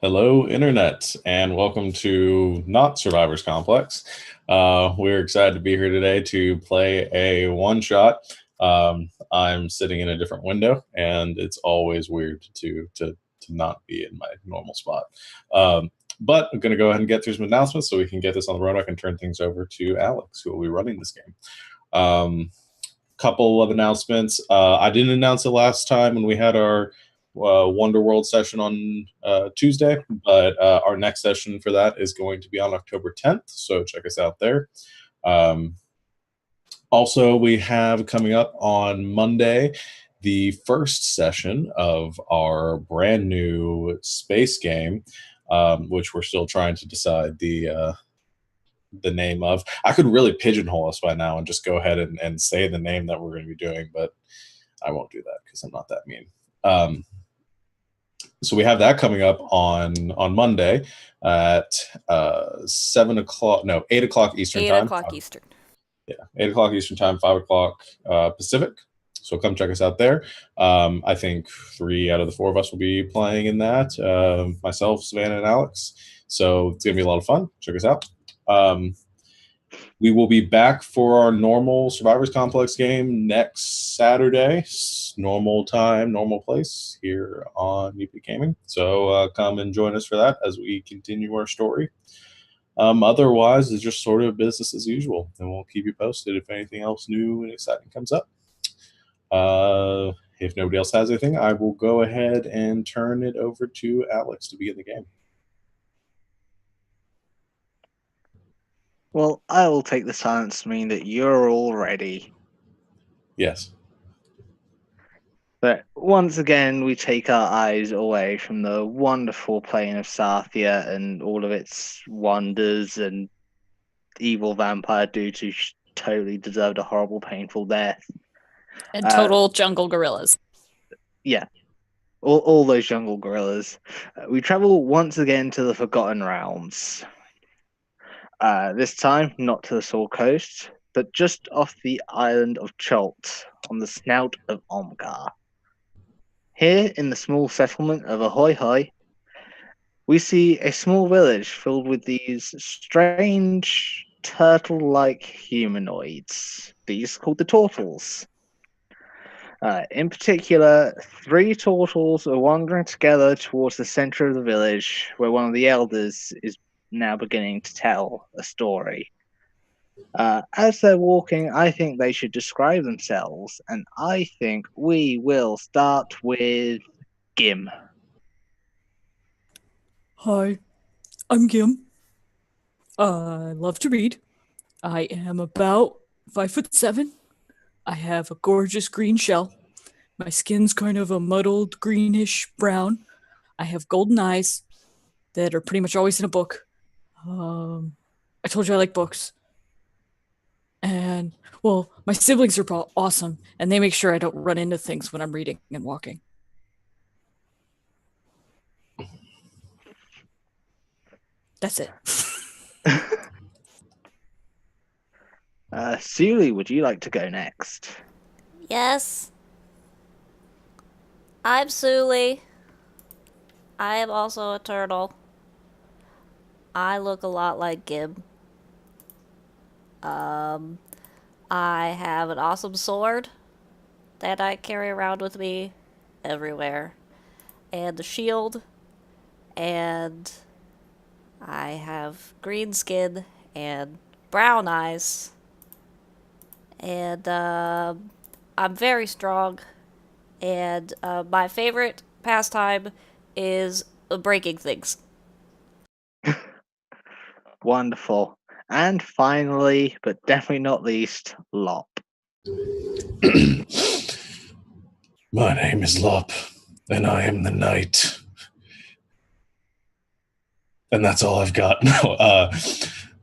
Hello, Internet, and welcome to Not Survivors Complex. We're excited to be here today to play a one-shot. I'm sitting in a different window, and it's always weird to not be in my normal spot. But I'm going to go ahead and get through some announcements so we can get this on the road. I can turn things over to Alex, who will be running this game. Couple of announcements. I didn't announce it last time when we had our Wonder World session on Tuesday, but our next session for that is going to be on October 10th, so check us out there. Also, we have coming up on Monday the first session of our brand new space game, which we're still trying to decide the name of. I could really pigeonhole us by now and just go ahead and say the name that we're going to be doing, but I won't do that because I'm not that mean. So we have that coming up on Monday at 7 o'clock, no, 8 o'clock Eastern time. 8 o'clock Eastern. Yeah, 8 o'clock Eastern time, 5 o'clock Pacific. So come check us out there. I think 3 out of the 4 of us will be playing in that. Myself, Savannah, and Alex. So it's going to be a lot of fun. Check us out. We will be back for our normal Survivors Complex game next Saturday. Normal time, normal place here on UP Gaming. So come and join us for that as we continue our story. Otherwise, it's just sort of business as usual, and we'll keep you posted if anything else new and exciting comes up. If nobody else has anything, I will go ahead and turn it over to Alex to begin the game. Well, I will take the silence to mean that you're all ready. Yes. But once again, we take our eyes away from the wonderful plane of Sarthia and all of its wonders and evil vampire dudes who totally deserved a horrible, painful death. And total jungle gorillas. Yeah. All those jungle gorillas. We travel once again to the Forgotten Realms. This time, not to the Sword Coast, but just off the island of Cholt, on the snout of Omgar. Here, in the small settlement of Ahoy Hoy, we see a small village filled with these strange, turtle-like humanoids. These called the Tortles. In particular, 3 Tortles are wandering together towards the center of the village, where one of the elders is now beginning to tell a story. As they're walking, I think they should describe themselves, and I think we will start with Gim. Hi, I'm Gim. I love to read. I am about 5'7". I have a gorgeous green shell. My skin's kind of a muddled greenish brown. I have golden eyes that are pretty much always in a book. I told you I like books. And, well, my siblings are awesome, and they make sure I don't run into things when I'm reading and walking. That's it. Suli, would you like to go next? Yes. I'm Suli. I am also a turtle. I look a lot like Gib. I have an awesome sword that I carry around with me everywhere. And a shield. And I have green skin and brown eyes. And I'm very strong. And my favorite pastime is breaking things. Wonderful. And finally, but definitely not least, Lop. My name is Lop, and I am the knight. And that's all I've got. No,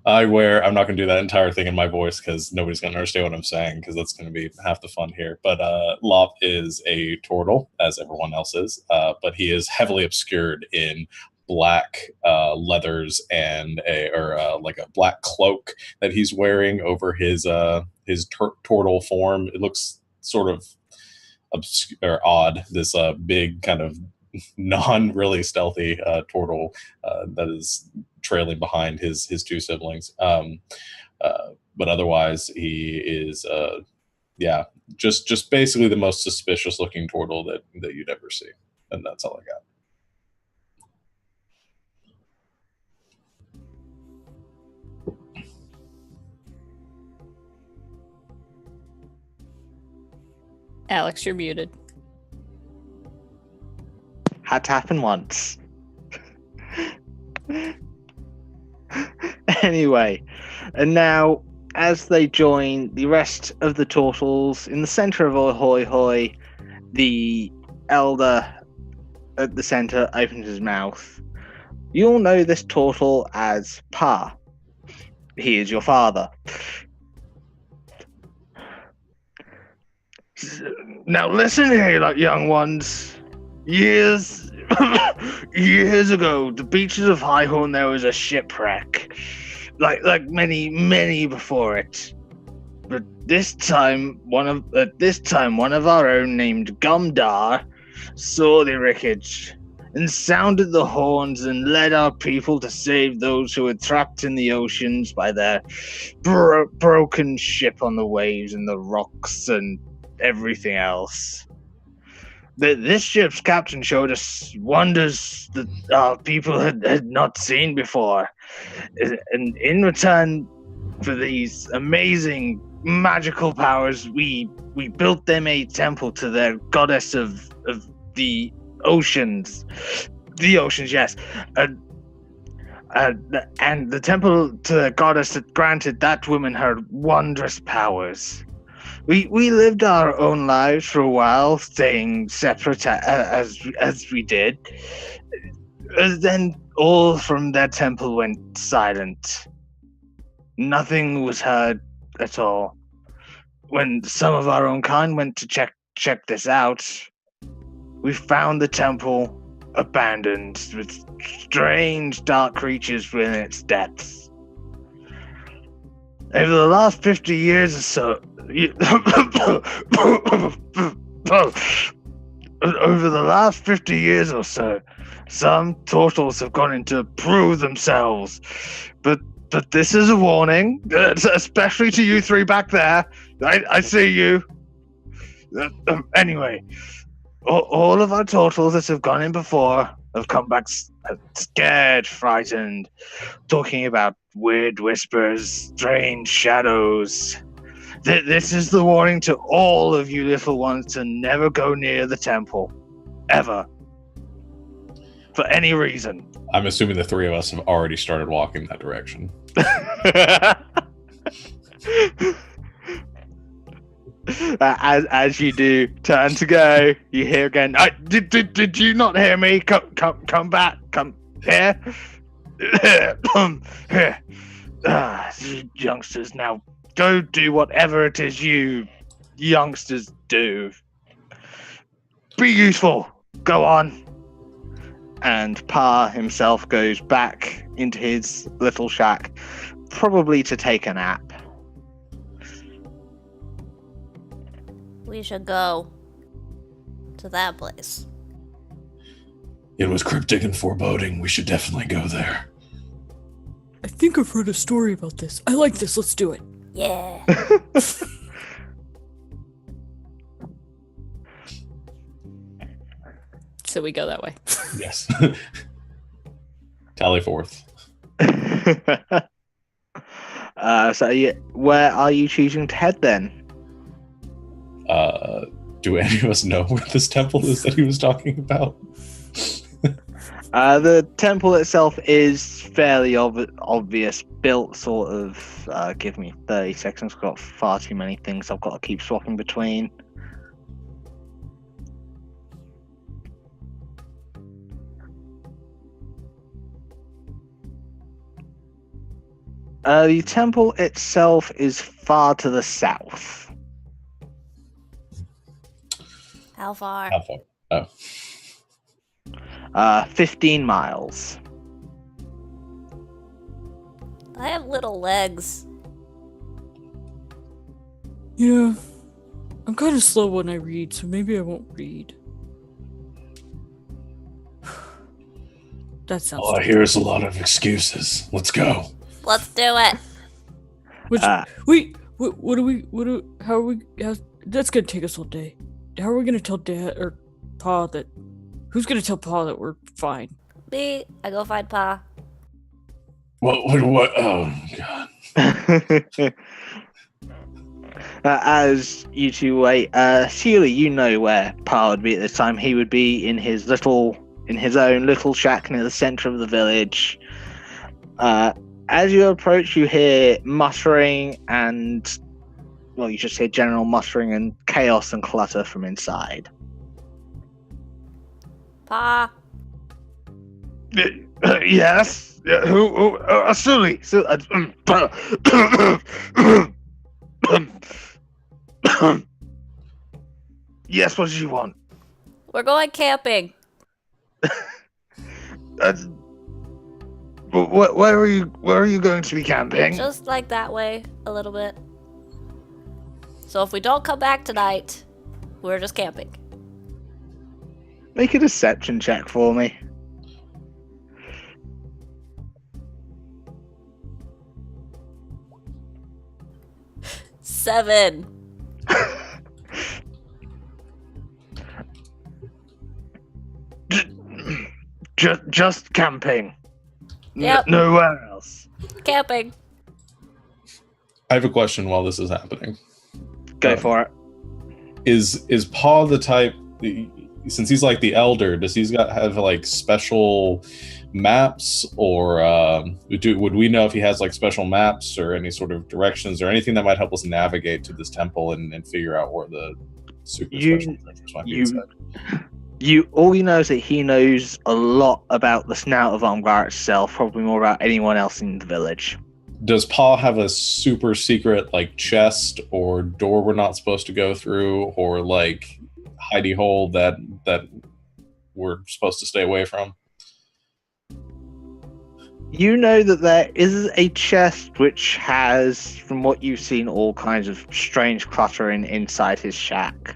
I'm not going to do that entire thing in my voice because nobody's going to understand what I'm saying because that's going to be half the fun here. But Lop is a turtle, as everyone else is, but he is heavily obscured in black leathers and like a black cloak that he's wearing over his turtle form. It looks sort of obscure or odd. This big kind of non-really stealthy Tortle that is trailing behind his two siblings. But otherwise, he is just basically the most suspicious looking Tortle that you'd ever see, and that's all I got. Alex, you're muted. Had to happen once. Anyway, and now as they join the rest of the Tortles in the center of Ahoy Hoy, the elder at the center opens his mouth. You'll know this Tortle as Pa. He is your father. Now listen here, like young ones. Years ago, the beaches of Highhorn, there was a shipwreck, like many before it. But this time, one of our own named Gumdar saw the wreckage and sounded the horns and led our people to save those who were trapped in the oceans by their broken ship on the waves and the rocks and everything else. This ship's captain showed us wonders that our people had not seen before. And in return for these amazing magical powers, we built them a temple to their goddess of the oceans. The oceans, yes. And the temple to the goddess that granted that woman her wondrous powers. We lived our own lives for a while, staying separate as we did. Then all from that temple went silent. Nothing was heard at all. When some of our own kind went to check this out, we found the temple abandoned with strange dark creatures within its depths. Over the last 50 years or so, over the last 50 years or so, some Tortles have gone in to prove themselves. But this is a warning, especially to you three back there. I see you. Anyway, all of our Tortles that have gone in before have come back scared, frightened, talking about weird whispers, strange shadows. This is the warning to all of you little ones to never go near the temple. Ever. For any reason. I'm assuming the three of us have already started walking that direction. As you do, turn to go, you hear again. Did you not hear me? Come back. Come here. Here. You youngsters, now go do whatever it is you youngsters do. Be useful. Go on. And Pa himself goes back into his little shack, probably to take a nap. We should go to that place. It was cryptic and foreboding. We should definitely go there. I think I've heard a story about this. I like this. Let's do it. Yeah. So we go that way. Yes. Tally forth. Where are you choosing to head then? Do any of us know where this temple is that he was talking about? The temple itself is fairly obvious, built sort of. Give me 30 seconds. I've got far too many things I've got to keep swapping between. The temple itself is far to the south. How far? How far? Oh. 15 miles. I have little legs. Yeah. I'm kind of slow when I read, so maybe I won't read. That sounds. All I hear is a lot of excuses. Let's go. Let's do it. Which, Uh, that's gonna take us all day. How are we gonna tell Dad or Pa that? Who's gonna tell Pa that we're fine? Me, I go find Pa. What? Oh, God. As you two wait, Sealy, you know where Pa would be at this time. He would be in his own little shack near the center of the village. As you approach, you hear muttering and, well, you just hear general muttering and chaos and clutter from inside. Pa. Yes? Who? Sealy. Yes, what do you want? We're going camping. Where are you going to be camping? Just like that way, a little bit. So if we don't come back tonight, we're just camping. Make a deception check for me. Seven. Just camping. Yep. Nowhere else. Camping. I have a question while this is happening. Go for it. Is Paul the type? Since he's like the elder, does have like special maps, or would we know if he has like special maps or any sort of directions or anything that might help us navigate to this temple and figure out where the super special treasures might be inside? All you know is that he knows a lot about the Snout of Umgar itself, probably more about anyone else in the village. Does Paul have a super secret like chest or door we're not supposed to go through, or like hidey hole that we're supposed to stay away from? You know that there is a chest which has, from what you've seen, all kinds of strange cluttering inside his shack.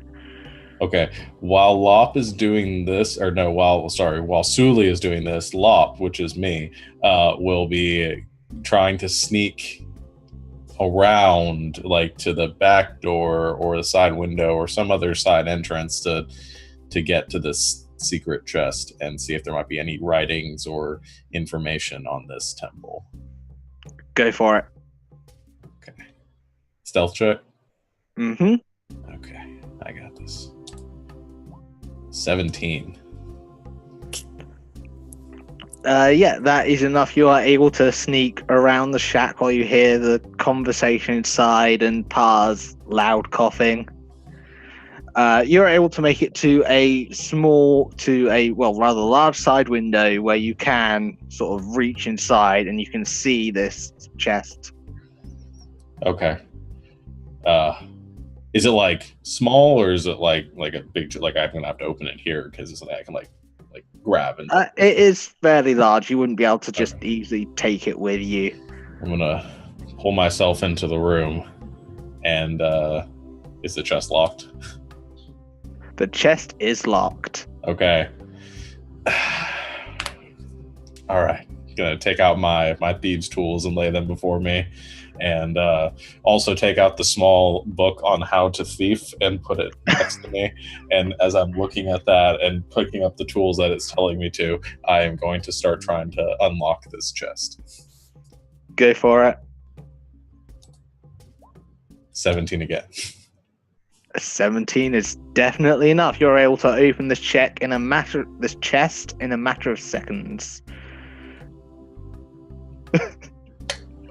Okay, while Lop is doing this, while Suli is doing this, Lop, which is me, will be trying to sneak around, like to the back door or the side window or some other side entrance to get to this secret chest and see if there might be any writings or information on this temple. Go for it. Okay. Stealth check? Mm-hmm. Okay, I got this. 17. Yeah, that is enough. You are able to sneak around the shack while you hear the conversation inside and Pa's loud coughing. You're able to make it to a rather large side window where you can sort of reach inside and you can see this chest. Okay. Is it like small, or is it like a big, like I'm gonna have to open it here because it's something I can like grab and It is fairly large. You wouldn't be able to just easily take it with you. I'm gonna pull myself into the room. And is the chest locked? The chest is locked. Okay. All right. Gonna take out my thieves' tools and lay them before me, and also take out the small book on how to thief and put it next to me. And as I'm looking at that and picking up the tools that it's telling me to, I am going to start trying to unlock this chest. Go for it. 17 again. 17 is definitely enough. You're able to open this chest in a matter of seconds.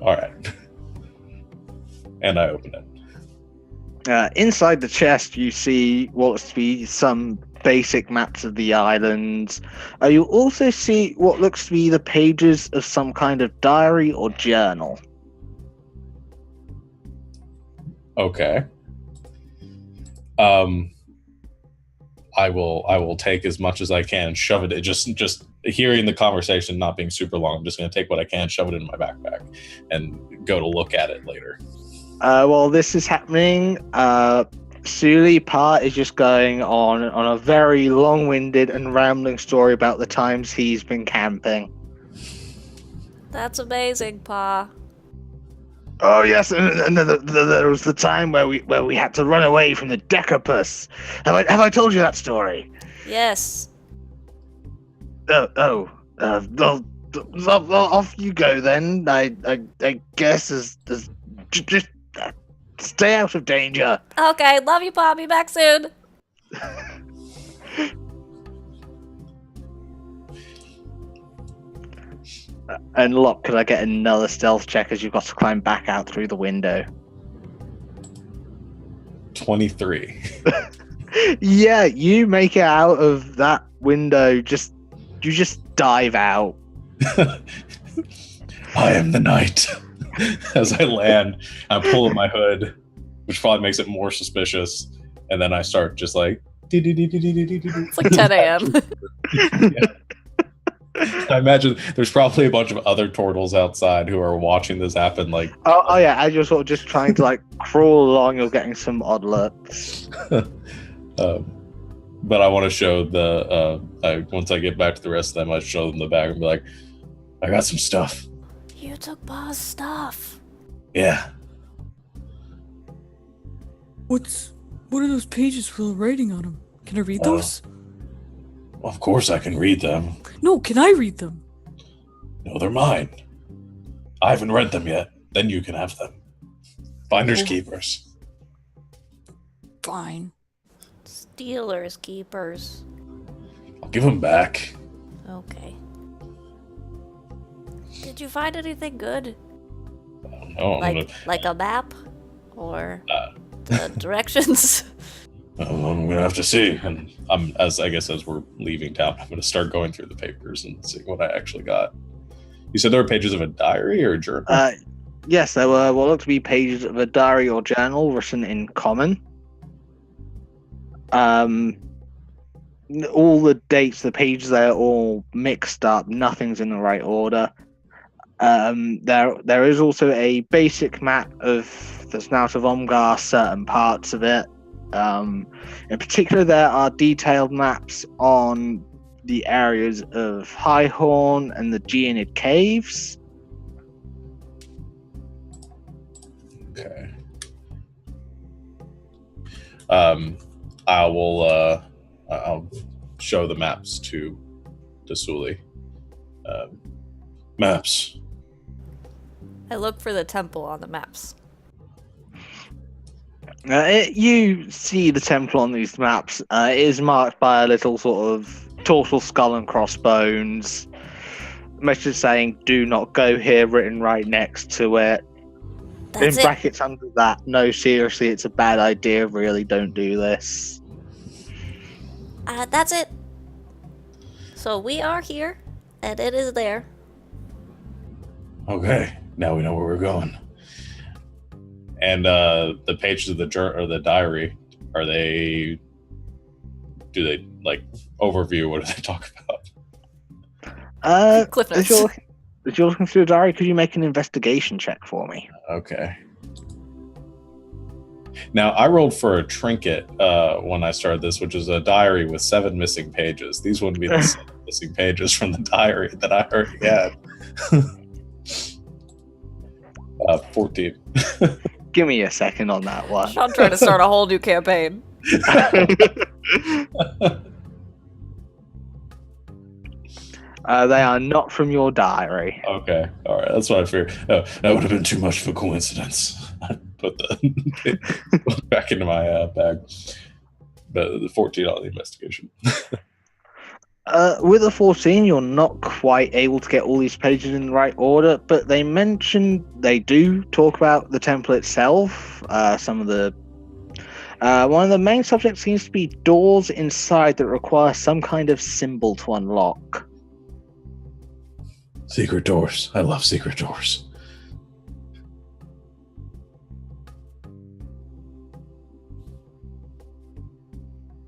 All right. And I open it. Inside the chest, you see what looks to be some basic maps of the islands. You also see what looks to be the pages of some kind of diary or journal. Okay. I will take as much as I can, shove it. Just hearing the conversation not being super long, I'm just going to take what I can, shove it in my backpack, and go to look at it later. While this is happening, Suli Pa is just going on a very long-winded and rambling story about the times he's been camping. That's amazing, Pa. Oh yes, and there was the time where we had to run away from the Decapus. Have I told you that story? Yes. Well, off you go then. I guess just stay out of danger. Okay, love you, Pa. Be back soon. And Locke, could I get another stealth check as you've got to climb back out through the window? 23. Yeah, you make it out of that window. You just dive out. I am the knight. As I land, I'm pulling my hood, which probably makes it more suspicious. And then I start just like... It's like 10 a.m. I imagine there's probably a bunch of other Tortles outside who are watching this happen. Like, oh yeah, as you're sort of just trying to like crawl along, you're getting some odd looks. But I want to show once I get back to the rest of them, I show them the bag and be like, I got some stuff. You took Pa's stuff. Yeah. What are those pages full of writing on them? Can I read those? Of course I can read them. No, can I read them? No, they're mine. I haven't read them yet. Then you can have them. Finders keepers. Fine. Stealers keepers. I'll give them back. Okay. Did you find anything good? I don't know. Like a map? Or the directions? I'm gonna have to see. And as we're leaving town, I'm gonna start going through the papers and see what I actually got. You said there were pages of a diary or a journal? Yes, there were what looked to be pages of a diary or journal written in common. All the dates, the pages, they're all mixed up. Nothing's in the right order. There is also a basic map of the Snout of Omgar, certain parts of it. In particular, there are detailed maps on the areas of Highhorn and the Geonid Caves. Okay. I'll show the maps to Suli. Maps. I look for the temple on the maps. You see the temple on these maps. It is marked by a little sort of tortoise skull and crossbones. Message saying, "Do not go here," written right next to it. That's In brackets under that, no, seriously, it's a bad idea. Really, don't do this. That's it. So we are here, and it is there. Okay, now we know where we're going. And the pages of the diary, do they like overview? What do they talk about? Cliff If notes. you're looking through the diary, could you make an investigation check for me? Okay. Now, I rolled for a trinket when I started this, which is a diary with 7 missing pages. These wouldn't be the 7 missing pages from the diary that I already had. 14. Give me a second on that one. Sean trying to start a whole new campaign. They are not from your diary. Okay, all right, that's what I figured. Oh, that would have been too much of a coincidence. I put the back into my bag. The 14 on the investigation. With a 14, you're not quite able to get all these pages in the right order, but they do talk about the temple itself. Some of the one of the main subjects seems to be doors inside that require some kind of symbol to unlock. Secret doors. I love secret doors.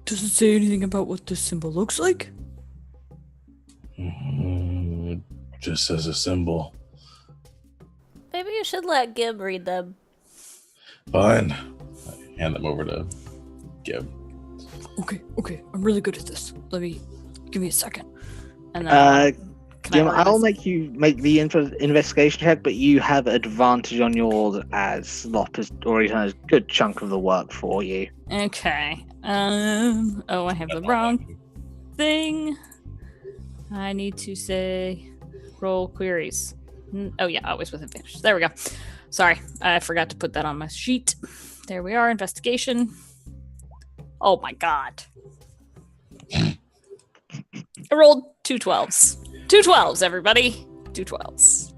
Does it say anything about what this symbol looks like? Just as a symbol. Maybe you should let Gib read them. Fine. I hand them over to Gib. Okay. I'm really good at this. Give me a second. And then Jim, I'll organize- make you make the investigation check, but you have advantage on yours as Lop has already done a good chunk of the work for you. Okay. I have the wrong thing. I need to say roll queries. Oh yeah, always with advantage. There we go. Sorry, I forgot to put that on my sheet. There we are, investigation. Oh my god. I rolled 2 12s. 2 12s, everybody. 2 12s.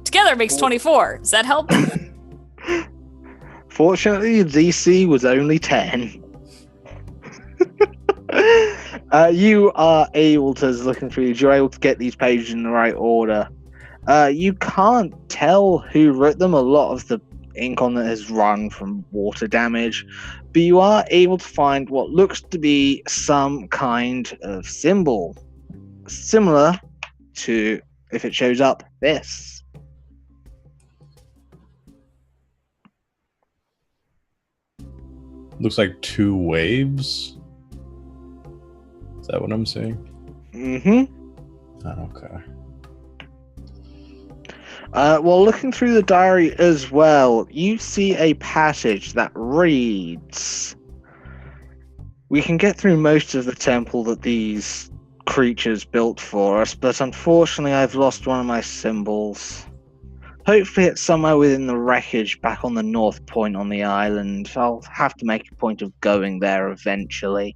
Together makes 24. Does that help? Fortunately, DC was only 10. You are able to, looking through these, you're able to get these pages in the right order. You can't tell who wrote them. A lot of the ink on it has run from water damage, but you are able to find what looks to be some kind of symbol, similar to, if it shows up, this. Looks like 2 waves. Is that what I'm seeing? Mm-hmm. Okay. While looking through the diary as well, you see a passage that reads, "We can get through most of the temple that these creatures built for us, but unfortunately I've lost one of my symbols. Hopefully it's somewhere within the wreckage back on the north point on the island. I'll have to make a point of going there eventually."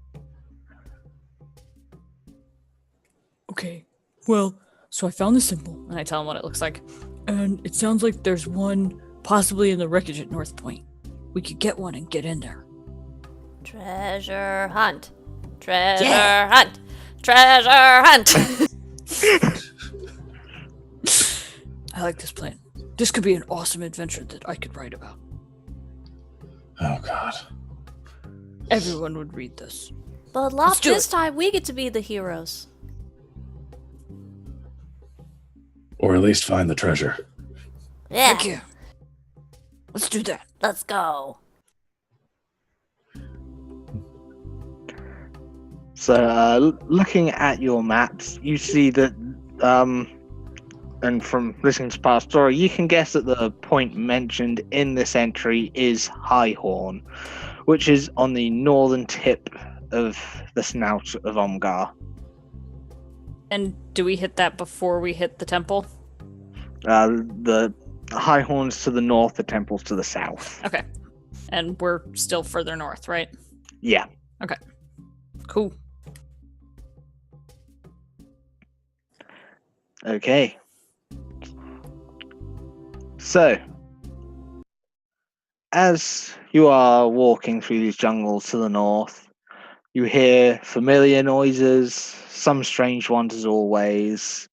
Okay. Well, so I found the symbol, and I tell him what it looks like. And it sounds like there's one possibly in the wreckage at North Point. We could get one and get in there. Treasure hunt. Treasure Yeah. hunt. Treasure hunt. I like this plan. This could be an awesome adventure that I could write about. Oh god. Everyone would read this. But Let's Lop, do this it. time we get to be the heroes. Or at least find the treasure. Yeah. Heck yeah. Let's do that. Let's go. So, looking at your maps, you see that, and from listening to past story, you can guess that the point mentioned in this entry is High Horn, which is on the northern tip of the snout of Omgar. And do we hit that before we hit the temple? The High Horn's to the north, the temple's to the south. Okay. And we're still further north, right? Yeah. Cool. Okay. So, as you are walking through these jungles to the north, you hear familiar noises, some strange ones as always,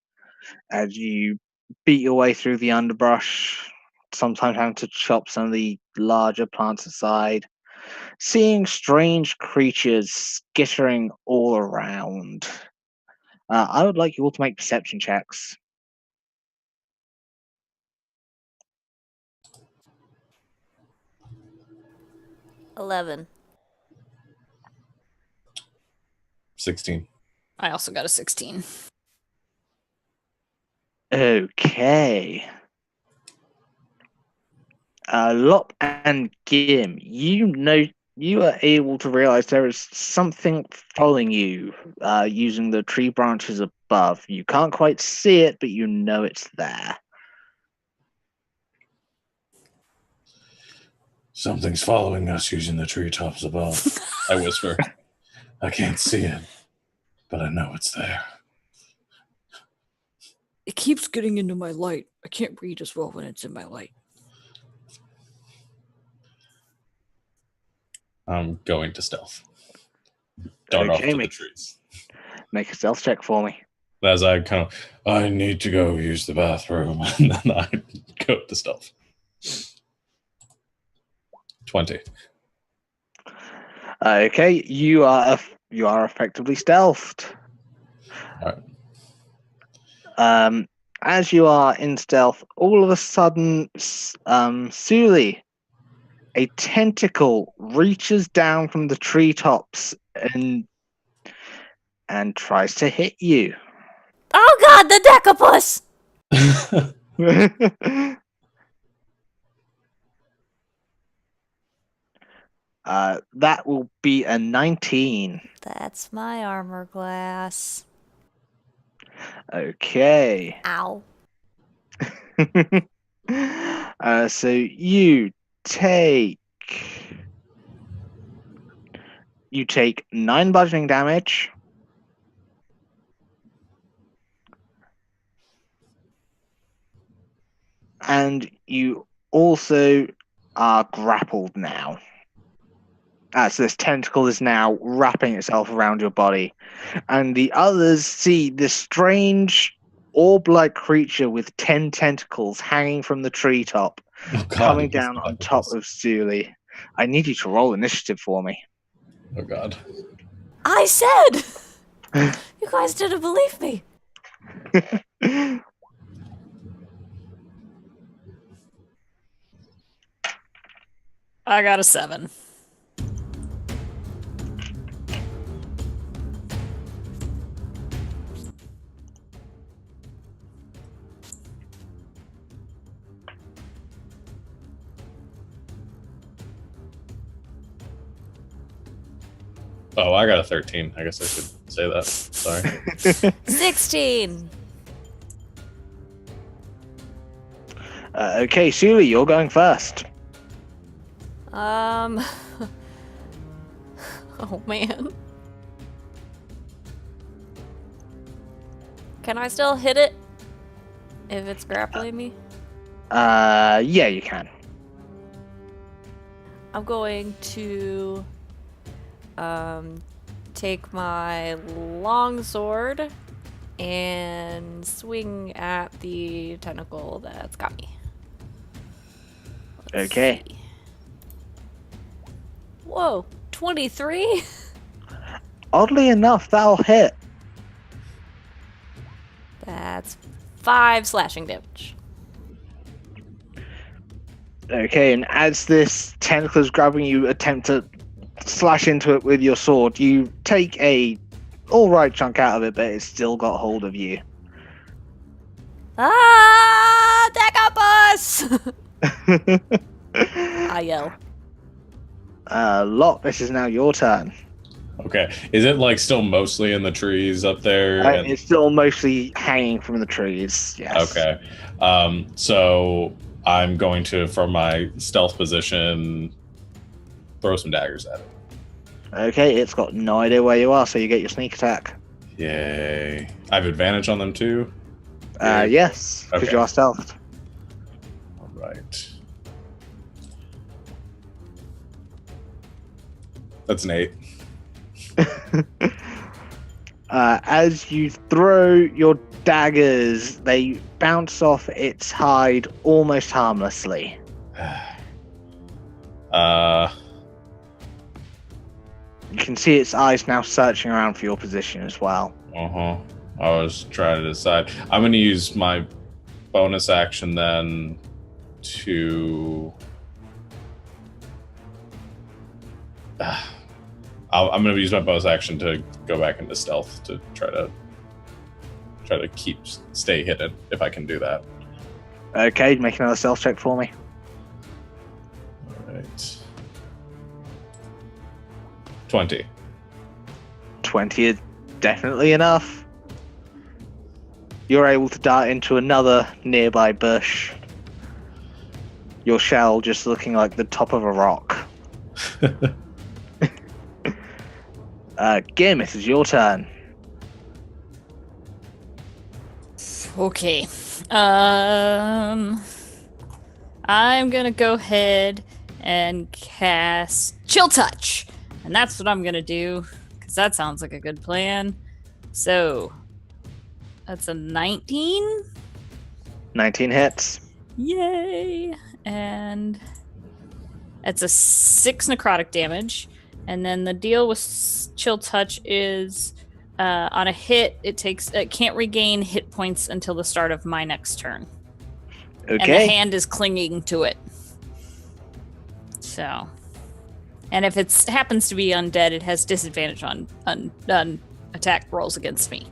as you beat your way through the underbrush, sometimes having to chop some of the larger plants aside, seeing strange creatures skittering all around. I would like you all to make perception checks. 11. 16. I also got a 16. Okay. Lop and Gim, you are able to realize there is something following you using the tree branches above. You can't quite see it, but you know it's there. Something's following us using the treetops above. I whisper. I can't see it, but I know it's there. It keeps getting into my light. I can't read as well when it's in my light. I'm going to stealth. Dart off Okay, to the trees. Make a stealth check for me. As I I need to go use the bathroom, and then I go to stealth. 20. Okay, you are effectively stealthed. Alright. As you are in stealth, all of a sudden, Suli, a tentacle reaches down from the treetops and tries to hit you. Oh god, the Decapus! That will be a 19. That's my armor class. Okay. Ow. So you take 9 bludgeoning damage. And you also are grappled now. So this tentacle is now wrapping itself around your body. And the others see this strange orb-like creature with 10 tentacles hanging from the treetop, Oh, God, coming it was down the on top Decapus. of Zuli. I need you to roll initiative for me. Oh, God. I said! You guys didn't believe me. I got a 7. Oh, I got a 13. I guess I should say that. Sorry. 16. Okay, Zuli, you're going first. Oh man. Can I still hit it? If it's grappling me? Yeah, you can. I'm going to take my longsword and swing at the tentacle that's got me. Let's Okay. see. Whoa, 23? Oddly enough, that'll hit. That's 5 slashing damage. Okay, and as this tentacle is grabbing you, attempt to slash into it with your sword, you take a alright chunk out of it, but it's still got hold of you. Ah, Decapus! I yell. Lot, this is now your turn. Okay. Is it like still mostly in the trees up there? And- It's still mostly hanging from the trees, yes. Okay. So I'm going to, from my stealth position, throw some daggers at it. Okay, it's got no idea where you are, so you get your sneak attack. Yay. I have advantage on them too? Yes, because Okay. you are stealthed. All right. That's an 8. As you throw your daggers, they bounce off its hide almost harmlessly. You can see its eyes now searching around for your position as well. I was trying to decide. I'm going to use my bonus action then to... I'm going to use my bonus action to go back into stealth to try to stay hidden if I can do that. Okay, make another stealth check for me. All right. 20. 20 is definitely enough. You're able to dart into another nearby bush. Your shell just looking like the top of a rock. Gim, it is your turn. Okay. I'm gonna go ahead and cast Chill Touch. And that's what I'm gonna do, because that sounds like a good plan. So, that's a 19. 19 hits. Yay! And it's a 6 necrotic damage. And then the deal with Chill Touch is on a hit, it can't regain hit points until the start of my next turn. Okay. And the hand is clinging to it. So, and if it happens to be undead, it has disadvantage on attack rolls against me.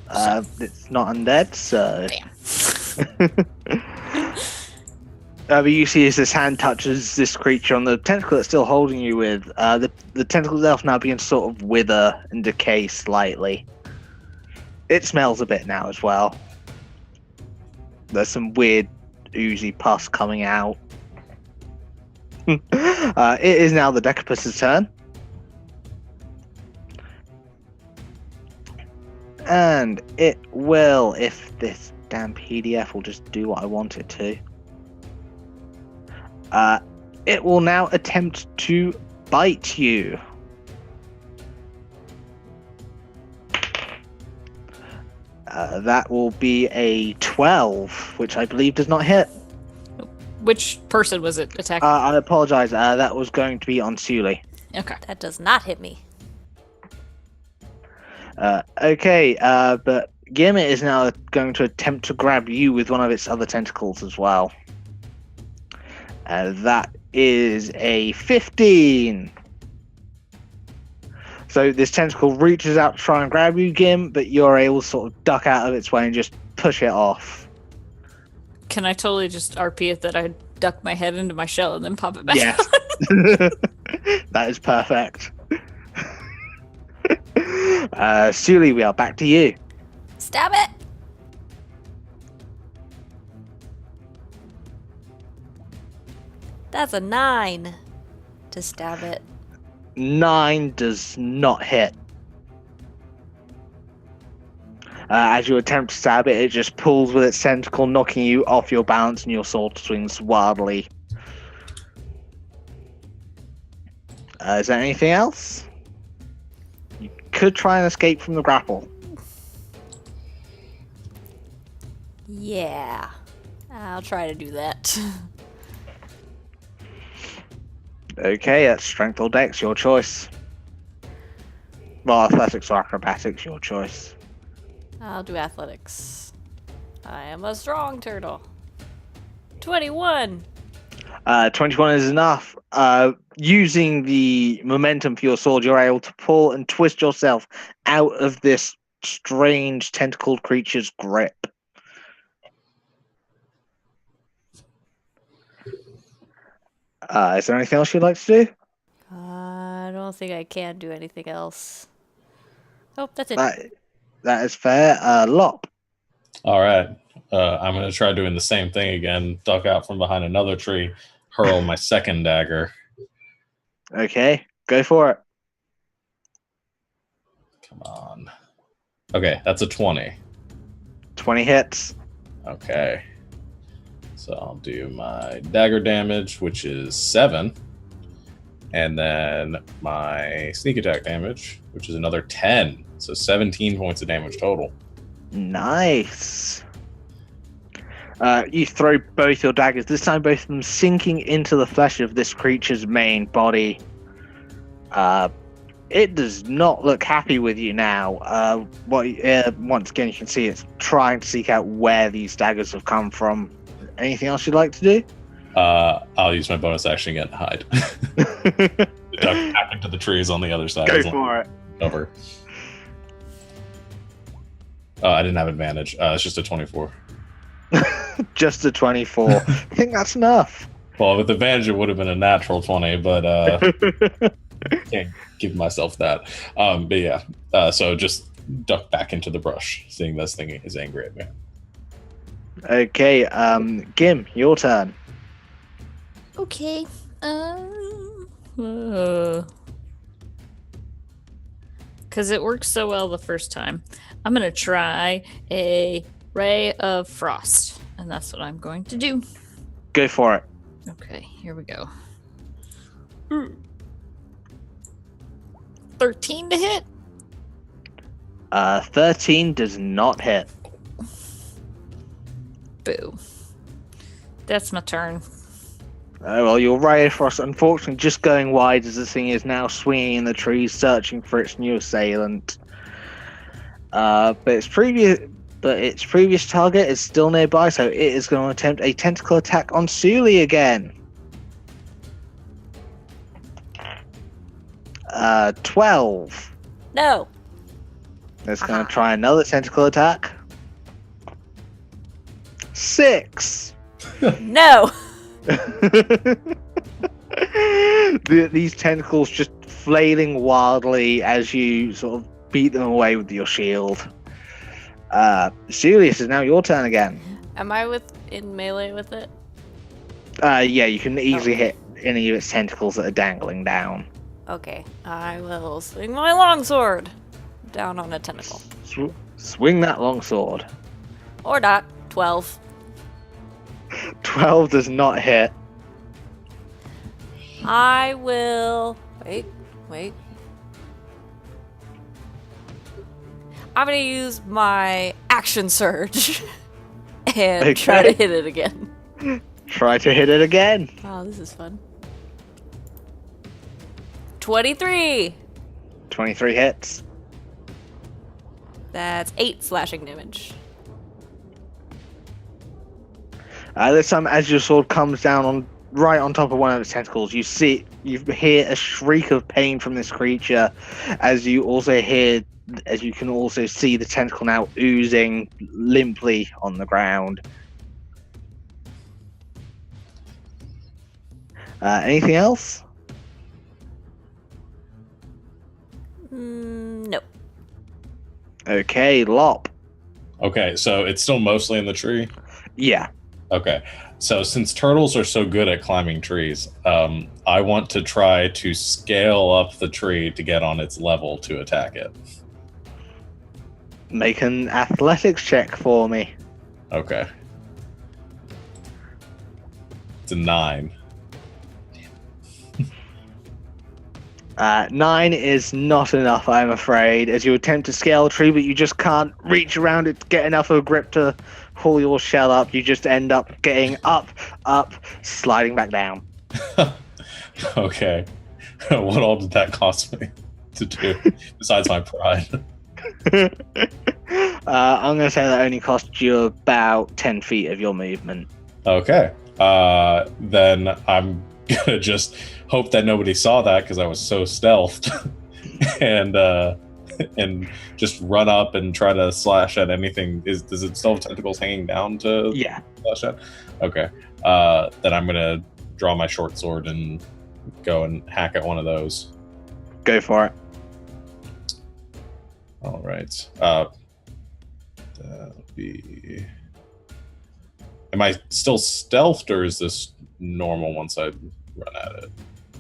It's not undead, so. Damn. But you see as this hand touches this creature on the tentacle it's still holding you with, the tentacle itself now begins to sort of wither and decay slightly. It smells a bit now as well. There's some weird oozy pus coming out. It is now the Decapus's turn. And it will, if this damn PDF will just do what I want it to. It will now attempt to bite you. That will be a 12, which I believe does not hit. Which person was it attacking? I apologize. That was going to be on Sully. Okay. That does not hit me. Okay, but Gimmet is now going to attempt to grab you with one of its other tentacles as well. That is a 15. So this tentacle reaches out to try and grab you, Gim, but you're able to sort of duck out of its way and just push it off. Can I totally just RP it that I duck my head into my shell and then pop it back? Yes. That is perfect. Sully, we are back to you. Stab it! That's a 9 to stab it. 9 does not hit. As you attempt to stab it, it just pulls with its tentacle, knocking you off your balance, and your sword swings wildly. Is there anything else? You could try and escape from the grapple. Yeah. I'll try to do that. Okay, that's strength or dex, your choice. Well, athletics or acrobatics, your choice. I'll do athletics. I am a strong turtle. 21! 21 is enough. Using the momentum for your sword, you're able to pull and twist yourself out of this strange tentacled creature's grip. Is there anything else you'd like to do? I don't think I can do anything else. Oh, that's it. That is fair. Lop. All right. I'm going to try doing the same thing again. Duck out from behind another tree. Hurl my second dagger. Okay, go for it. Come on. Okay, that's a 20. 20 hits. Okay. So I'll do my dagger damage, which is 7. And then my sneak attack damage, which is another 10. So 17 points of damage total. Nice. You throw both your daggers, this time both of them sinking into the flesh of this creature's main body. It does not look happy with you now. Once again, you can see it's trying to seek out where these daggers have come from. Anything else you'd like to do? I'll use my bonus action again to hide. Duck back into the trees on the other side. Go for it. Cover. Oh, I didn't have advantage. It's just a 24. Just a 24. I think that's enough. Well, with advantage, it would have been a natural 20, but can't give myself that. But yeah, so just duck back into the brush, seeing this thing is angry at me. Okay, Gim, your turn. Okay. Because it worked so well the first time, I'm going to try a Ray of Frost. And that's what I'm going to do. Go for it. Okay, here we go. 13 to hit? 13 does not hit. Boo. That's my turn. Oh, well, your Ray of Frost, unfortunately, just going wide as this thing is now swinging in the trees, searching for its new assailant. But its previous target is still nearby, so it is going to attempt a tentacle attack on Sully again. 12. No. It's going to try another tentacle attack. 6. No. These tentacles just flailing wildly as you sort of beat them away with your shield. Julius, is now your turn again. Am I in melee with it? Yeah, you can easily hit any of its tentacles that are dangling down. Okay, I will swing my longsword down on a tentacle. Swing that longsword. Or not. 12. 12 does not hit. I will... Wait. I'm gonna use my action surge and try to hit it again. Try to hit it again. Oh, this is fun. 23! 23 hits. That's 8 slashing damage. This time, as your sword comes down right on top of one of its tentacles, you hear a shriek of pain from this creature, as you can also see the tentacle now oozing limply on the ground. Anything else? No. Okay, Lop. Okay, so it's still mostly in the tree? Yeah. Okay, so since turtles are so good at climbing trees, I want to try to scale up the tree to get on its level to attack it. Make an athletics check for me. Okay. It's a 9. 9 is not enough, I'm afraid, as you attempt to scale a tree, but you just can't reach around it to get enough of a grip to pull your shell up. You just end up getting up, sliding back down. Okay. What all did that cost me to do, besides my pride? I'm going to say that only cost you about 10 feet of your movement. Okay. Then I'm going to just hope that nobody saw that because I was so stealthed and just run up and try to slash at anything. Does it still have tentacles hanging down to slash at? Okay. Then I'm going to draw my short sword and go and hack at one of those. Go for it. All right. That'll be... Am I still stealthed, or is this normal once I run at it?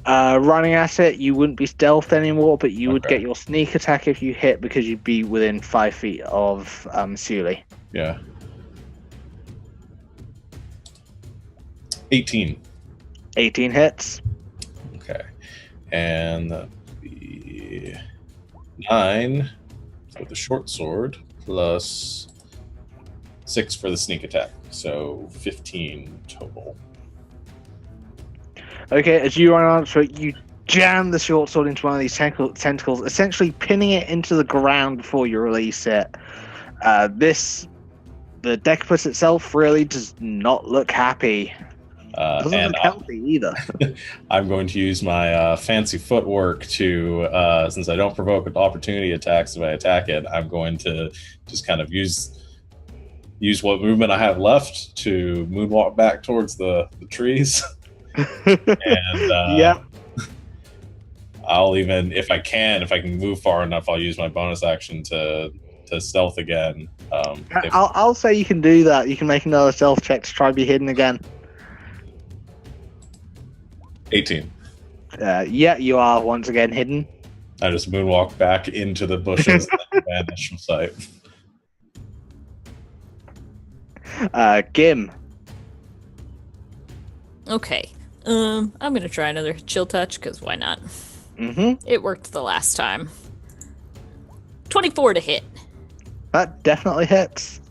Running at it, you wouldn't be stealthed anymore, but you would get your sneak attack if you hit because you'd be within 5 feet of Sully. Yeah. 18. 18 hits. Okay. And that'd be 9 for the short sword, plus 6 for the sneak attack. So 15 total. Okay, as you run onto it, you jam the short sword into one of these tentacles, essentially pinning it into the ground before you release it. The Decapus itself really does not look happy. Doesn't look healthy either. I'm going to use my fancy footwork to, since I don't provoke opportunity attacks if I attack it, I'm going to just kind of use what movement I have left to moonwalk back towards the trees. And I'll even, if I can move far enough, I'll use my bonus action to stealth again. I'll say you can do that. You can make another stealth check to try to be hidden again. 18. Yeah, you are once again hidden. I just moonwalk back into the bushes and vanish from sight. Gim. Okay. I'm gonna try another chill touch, because why not? Mm-hmm. It worked the last time. 24 to hit. That definitely hits.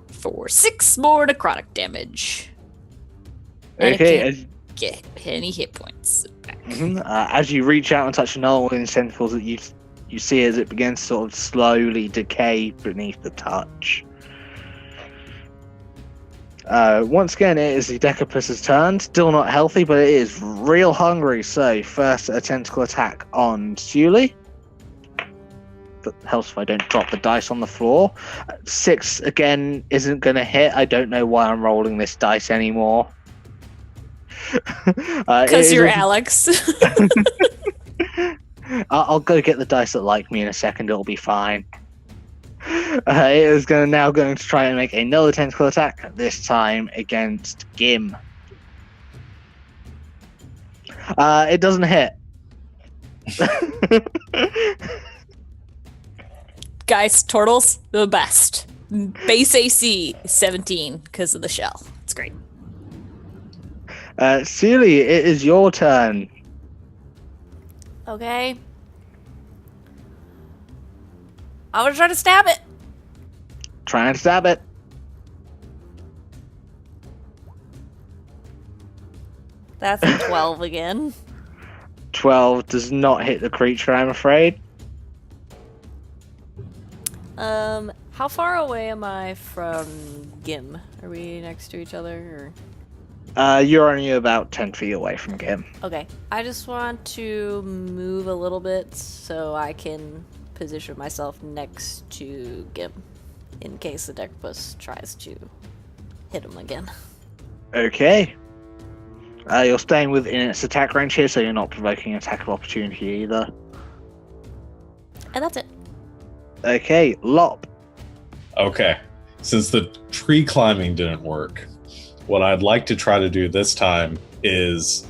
For 6 more necrotic damage. Okay. Get any hit points back. Mm-hmm. As you reach out and touch another one of these tentacles, that you see as it begins to sort of slowly decay beneath the touch. Once again, it is the Decapus's turn. Still not healthy, but it is real hungry. So, first a tentacle attack on Sully. That helps if I don't drop the dice on the floor. 6 again isn't going to hit. I don't know why I'm rolling this dice anymore. Because you're Alex. I'll go get the dice that like me in a second. It'll be fine. It is now going to try and make another tentacle attack. This time against Gim. It doesn't hit. Guys, Tortles, the best. Base AC 17 because of the shell. It's great. Sealy, it is your turn. Okay. I'm gonna try to stab it. Try and stab it. That's a 12 again. 12 does not hit the creature, I'm afraid. How far away am I from Gim? Are we next to each other, or? You're only about 10 feet away from Gim. Okay. I just want to move a little bit so I can position myself next to Gim in case the Decapus tries to hit him again. Okay. You're staying within its attack range here, so you're not provoking attack of opportunity either. And that's it. Okay, Lop. Okay. Since the tree climbing didn't work, what I'd like to try to do this time is,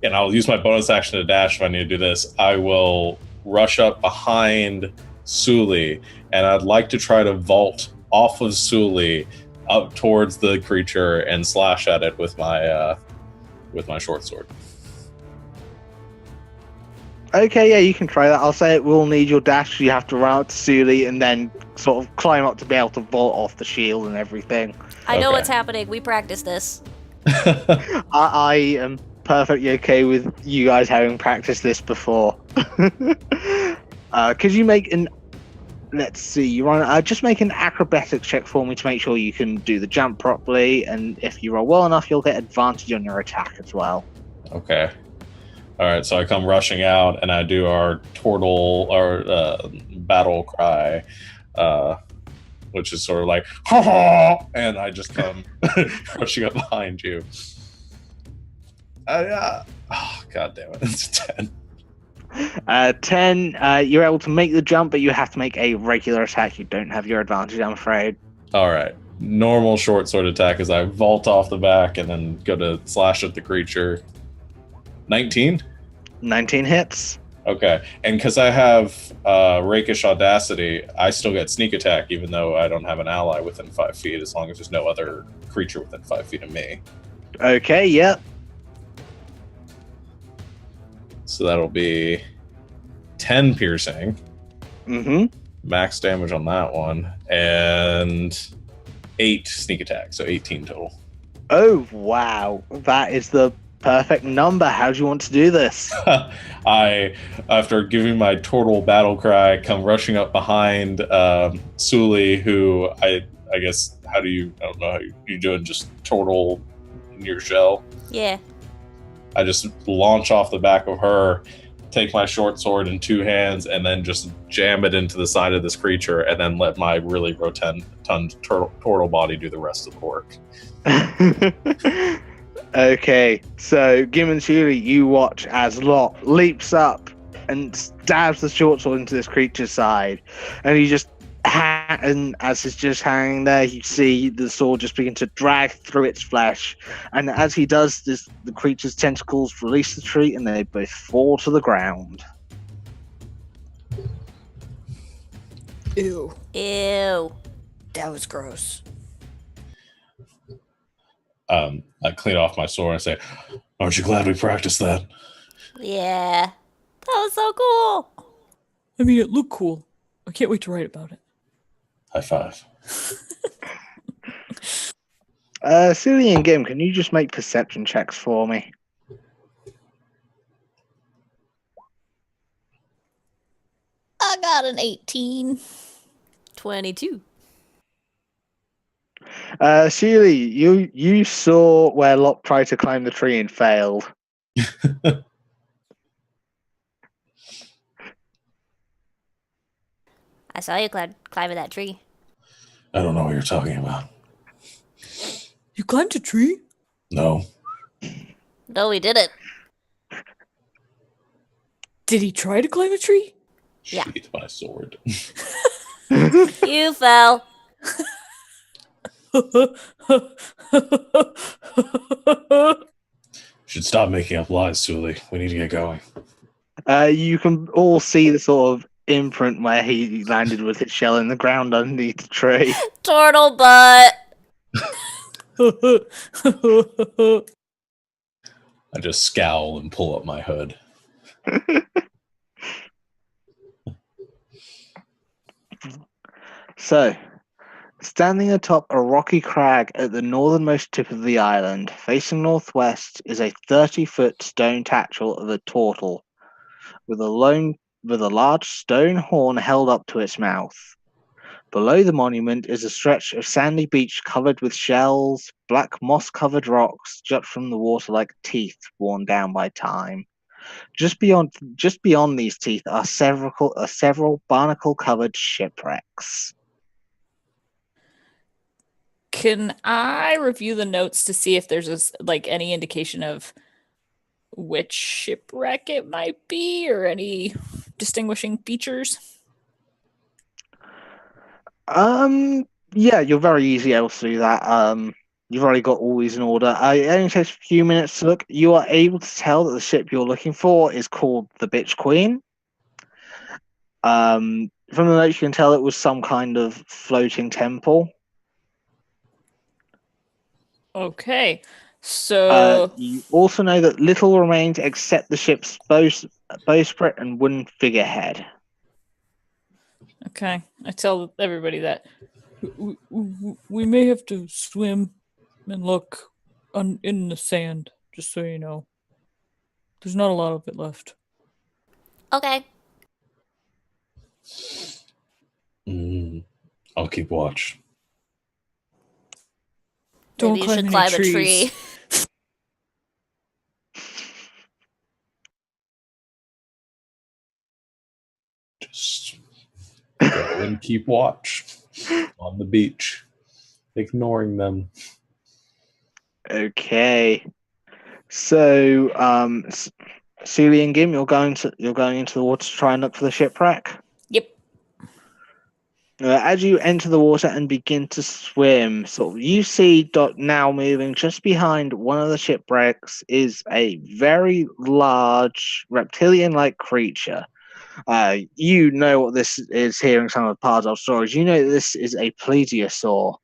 and I'll use my bonus action to dash if I need to do this, I will rush up behind Sully, and I'd like to try to vault off of Sully up towards the creature and slash at it with my short sword. Okay, yeah, you can try that. I'll say it will need your dash. You have to run up to Sully and then sort of climb up to be able to vault off the shield and everything. I know Okay. what's happening. We practiced this. I am perfectly okay with you guys having practiced this before. Could you make an... Let's see, you want just make an acrobatics check for me to make sure you can do the jump properly, and if you roll well enough, you'll get advantage on your attack as well. Okay. All right, so I come rushing out, and I do our turtle or battle cry, which is sort of like ha ha, and I just come rushing up behind you. Oh god damn it! It's 10. 10, you're able to make the jump, but you have to make a regular attack. You don't have your advantage, I'm afraid. All right, normal short sword attack as I vault off the back and then go to slash at the creature. 19. 19 hits. Okay, and because I have rakish audacity, I still get sneak attack, even though I don't have an ally within 5 feet, as long as there's no other creature within 5 feet of me. Okay, yep. So that'll be 10 piercing, Mm-hmm. max damage on that one, and 8 sneak attack, so 18 total. Oh, wow. That is the perfect number. How do you want to do this? I, after giving my turtle battle cry, come rushing up behind Sully, who I guess, I don't know how you doing, just turtle in your shell. Yeah. I just launch off the back of her, take my short sword in 2 hands, and then just jam it into the side of this creature, and then let my really rotund turtle body do the rest of the work. Okay, so Gim and Shuli, you watch as Lot leaps up and stabs the short sword into this creature's side, and you just and as it's just hanging there, you see the sword just begin to drag through its flesh, and as he does this, the creature's tentacles release the tree, and they both fall to the ground. Ew. Ew. That was gross. I clean off my sword and say, "Aren't you glad we practiced that?" Yeah. That was so cool. I mean, it looked cool. I can't wait to write about it. High five. Silly and Gim, can you just make perception checks for me? I got an 18. 22. Sheely, you saw where Locke tried to climb the tree and failed. I saw you climbing that tree. I don't know what you're talking about. You climbed a tree? No. No, we didn't. Did he try to climb a tree? Yeah. Sheath my sword. You fell. Should stop making up lies, Sully. We need to get going. You can all see the sort of imprint where he landed with his shell in the ground underneath the tree. Turtle butt. I just scowl and pull up my hood. So, standing atop a rocky crag at the northernmost tip of the island, facing northwest, is a 30-foot stone statue of a turtle, with a large stone horn held up to its mouth. Below the monument is a stretch of sandy beach covered with shells. Black moss-covered rocks jut from the water like teeth worn down by time. Just beyond these teeth are several barnacle-covered shipwrecks. Can I review the notes to see if there's any indication of which shipwreck it might be or any distinguishing features? Yeah, you're very easy able to do that. You've already got all these in order. It only takes a few minutes to look. You are able to tell that the ship you're looking for is called the Bitch Queen. From the notes, you can tell it was some kind of floating temple. Okay, so You also know that little remains except the ship's bowsprit and wooden figurehead. okay, I tell everybody that we may have to swim and look in the sand, just so you know. There's not a lot of it left. Okay. I'll keep watch. Don't Maybe you climb should any climb a trees. tree. Just go and keep watch on the beach, ignoring them. Okay. So, Celia and Gim, you're going into the water to try and look for the shipwreck. Yep. As you enter the water and begin to swim, you see Dot now moving just behind one of the shipwrecks is a very large reptilian-like creature. You know what this is, hearing some of Pardol's stories. You know that this is a plesiosaur,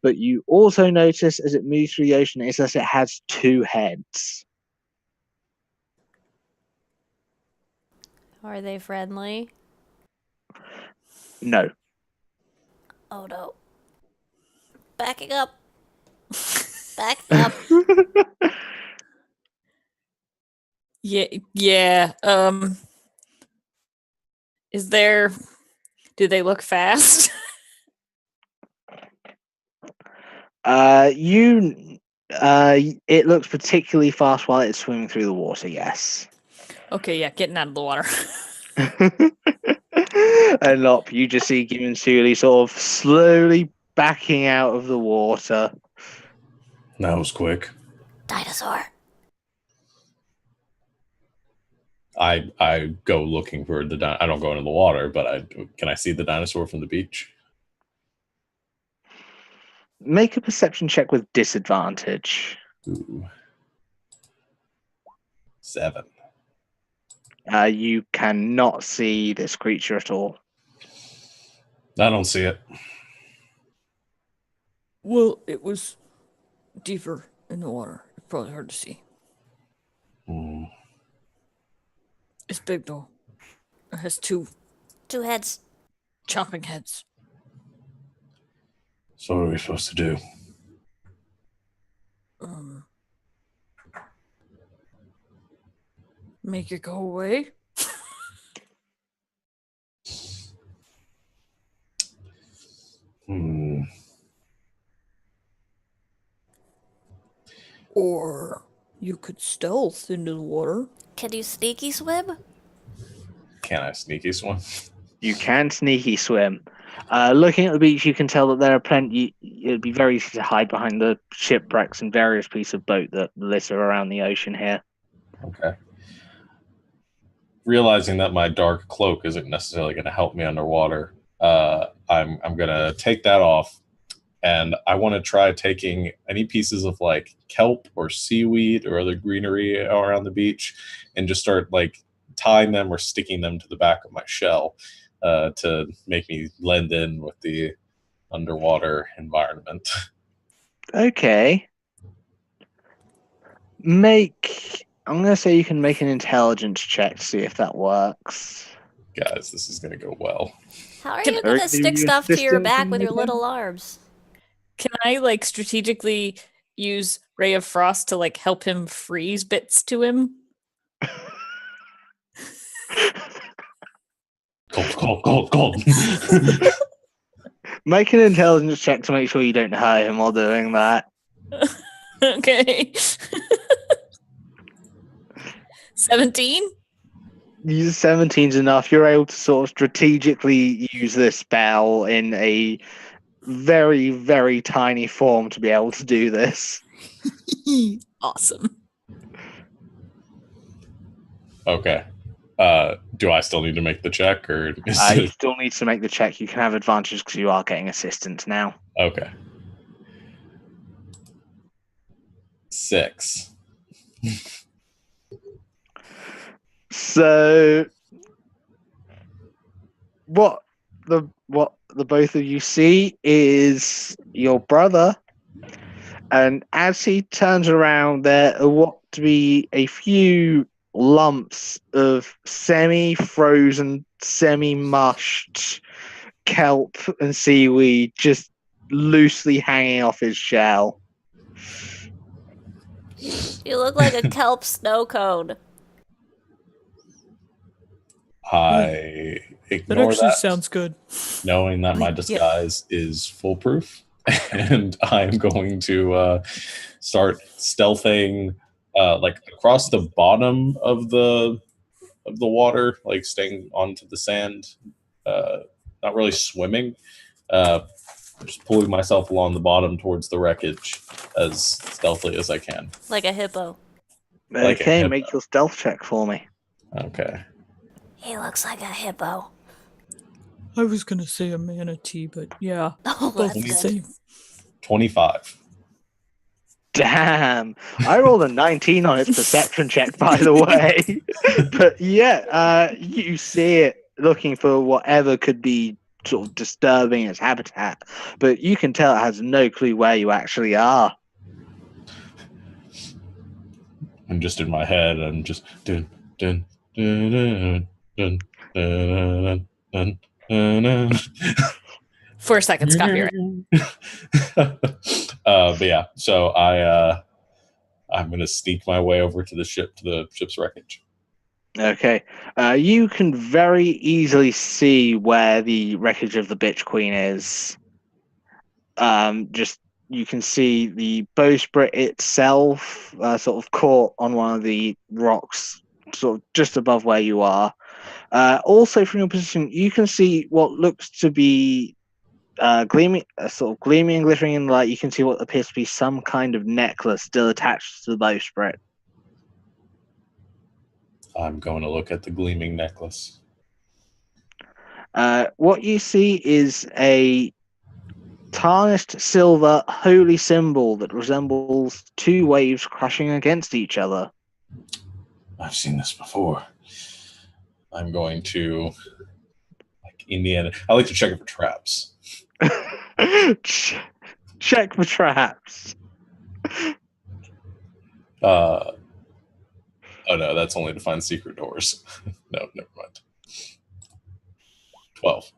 but you also notice as it moves through the ocean is that it has two heads. Are they friendly? No. Oh no. Backing up. Backing up. Yeah. Do they look fast? It looks particularly fast while it's swimming through the water, yes. Okay, yeah, getting out of the water. And Lop, you just see Gim and Sully sort of slowly backing out of the water. That was quick. Dinosaur. I go looking for the I don't go into the water, but can I see the dinosaur from the beach? Make a perception check with disadvantage. Ooh. 7. You cannot see this creature at all. I don't see it. Well, it was deeper in the water. It's probably hard to see. It's big though. It has two heads. chopping heads. So what are we supposed to do? Make it go away? Or you could stealth into the water. Can you sneaky swim? Can I sneaky swim? You can sneaky swim. Looking at the beach, you can tell that there are plenty. It'd be very easy to hide behind the shipwrecks and various pieces of boat that litter around the ocean here. Okay. Realizing that my dark cloak isn't necessarily going to help me underwater, I'm going to take that off, and I want to try taking any pieces of like kelp or seaweed or other greenery around the beach, and just start like tying them or sticking them to the back of my shell to make me blend in with the underwater environment. Okay. I'm going to say you can make an intelligence check to see if that works. Guys, this is going to go well. How are Can you I gonna give stick you stuff to your assistance back in with your anything? little arms? Can I like strategically use Ray of Frost to like help him freeze bits to him? Cold. Make an intelligence check to make sure you don't hurt him while doing that. Okay. 17? Use 17's enough. You're able to sort of strategically use this spell in a very, very tiny form to be able to do this. Awesome. Okay. Do I still need to make the check, or is You it still need to make the check. You can have advantage because you are getting assistance now. okay? 6. So, what the both of you see is your brother, and as he turns around, there are what to be a few lumps of semi-frozen, semi-mushed kelp and seaweed just loosely hanging off his shell. You look like a kelp snow cone. I That ignore actually that, sounds good. knowing that my Yeah. disguise is foolproof, and I'm going to start stealthing like across the bottom of the water, like staying onto the sand, not really swimming, just pulling myself along the bottom towards the wreckage as stealthily as I can. Like a hippo. Like a Okay, hippo. make your stealth check for me. Okay. He looks like a hippo. I was gonna say a manatee, but yeah, Oh, both that's the good. same. 25. Damn, I rolled a 19 on its perception check, by the way. But yeah, you see it looking for whatever could be sort of disturbing its habitat, but you can tell it has no clue where you actually are. I'm just in my head. I'm just dun dun dun dun dun dun dun dun. 4 seconds, copyright. But yeah, so I'm gonna sneak my way over to the ship's wreckage. Okay, you can very easily see where the wreckage of the Bitch Queen is. Just you can see the bowsprit itself, sort of caught on one of the rocks, sort of just above where you are. Also, from your position, you can see what looks to be gleaming, sort of gleaming and glittering in the light. You can see what appears to be some kind of necklace still attached to the bowsprit. I'm going to look at the gleaming necklace. What you see is a tarnished silver holy symbol that resembles two waves crashing against each other. I've seen this before. I'm going to, like Indiana. I like to check it for traps. Check for traps. Oh no, that's only to find secret doors. No, never mind. 12.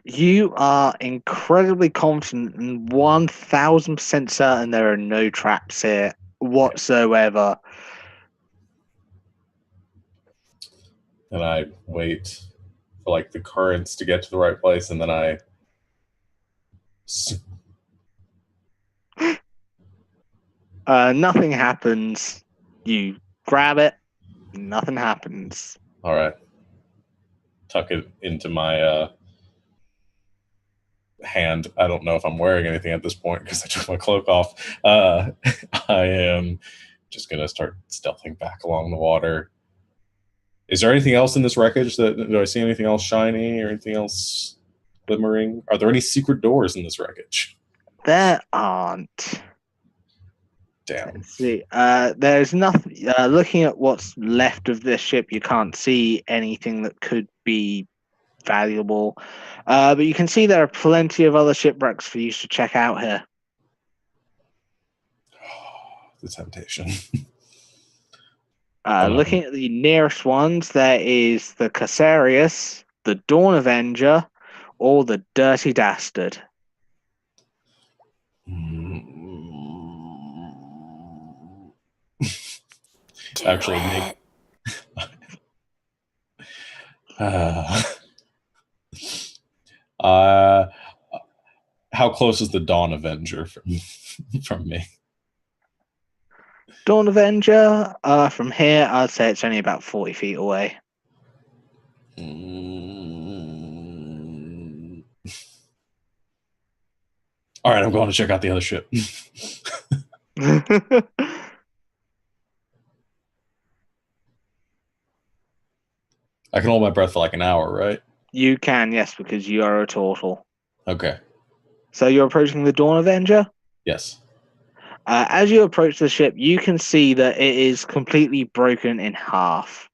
You are incredibly confident and 1000% certain there are no traps here whatsoever. And I wait for like the currents to get to the right place, and then I Nothing happens. You grab it. Nothing happens. All right. Tuck it into my hand. I don't know if I'm wearing anything at this point because I took my cloak off. I am just gonna start stealthing back along the water. Is there anything else in this wreckage? Do I see anything else shiny or anything else glimmering? Are there any secret doors in this wreckage? There aren't. Damn. Let's see. There's nothing. Looking at what's left of this ship, you can't see anything that could be valuable. But you can see there are plenty of other shipwrecks for you to check out here. The temptation. Looking at the nearest ones, there is the Cassarius, the Dawn Avenger, or the Dirty Dastard. Actually, how close is the Dawn Avenger from me? Dawn Avenger, from here, I'd say it's only about 40 feet away. All right, I'm going to check out the other ship. I can hold my breath for like an hour, right? You can, yes, because you are a Tortle. Okay. So you're approaching the Dawn Avenger? Yes. As you approach the ship, you can see that it is completely broken in half.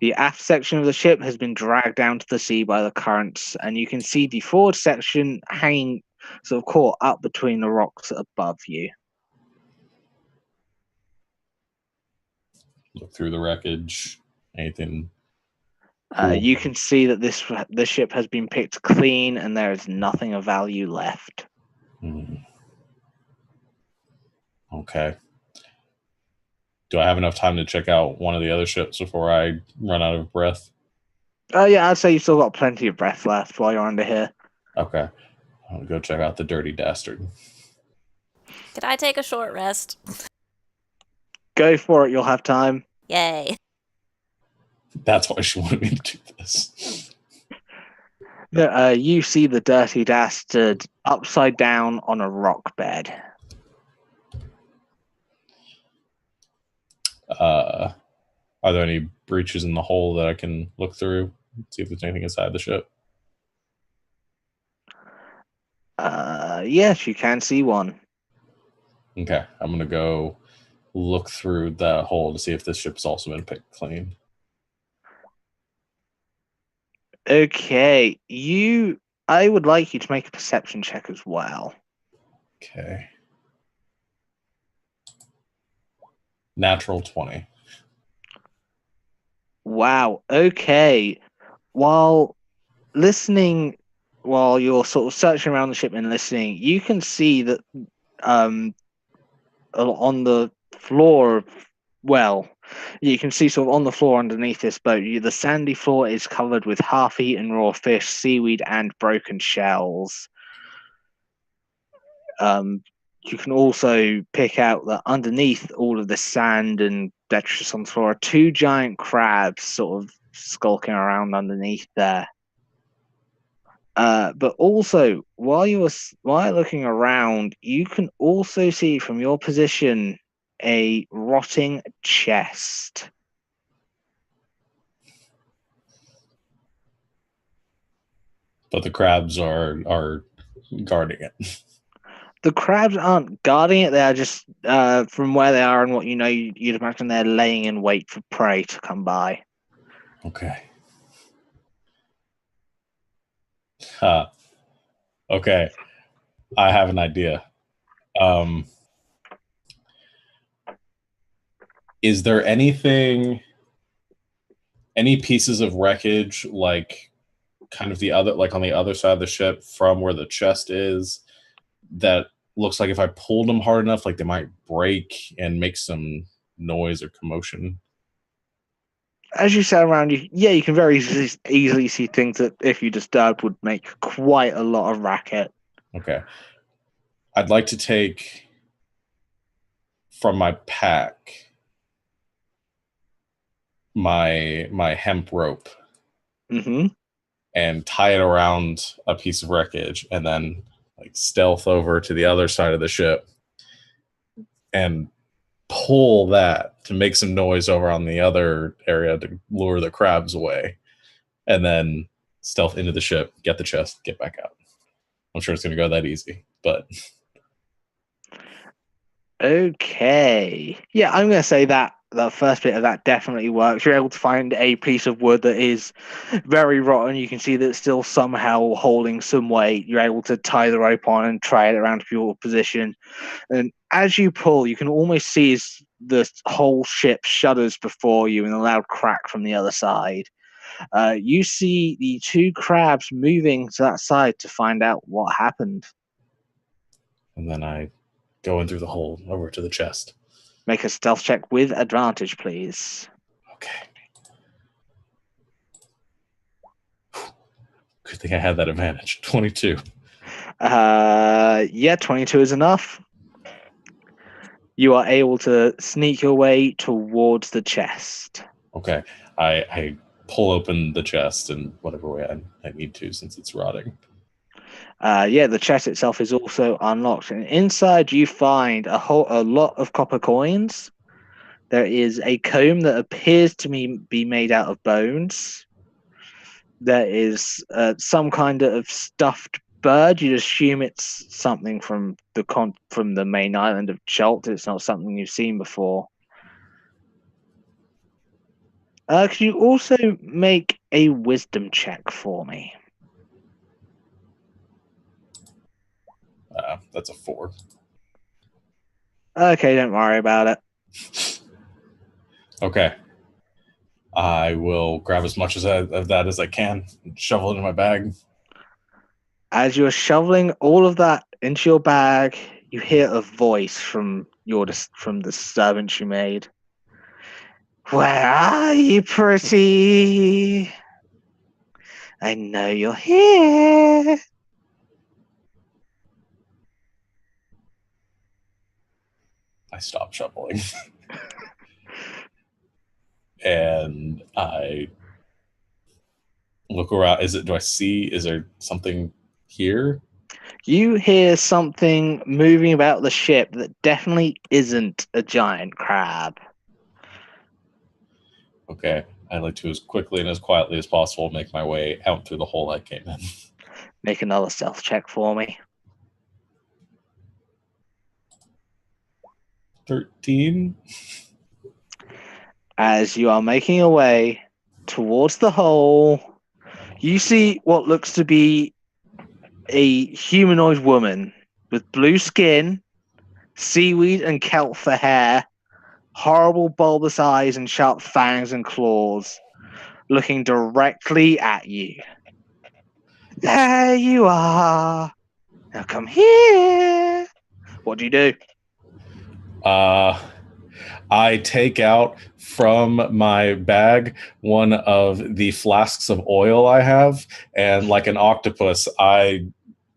The aft section of the ship has been dragged down to the sea by the currents, and you can see the forward section hanging sort of caught up between the rocks above you. Look through the wreckage. Anything? Cool. You can see that this ship has been picked clean, and there is nothing of value left. Okay. Do I have enough time to check out one of the other ships before I run out of breath? Yeah, I'd say you've still got plenty of breath left while you're under here. Okay. I'm going to go check out the Dirty Dastard. Could I take a short rest? Go for it, you'll have time. Yay. That's why she wanted me to do this. You see the Dirty Dastard upside down on a rock bed. Are there any breaches in the hull that I can look through? See if there's anything inside the ship? Yes, you can see one. Okay, I'm going to go look through that hole to see if this ship's also been picked clean. Okay, I would like you to make a perception check as well. Okay. Natural 20. Wow, okay. While you're sort of searching around the ship and listening, you can see that on the floor, you can see sort of on the floor underneath this boat, the sandy floor is covered with half-eaten raw fish, seaweed, and broken shells. You can also pick out that underneath all of the sand and detritus on the floor are two giant crabs sort of skulking around underneath there. But also, while you're looking around, you can also see from your position a rotting chest. But the crabs are guarding it. The crabs aren't guarding it. They are just, from where they are and what you know, you'd imagine they're laying in wait for prey to come by. Okay. Okay. I have an idea. Is there any pieces of wreckage, like kind of on the other side of the ship from where the chest is, that looks like if I pulled them hard enough, like they might break and make some noise or commotion? As you sit around, you can very easily see things that, if you disturbed, would make quite a lot of racket. Okay. I'd like to take from my pack my hemp rope Mm-hmm. and tie it around a piece of wreckage, and then like stealth over to the other side of the ship and pull that to make some noise over on the other area to lure the crabs away, and then stealth into the ship, get the chest, get back out. I'm sure it's going to go that easy, but Okay. Yeah, I'm going to say that the first bit of that definitely works. You're able to find a piece of wood that is very rotten. You can see that it's still somehow holding some weight. You're able to tie the rope on and try it around to your position. And as you pull, you can almost see as the whole ship shudders before you in a loud crack from the other side. You see the two crabs moving to that side to find out what happened. and then I go in through the hole over to the chest. Make a stealth check with advantage, please. Okay. Good thing I had that advantage. 22. Yeah, 22 is enough. You are able to sneak your way towards the chest. Okay. I pull open the chest in whatever way I need to, since it's rotting. Yeah, the chest itself is also unlocked, and inside you find a lot of copper coins. There is a comb that appears to be made out of bones. There is some kind of stuffed bird. You assume it's something from the main island of Chult. It's not something you've seen before. Could you also make a wisdom check for me? That's a 4. Okay, don't worry about it. Okay. I will grab as much of that as I can and shovel it in my bag. As you're shoveling all of that into your bag, you hear a voice from the servant you made. Where are you, pretty? I know you're here. I stop shoveling. And I look around. Do I see, is there something here? You hear something moving about the ship that definitely isn't a giant crab. Okay. I like to, as quickly and as quietly as possible, make my way out through the hole I came in. Make another stealth check for me. 13. As you are making your way towards the hole, you see what looks to be a humanoid woman with blue skin, seaweed and kelp for hair, horrible bulbous eyes and sharp fangs and claws, looking directly at you. There you are. Now come here. What do you do? I take out from my bag one of the flasks of oil I have, and like an octopus, I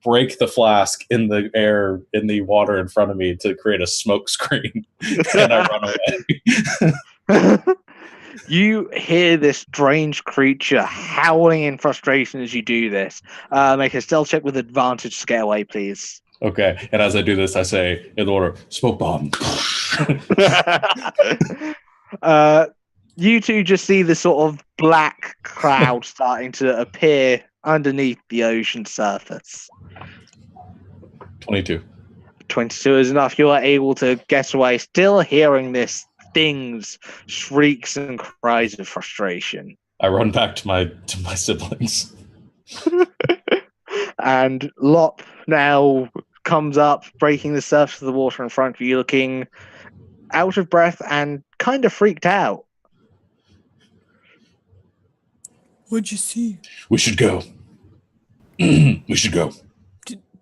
break the flask in the air, in the water in front of me to create a smoke screen, and I run away. You hear this strange creature howling in frustration as you do this. Make a stealth check with advantage to get away, please. Okay, and as I do this, I say in order, smoke bomb. You two just see this sort of black cloud starting to appear underneath the ocean surface. 22. 22 is enough. You are able to get away, still hearing this thing's shrieks and cries of frustration. I run back to my siblings. And Lop now comes up, breaking the surface of the water in front of you, looking out of breath and kind of freaked out. What'd you see? We should go. We should go.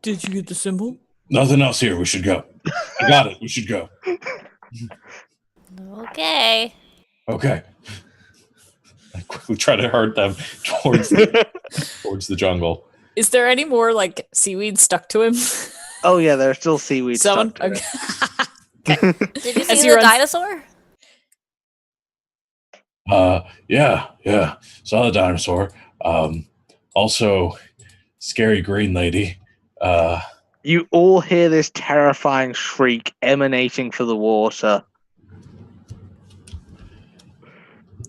Did you get the symbol? Nothing else here. We should go. I got it. We should go. Okay. Okay. I quickly try to herd them towards the jungle. Is there any more like seaweed stuck to him? Oh yeah, there's still seaweed Someone. stuck to it. Did you As see he the runs- dinosaur? Yeah. Saw the dinosaur. Also, scary green lady. You all hear this terrifying shriek emanating from the water.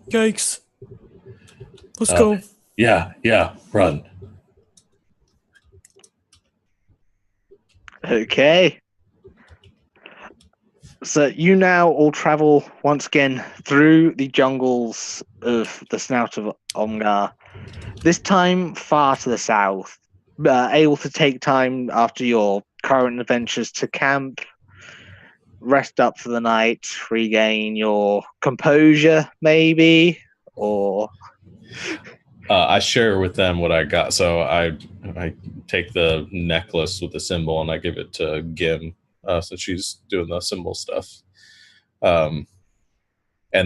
Yikes. Let's Uh, go. Yeah, run. Okay. So you now all travel once again through the jungles of the Snout of Omgar. This time far to the south. Able to take time after your current adventures to camp, rest up for the night, regain your composure, maybe, or I share with them what I got. So I take the necklace with the symbol and I give it to Gim, since she's doing the symbol stuff. And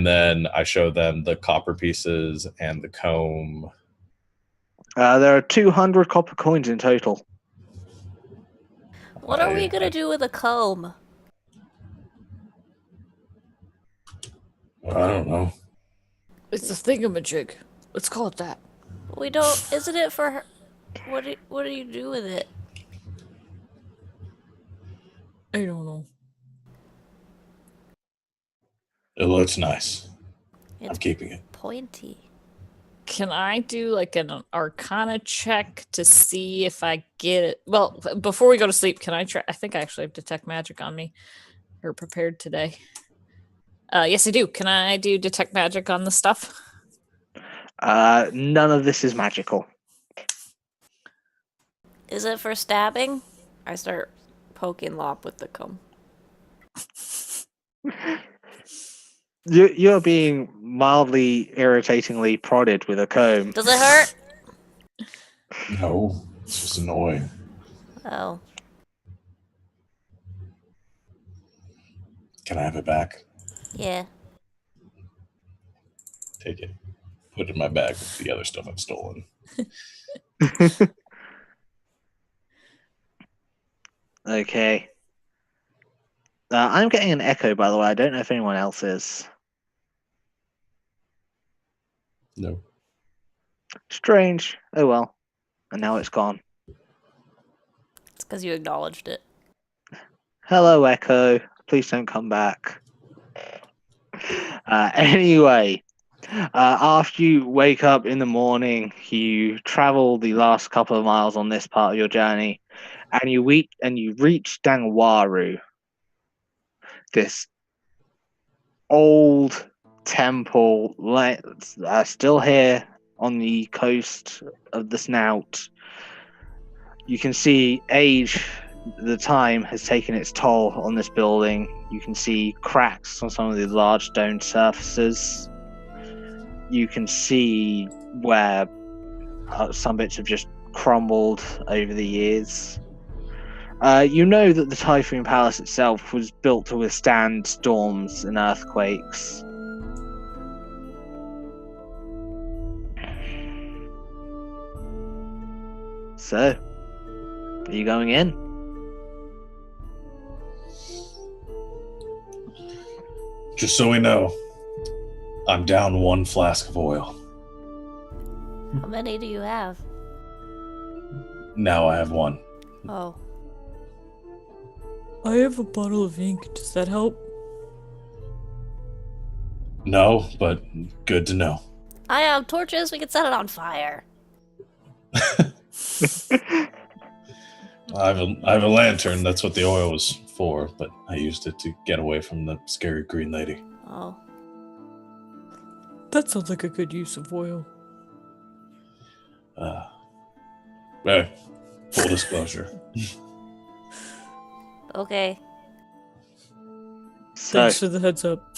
then I show them the copper pieces and the comb. there are 200 copper coins in total. What are we gonna do with a comb? I don't know. It's a thingamajig. Let's call it that. We don't. Isn't it for her? What do you do with it? I don't know. It looks nice. I'm It's keeping it. pointy. Can I do like an Arcana check to see if I get it? Well, before we go to sleep, can I try? I think I actually have Detect Magic on me or prepared today. Yes, I do. Can I do Detect Magic on the stuff? None of this is magical. Is it for stabbing? I start poking Lop with the comb. You're being mildly irritatingly prodded with a comb. Does it hurt? No, it's just annoying. Oh. Can I have it back? Yeah. Take it. Put it in my bag with the other stuff I've stolen. Okay. I'm getting an echo, by the way. I don't know if anyone else is. No. Strange. Oh well. And now it's gone. It's because you acknowledged it. Hello, Echo. Please don't come back. Anyway, after you wake up in the morning, you travel the last couple of miles on this part of your journey, and you reach Dangwaru, this old temple, still here on the coast of the Snout. You can see age, the time has taken its toll on this building. You can see cracks on some of the large stone surfaces. You can see where some bits have just crumbled over the years. You know that the Typhoon Palace itself was built to withstand storms and earthquakes. So, are you going in? Just so we know, I'm down 1 flask of oil. How many do you have? Now I have 1. Oh. I have a bottle of ink. Does that help? No, but good to know. I have torches. We can set it on fire. I have a lantern. That's what the oil was for, but I used it to get away from the scary green lady. Oh. That sounds like a good use of oil. Hey, full disclosure. Okay. So, Thanks for the heads up.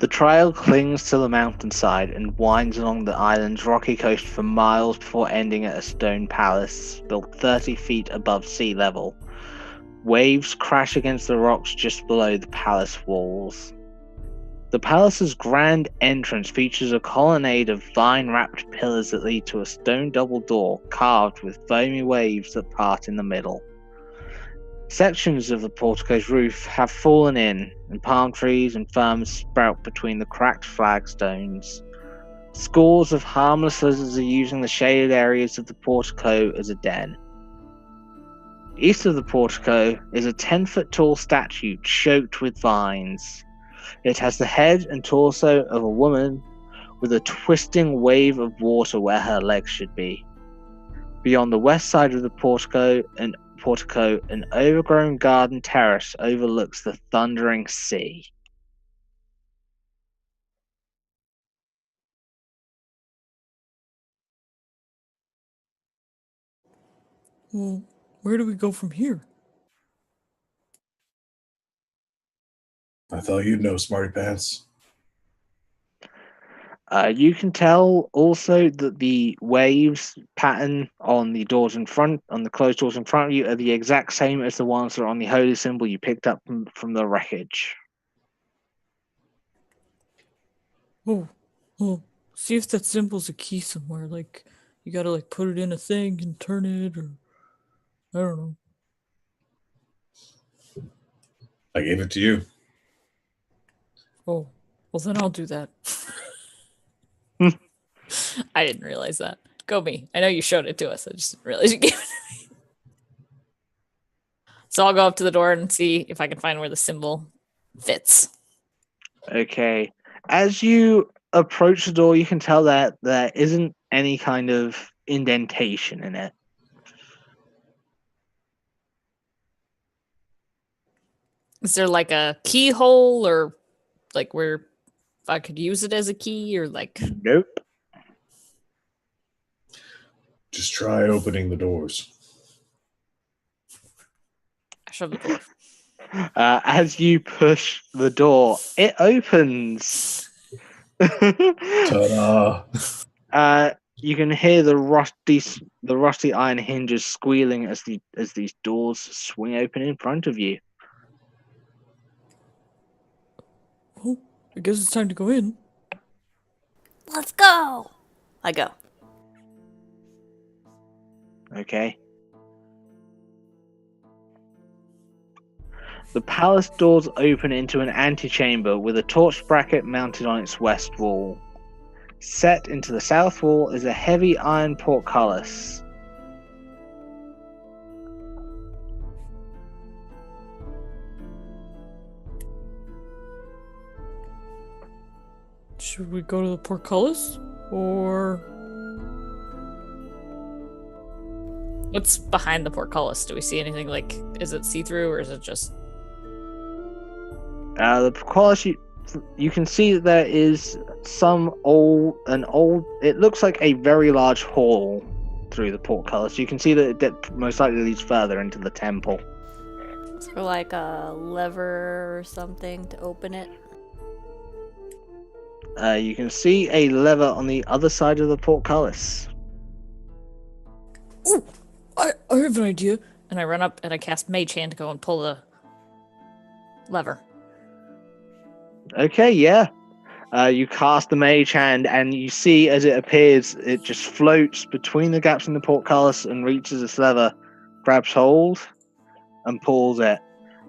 the trail clings to the mountainside and winds along the island's rocky coast for miles before ending at a stone palace built 30 feet above sea level. Waves crash against the rocks just below the palace walls. The palace's grand entrance features a colonnade of vine-wrapped pillars that lead to a stone double door carved with foamy waves that part in the middle. Sections of the portico's roof have fallen in, and palm trees and ferns sprout between the cracked flagstones. Scores of harmless lizards are using the shaded areas of the portico as a den. East of the portico is a 10-foot-tall statue choked with vines. It has the head and torso of a woman with a twisting wave of water where her legs should be. Beyond the west side of the portico, an overgrown garden terrace overlooks the thundering sea. Well, where do we go from here? I thought you'd know, smarty pants. You can tell also that the waves pattern on the doors in front, on the closed doors in front of you, are the exact same as the ones that are on the holy symbol you picked up from the wreckage. Oh, well, see if that symbol's a key somewhere. Like, you gotta like put it in a thing and turn it, or I don't know. I gave it to you. Oh, well then I'll do that. I didn't realize that. Go me. I know you showed it to us. I just didn't realize you gave it to me. So I'll go up to the door and see if I can find where the symbol fits. Okay. As you approach the door, you can tell that there isn't any kind of indentation in it. Is there like a keyhole or like where I could use it as a key or like... Nope. Just try opening the doors. I shove the door. As you push the door, it opens. Ta-da! You can hear the rusty iron hinges squealing as these doors swing open in front of you. Oh, I guess it's time to go in. Let's go! I go. Okay. The palace doors open into an antechamber with a torch bracket mounted on its west wall. Set into the south wall is a heavy iron portcullis. Should we go to the portcullis? Or... what's behind the portcullis? Do we see anything like... is it see-through or is it just... The portcullis, you can see that there is it looks like a very large hall through the portcullis. You can see that it most likely leads further into the temple. Is there like a lever or something to open it? You can see a lever on the other side of the portcullis. Ooh! I have an idea. And I run up and I cast Mage Hand to go and pull the lever. Okay, yeah. You cast the mage hand, and you see as it appears, it just floats between the gaps in the portcullis and reaches its lever, grabs hold, and pulls it.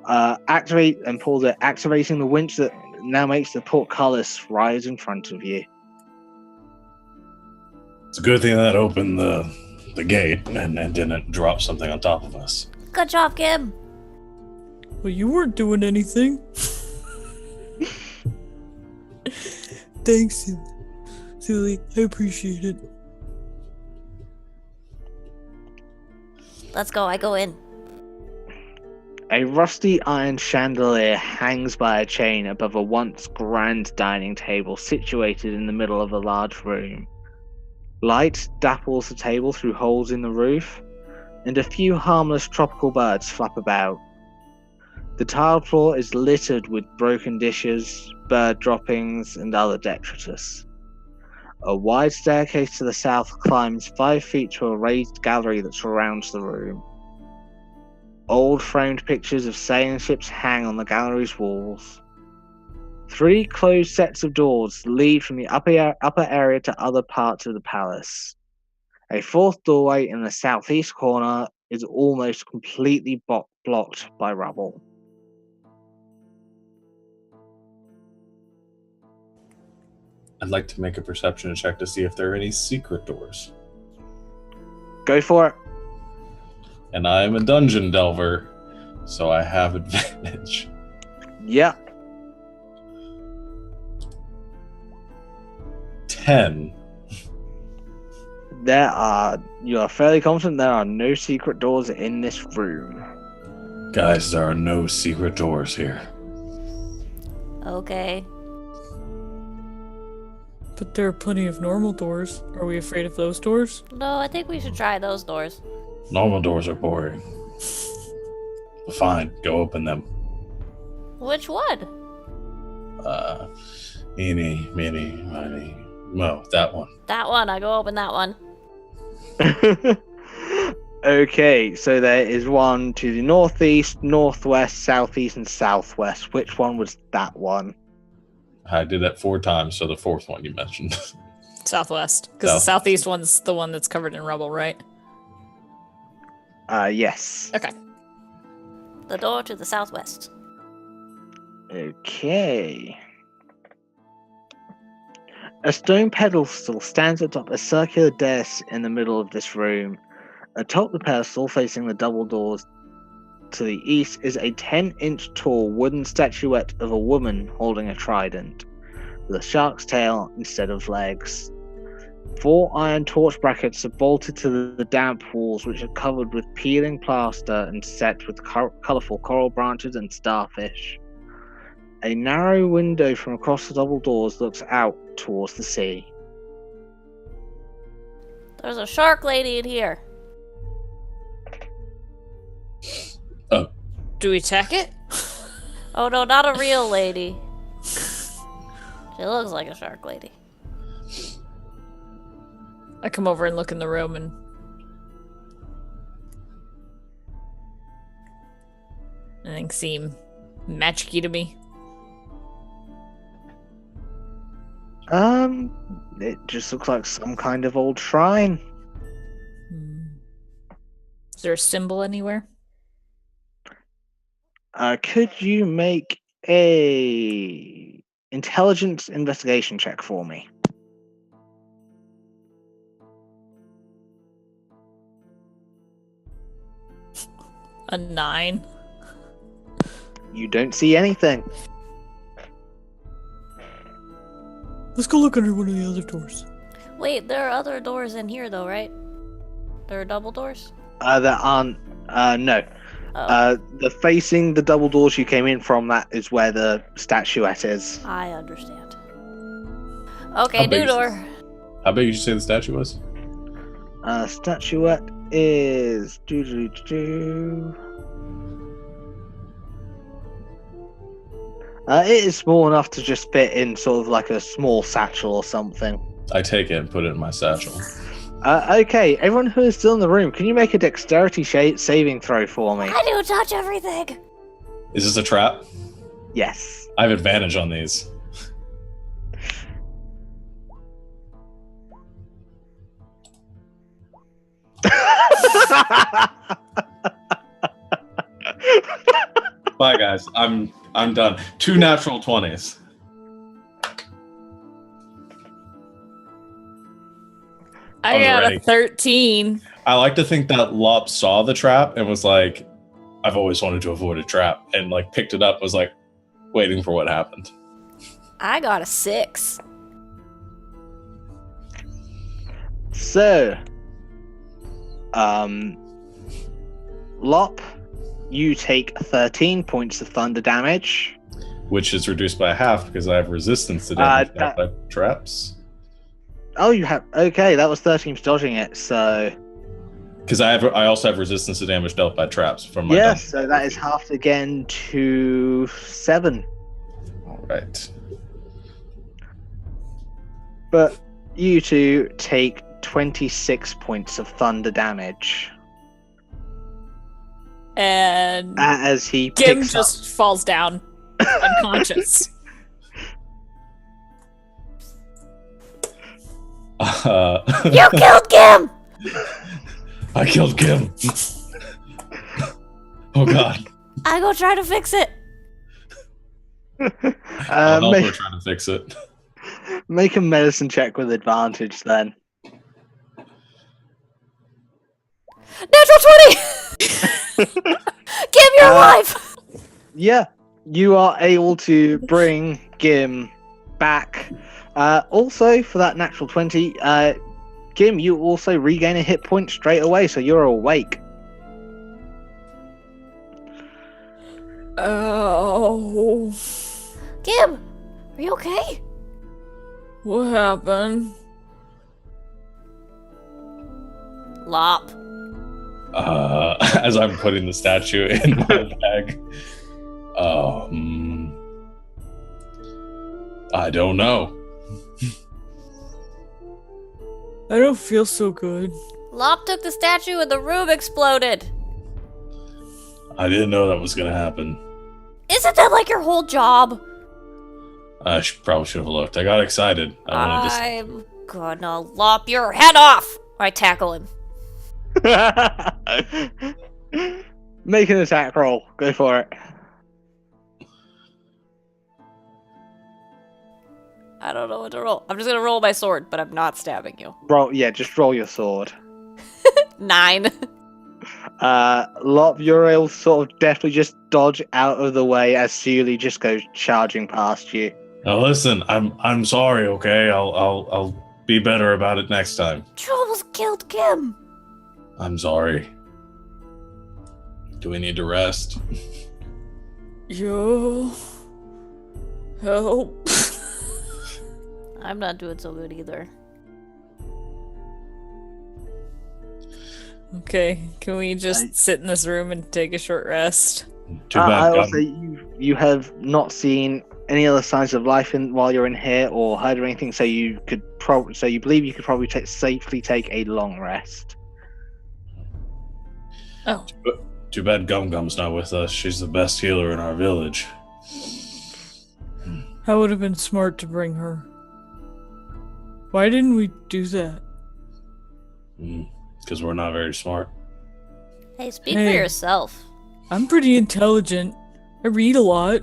Activating the winch that now makes the portcullis rise in front of you. It's a good thing that opened the gate and didn't drop something on top of us. Good job, Kim! Well, you weren't doing anything. Thanks, Silly. I appreciate it. Let's go, I go in. A rusty iron chandelier hangs by a chain above a once grand dining table situated in the middle of a large room. Light dapples the table through holes in the roof, and a few harmless tropical birds flap about. The tiled floor is littered with broken dishes, bird droppings, and other detritus. A wide staircase to the south climbs 5 feet to a raised gallery that surrounds the room. Old framed pictures of sailing ships hang on the gallery's walls. 3 closed sets of doors lead from the upper area to other parts of the palace. A 4th doorway in the southeast corner is almost completely blocked by rubble. I'd like to make a perception check to see if there are any secret doors. Go for it. And I am a dungeon delver, so I have advantage. Yeah. 10. You are fairly confident there are no secret doors in this room. Guys, there are no secret doors here. Okay. But there are plenty of normal doors. Are we afraid of those doors? No, I think we should try those doors. Normal doors are boring. Fine, go open them. Which one? Eeny, meeny, miny, mo. That one. That one. I go open that one. Okay, so there is one to the northeast, northwest, southeast, and southwest. Which one was that one? I did that 4 times, so the 4th one you mentioned. Southwest. Because the southeast one's the one that's covered in rubble, right? Yes. Okay. The door to the southwest. Okay. A stone pedestal stands atop a circular desk in the middle of this room. Atop the pedestal, facing the double doors to the east, is a 10-inch tall wooden statuette of a woman holding a trident, with a shark's tail instead of legs. 4 iron torch brackets are bolted to the damp walls, which are covered with peeling plaster and set with colourful coral branches and starfish. A narrow window from across the double doors looks out towards the sea. There's a shark lady in here. Do we attack it? Oh no, not a real lady. She looks like a shark lady. I come over and look in the room and... things seem magic-y to me. It just looks like some kind of old shrine. Is there a symbol anywhere? Could you make a intelligence investigation check for me? A 9. You don't see anything. Let's go look under one of the other doors. Wait, there are other doors in here though, right? There are double doors? There aren't. No. Oh, The facing the double doors you came in from, that is where the statuette is. I understand. Okay, How big new is door. How big did you say the statue was? Statuette is it is small enough to just fit in sort of like a small satchel or something. I take it and put it in my satchel. Okay, everyone who is still in the room, can you make a dexterity saving throw for me? I do touch everything. Is this a trap? Yes. I have advantage on these. Bye, guys. I'm done. 2 natural 20s. I was got ready. a 13. I like to think that Lop saw the trap and was like, I've always wanted to avoid a trap, and like picked it up, was like waiting for what happened. I got a 6. So, Lop, you take 13 points of thunder damage. Which is reduced by half because I have resistance to damage dealt by traps. Oh, you have... Okay, that was 13 for dodging it, so... Because I also have resistance to damage dealt by traps from my Yes, so that is halved again to 7. All right. But you two take 26 points of thunder damage. And As he Gim picks just falls down unconscious. You killed Gim! I killed Kim. Oh God. I go try to fix it. I'll help her make, try to fix it. make a medicine check with advantage then. Natural 20! Give your life! Yeah, you are able to bring Gim back. Also, for that natural 20, Gim, you also regain a hit point straight away, so you're awake. Oh, Gib, are you okay? what happened? Lop. As I'm putting the statue in my bag. I don't know. I don't feel so good. Lop took the statue and the room exploded. I didn't know that was gonna happen. Isn't that like your whole job? I probably should have looked. I got excited. I wanted to. I'm gonna lop your head off! I tackle him. Make an attack roll. Go for it. I don't know what to roll. I'm just gonna roll my sword, but I'm not stabbing you. Just roll your sword. 9. Lop, you're able to sort of definitely just dodge out of the way as Sealy just goes charging past you. Now listen, I'm sorry. Okay, I'll be better about it next time. Troubles killed Kim. I'm sorry. Do we need to rest? Yo, help. I'm not doing so good either. Okay, can we just sit in this room and take a short rest? Too I bad. will say you have not seen any other signs of life while you're in here, or heard or anything. So you could you believe you could probably safely take a long rest. Oh, Too bad Gum Gum's not with us. She's the best healer in our village. that would have been smart to bring her. Why didn't we do that? Because we're not very smart. Hey, speak Hey. for yourself. I'm pretty intelligent. I read a lot.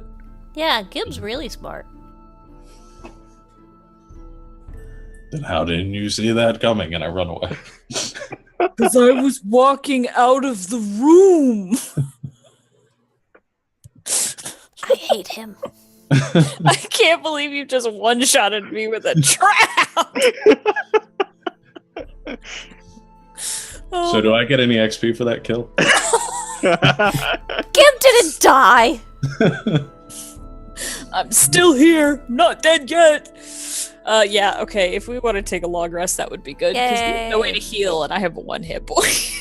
Yeah, Gib's really smart. Then how didn't you see that coming? And I run away. Because I was walking out of the room. I hate him. I can't believe you just one-shotted me with a trap. So do I get any XP for that kill? Gib didn't die! I'm still here, not dead yet. Yeah, okay, if we want to take a long rest, that would be good. Because we have no way to heal, and I have a 1 hit point.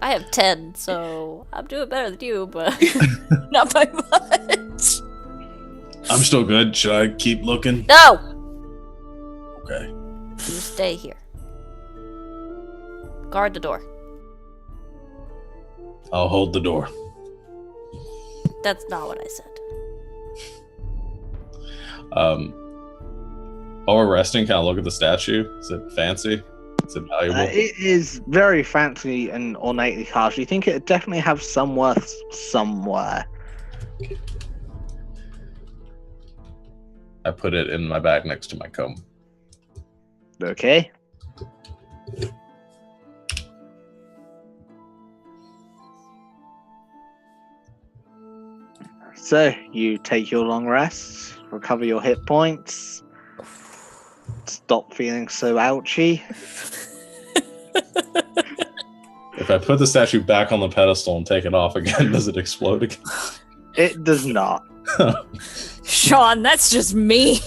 I have 10, so I'm doing better than you, but... Not by much. I'm still good. Should I keep looking? No! Okay. You stay here. Guard the door. I'll hold the door. That's not what I said. While we're resting, can I look at the statue? Is it fancy? Is it valuable? It is very fancy and ornately carved. You think it definitely have some worth somewhere. I put it in my bag next to my comb. Okay. So, you take your long rest, recover your hit points, stop feeling so ouchy. If I put the statue back on the pedestal and take it off again, does it explode again? It does not. Sean, that's just mean.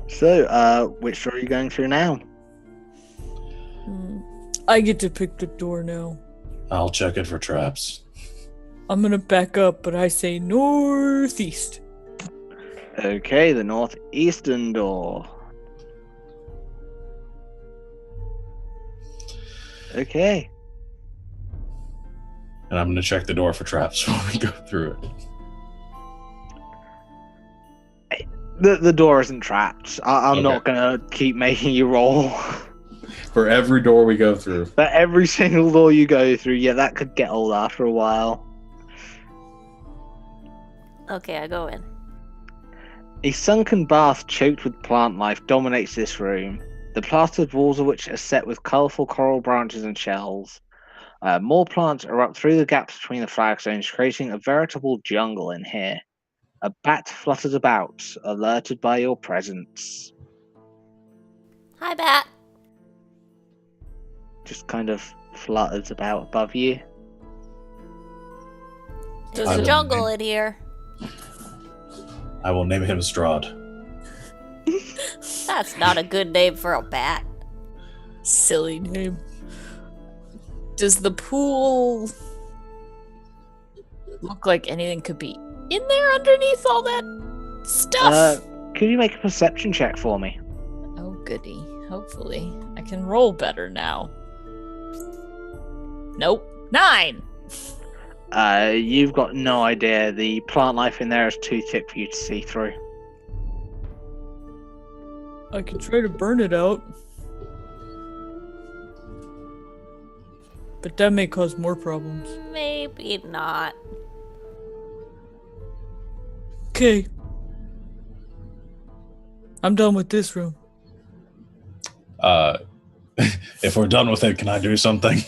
So, which door are you going through now? I get to pick the door now. I'll check it for traps. I'm gonna back up, but I say northeast. Okay, the northeastern door. Okay. And I'm going to check the door for traps when we go through it. The door isn't trapped. I'm Okay. not gonna keep making you roll. For every door we go through. But every single door you go through, yeah, that could get old after a while. Okay, I go in. A sunken bath choked with plant life dominates this room, the plastered walls of which are set with colourful coral branches and shells. More plants erupt through the gaps between the flagstones, creating a veritable jungle in here. A bat flutters about, alerted by your presence. Hi, Bat. Just kind of flutters about above you. There's I a will jungle name- in here. I will name him Strahd. That's not a good name for a bat. Silly name. Does the pool look like anything could be in there underneath all that stuff? Could you make a perception check for me? Oh, goody. Hopefully. I can roll better now. Nope. 9! You've got no idea. The plant life in there is too thick for you to see through. I can try to burn it out. But that may cause more problems. Maybe not. Okay. I'm done with this room. If we're done with it, can I do something?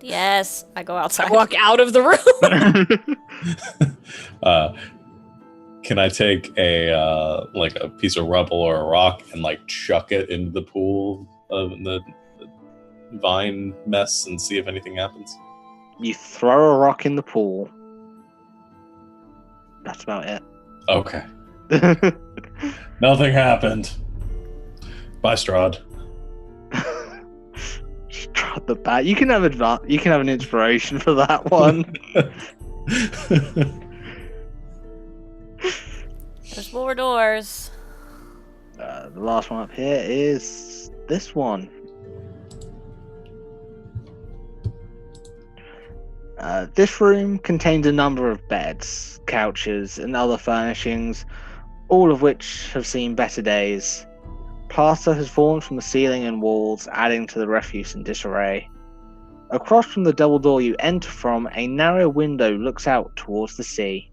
Yes, I go I outside. walk out of the room. Can I take a like a piece of rubble or a rock and like chuck it into the pool of the vine mess and see if anything happens? You throw a rock in the pool. That's about it. Okay. Nothing happened. Bye, Strahd. Strahd the bat. You can have You can have an inspiration for that one. There's more doors. The last one up here is this one. This room contains a number of beds, couches, and other furnishings, all of which have seen better days. Plaster has fallen from the ceiling and walls, adding to the refuse and disarray. Across from the double door you enter from, a narrow window looks out towards the sea.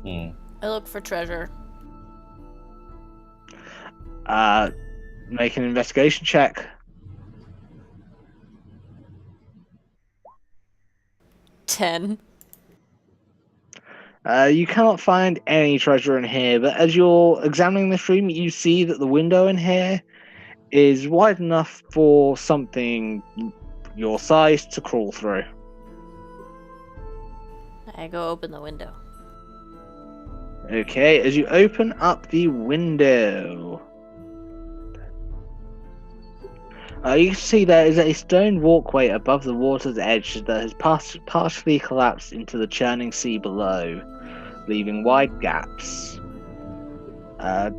I look for treasure. Make an investigation check. Ten. You cannot find any treasure in here, but as you're examining this room, you see that the window in here is wide enough for something your size to crawl through. I go open the window. Okay, as you open up the window, you can see there is a stone walkway above the water's edge that has partially collapsed into the churning sea below, leaving wide gaps.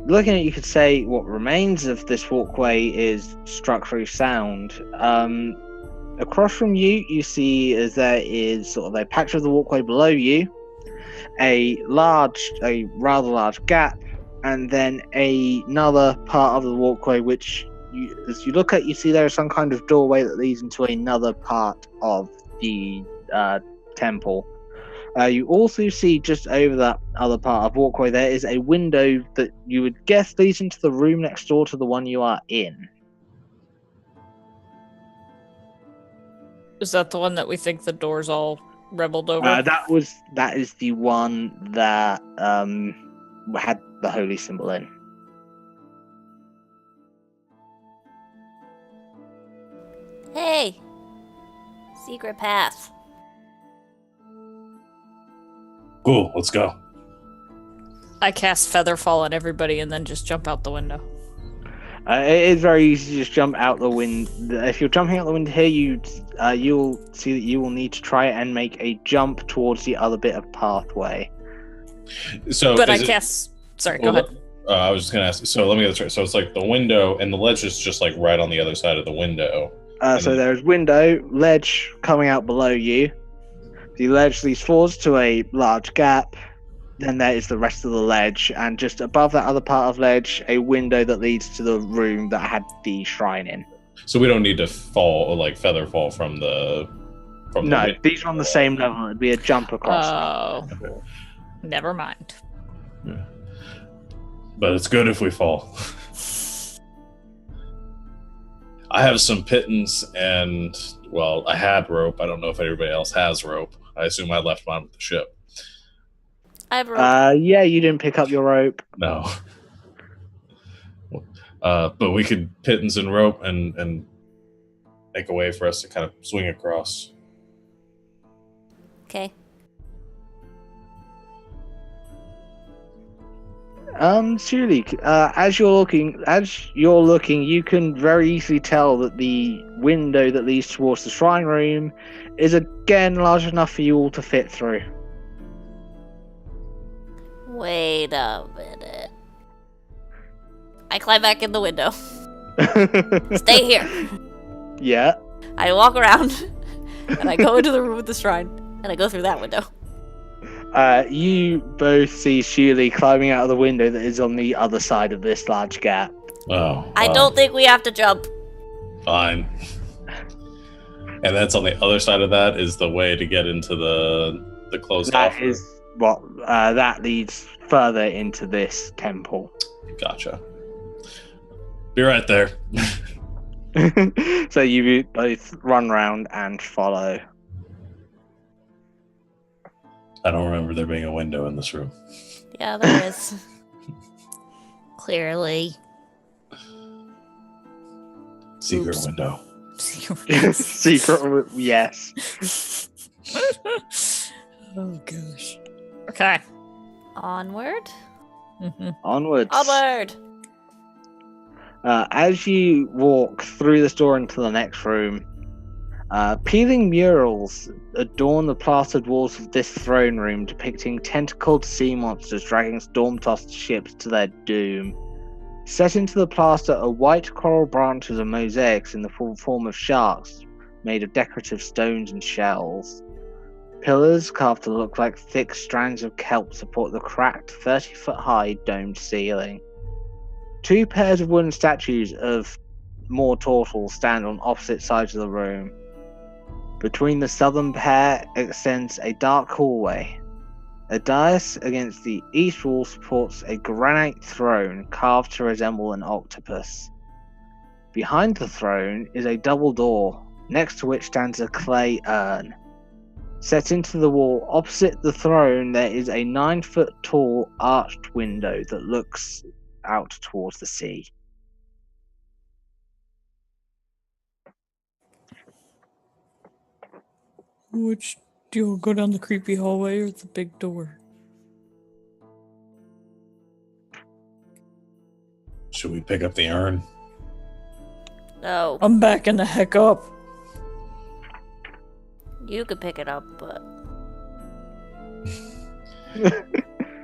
Looking at it, you could say what remains of this walkway is structurally sound. Across from you, you see as there is sort of a patch of the walkway below you, a rather large gap, and then another part of the walkway which as you look at, you see there is some kind of doorway that leads into another part of the temple. You also see just over that other part of walkway there is a window that you would guess leads into the room next door to the one you are in. Is that the one that we think the door's all rebelled over? That is the one that had the holy symbol in. Hey! Secret path. Cool, let's go. I cast Featherfall on everybody and then just jump out the window. It is very easy to just jump out the window. If you're jumping out the window here, you'll see that you will need to try and make a jump towards the other bit of pathway. So, But I cast... Sorry, go ahead. I was just gonna ask. So let me get this right. So it's like the window, and the ledge is just like right on the other side of the window. So there's window, ledge coming out below you. The ledge leads forwards to a large gap. then there is the rest of the ledge, and just above that other part of ledge, a window that leads to the room that had the shrine in. So we don't need to fall or like feather fall from the No, window. these are on the same level. It'd be a jump across. Oh, never mind. Yeah. But it's good if we fall. I have some pittance and, well, I had rope. I don't know if everybody else has rope. I assume I left mine with the ship. I have a rope. Yeah, you didn't pick up your rope. No. But we could pittance and rope and make a way for us to kind of swing across. Okay. Surely, as you're looking, you can very easily tell that the window that leads towards the shrine room is again large enough for you all to fit through. Wait a minute. I climb back in the window. Stay here. Yeah. I walk around, and I go into the room with the shrine, and I go through that window. You both see Shirley climbing out of the window that is on the other side of this large gap. Oh. I don't think we have to jump. Fine. And that's on the other side of that is the way to get into the closed off. That is what that leads further into this temple. Gotcha. Be right there. So you both run round and follow. I don't remember there being a window in this room. Yeah, there is. Clearly. Secret Oops. window. Secret, yes. Oh gosh. Okay. Onward? Onwards. Onward! As you walk through this door into the next room, peeling murals adorn the plastered walls of this throne room, depicting tentacled sea monsters dragging storm-tossed ships to their doom. Set into the plaster are white coral branches and mosaics in the form of sharks, made of decorative stones and shells. Pillars carved to look like thick strands of kelp support the cracked 30-foot-high domed ceiling. Two pairs of wooden statues of more Tortles stand on opposite sides of the room. Between the southern pair extends a dark hallway. A dais against the east wall supports a granite throne carved to resemble an octopus. Behind the throne is a double door, next to which stands a clay urn. Set into the wall opposite the throne, there is a 9-foot-tall arched window that looks out towards the sea. Which do you go down the creepy hallway or the big door? Should we pick up the urn? No. I'm backing the heck up. You could pick it up, but...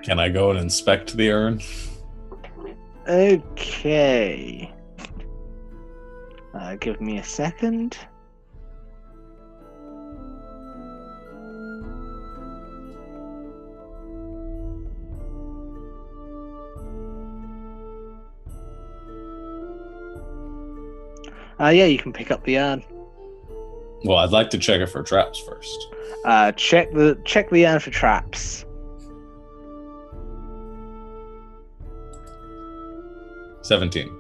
Can I go and inspect the urn? Okay. Give me a second. Yeah, you can pick up the urn. Well, I'd like to check it for traps first. Check the urn for traps. 17.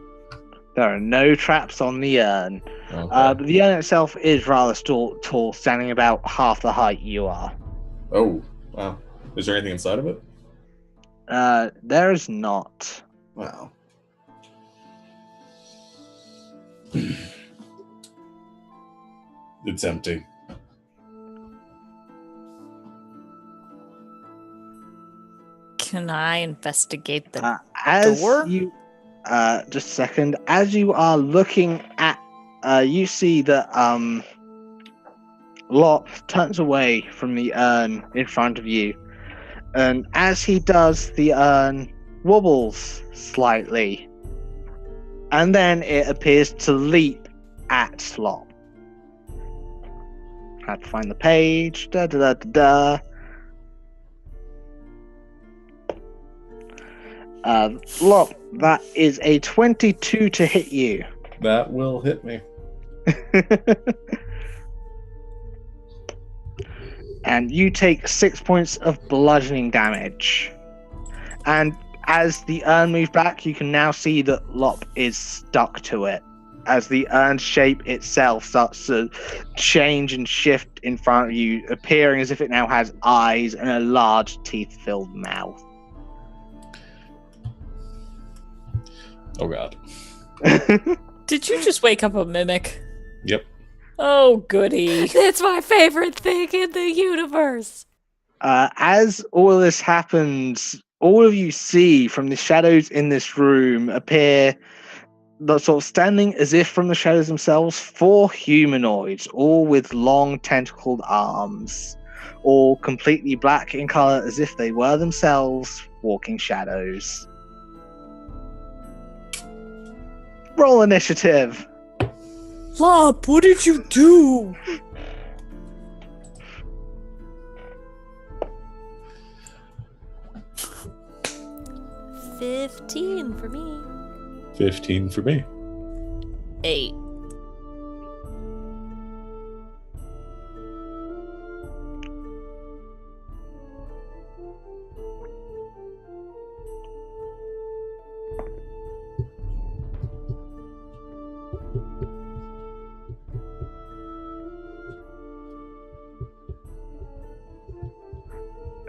There are no traps on the urn. Okay. But the urn itself is rather tall, standing about half the height you are. Oh, wow. Is there anything inside of it? There is not. Wow. It's empty. Can I investigate the As door? you, just a second. As you are looking at, you see that Lot turns away from the urn in front of you, and as he does, the urn wobbles slightly, and then it appears to leap at Lot. Had to find the page. Da da da da da. Lop, that is a 22 to hit you. That will hit me. And you take 6 points of bludgeoning damage. And as the urn moves back, you can now see that Lop is stuck to it. As the urn shape itself starts to change and shift in front of you, appearing as if it now has eyes and a large teeth-filled mouth. Oh god. Did you just wake up a mimic? Yep. Oh, goody. It's my favorite thing in the universe. As all of this happens, all of you see from the shadows in this room appear, sort of standing as if from the shadows themselves, 4 humanoids, all with long tentacled arms, all completely black in color as if they were themselves walking shadows. Roll initiative. Lop, what did you do? $15 for me. 15 for me. 8.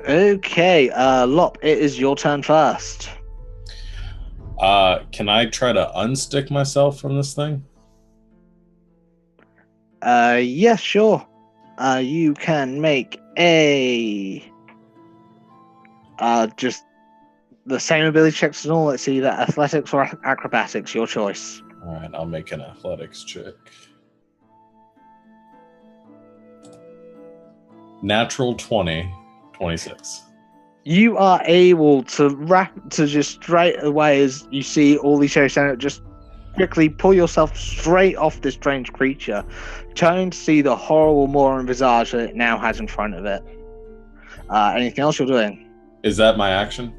Okay, Lop, it is your turn first. Can I try to unstick myself from this thing? Yeah, sure. You can make a just the same ability checks as all. It's either athletics or acrobatics, your choice. Alright, I'll make an athletics check. Natural 20, 26. You are able to just straight away, as you see all these shadows stand up, just quickly pull yourself straight off this strange creature, turning to see the horrible Moran visage that it now has in front of it. Anything else you're doing? Is that my action?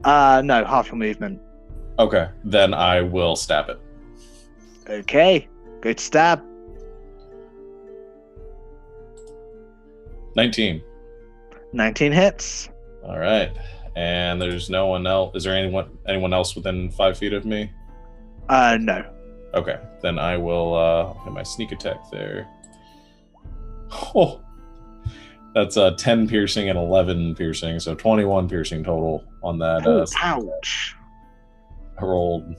No, half your movement. Okay, then I will stab it. Okay, good stab. 19. 19 hits. All right, and there's no one else. Is there anyone else within 5 feet of me? No. Okay, then I will get my sneak attack there. Oh, that's 10 piercing and 11 piercing, so 21 piercing total on that. Ouch. I rolled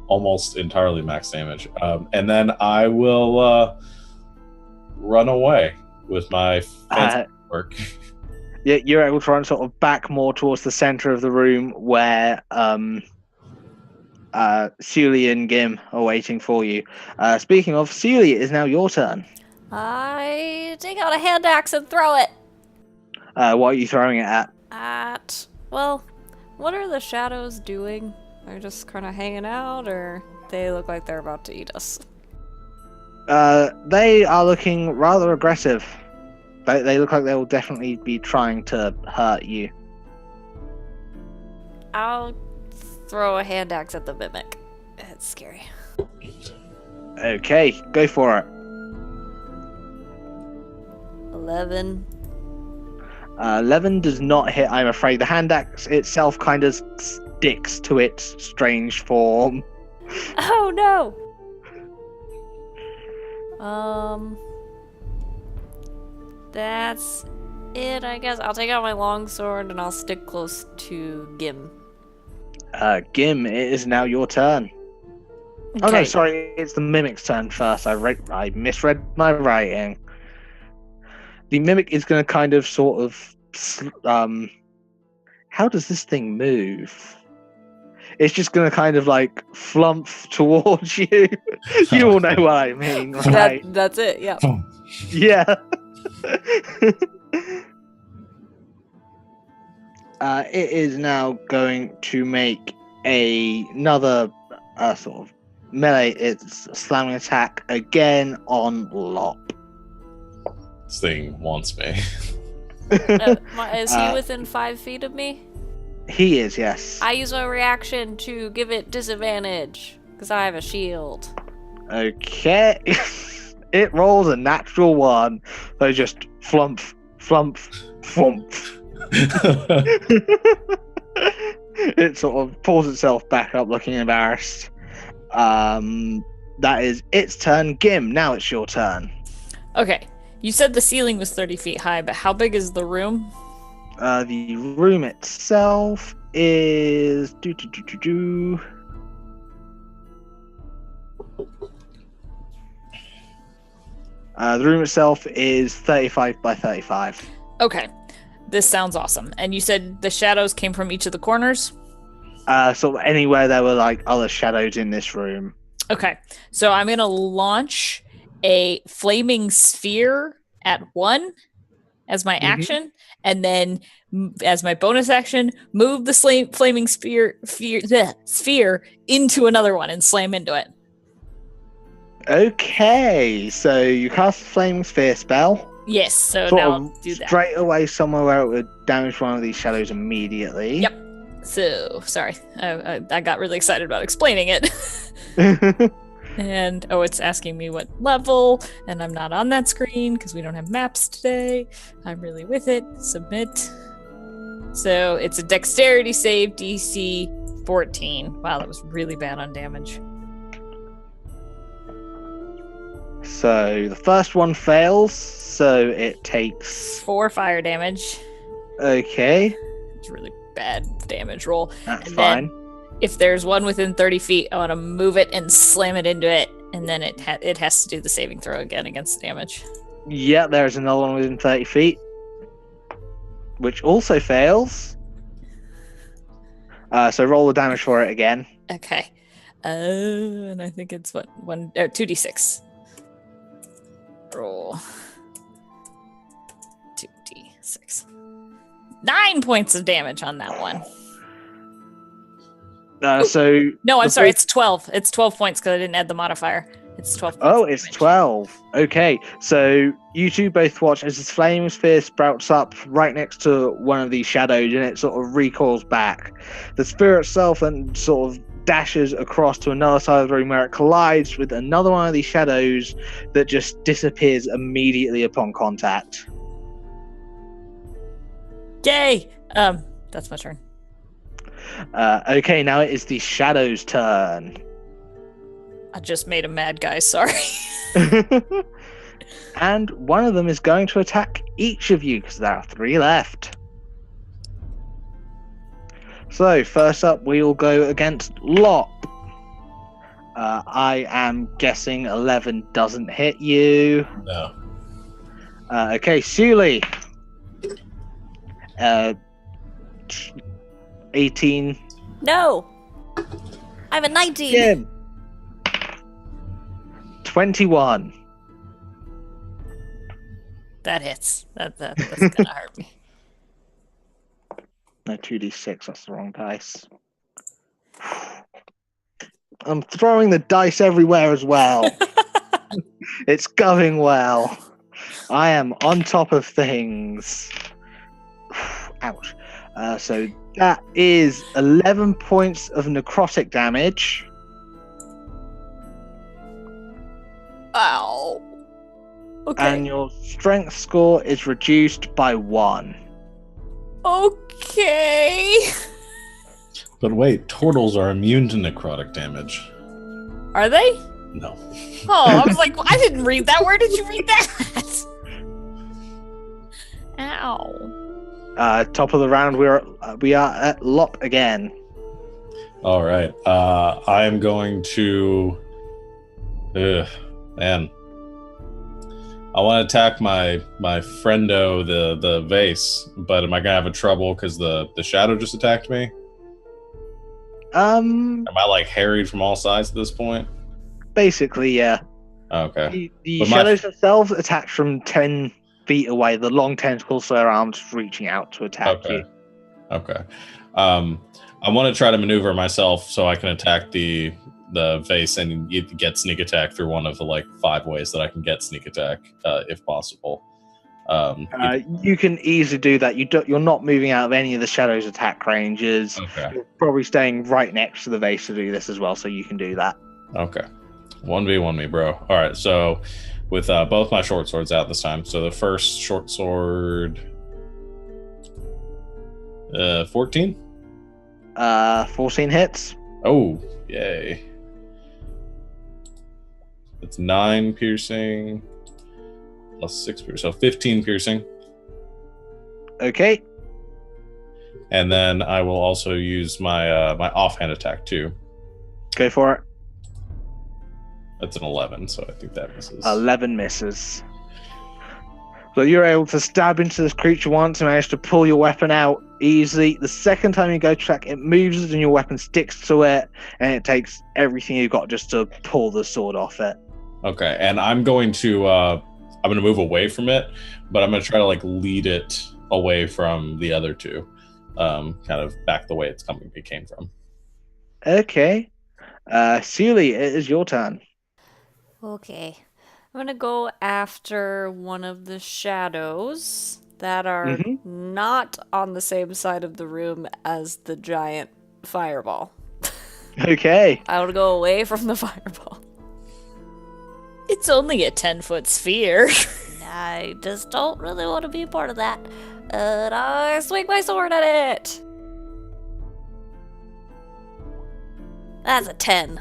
almost entirely max damage, and then I will run away with my fancy work. Yeah, you're able to run sort of back more towards the center of the room where Celia and Gim are waiting for you. Speaking of, Celia, it is now your turn. I take out a hand axe and throw it What are you throwing it at? well, what are the shadows doing? They're just kind of hanging out, or they look like they're about to eat us? They are looking rather aggressive. They look like they will definitely be trying to hurt you. I'll throw a hand axe at the mimic. It's scary. Okay, go for it. 11. 11 does not hit, I'm afraid. The hand axe itself kind of sticks to its strange form. Oh no! That's it, I guess. I'll take out my longsword and I'll stick close to Gim. Gim, it is now your turn. Okay. Oh no, sorry, it's the mimic's turn first. I misread my writing. The mimic is going to kind of sort of how does this thing move? It's just going to kind of like flump towards you. You all know what I mean, right? That's it, yeah. Yeah. It is now going to make another sort of melee. It's a slamming attack again on Lop. This thing wants me. Is he within 5 feet of me? He is, yes. I use a reaction to give it disadvantage because I have a shield. Okay. It rolls a natural 1. So just flump, flump, flump. It sort of pulls itself back up looking embarrassed. That is its turn. Gim, now it's your turn. Okay. You said the ceiling was 30 feet high, but how big is the room? The room itself is... the room itself is 35 by 35. Okay. This sounds awesome. And you said the shadows came from each of the corners? Sort of anywhere there were like other shadows in this room. Okay. So I'm going to launch a flaming sphere at 1 as my action, and then as my bonus action, move the flaming sphere into another one and slam into it. Okay, so you cast a flaming sphere spell. Yes, so Sort now of I'll do that. straight away somewhere where it would damage one of these shadows immediately. Yep. So, sorry. I got really excited about explaining it. And, it's asking me what level, and I'm not on that screen because we don't have maps today. I'm really with it. Submit. So, it's a dexterity save, DC 14. Wow, that was really bad on damage. So the first one fails, so it takes... 4 fire damage. Okay, It's a really bad damage roll. that's And fine. then if there's one within 30 feet, I want to move it and slam it into it, and then it has to do the saving throw again against the damage. Yeah, there's another one within 30 feet, which also fails. So roll the damage for it again. Okay. And I think it's 2d6. Roll 2d6. 9 points of damage on that one. So No, I'm the sorry. first- It's 12. It's 12 points because I didn't add the modifier. It's 12 points. Oh, of it's damage. 12. Okay, so you two both watch as this flame sphere sprouts up right next to one of these shadows, and it sort of recoils back. The sphere itself then sort of dashes across to another side of the room where it collides with another one of these shadows that just disappears immediately upon contact. Yay! That's my turn. Okay, now it is the shadow's turn. I just made a mad guy, sorry. And one of them is going to attack each of you because there are 3 left. So first up, we will go against Lop. I am guessing 11 doesn't hit you. No. Okay, Sully. 18. No! I have a 19! Jim. 21. That hits. That's gonna hurt me. No, 2d6, that's the wrong dice. I'm throwing the dice everywhere as well. It's going well. I am on top of things. Ouch. So that is 11 points of necrotic damage. Ow. Okay. And your strength score is reduced by 1. Okay. But wait, Tortles are immune to necrotic damage. Are they? No. Oh, I was like, I didn't read that. Where did you read that? Ow. Top of the round, we are at Lop again. All right. I am going to. Man. I want to attack my friendo, the vase, but am I gonna have a trouble because the shadow just attacked me? Am I like harried from all sides at this point? Basically, yeah. Okay. The But shadows themselves attack from 10 feet away. The long tentacles, so their arms reaching out to attack you. Okay. I want to try to maneuver myself so I can attack the vase and get sneak attack through one of the like 5 ways that I can get sneak attack, if possible. You can easily do that. You're not moving out of any of the shadows attack ranges. Okay. You're probably staying right next to the base to do this as well, so you can do that. Okay. 1v1 me, bro. All right, so with both my short swords out this time. So the first short sword, 14. 14 hits. Oh, yay! It's 9 piercing plus 6 piercing, so 15 piercing. Okay. And then I will also use my my offhand attack too. Go for it. That's an 11, so I think that misses. 11 misses. So you're able to stab into this creature once and manage to pull your weapon out easily. The second time you go to attack, it moves and your weapon sticks to it, and it takes everything you've got just to pull the sword off it. Okay, and I'm going to move away from it, but I'm going to try to like lead it away from the other two, kind of back the way it came from. Okay. Sealy, it is your turn. Okay. I'm gonna go after one of the shadows that are not on the same side of the room as the giant fireball. Okay. I want to go away from the fireball. It's only a 10-foot sphere. I just don't really want to be a part of that. And I swing my sword at it. That's a 10.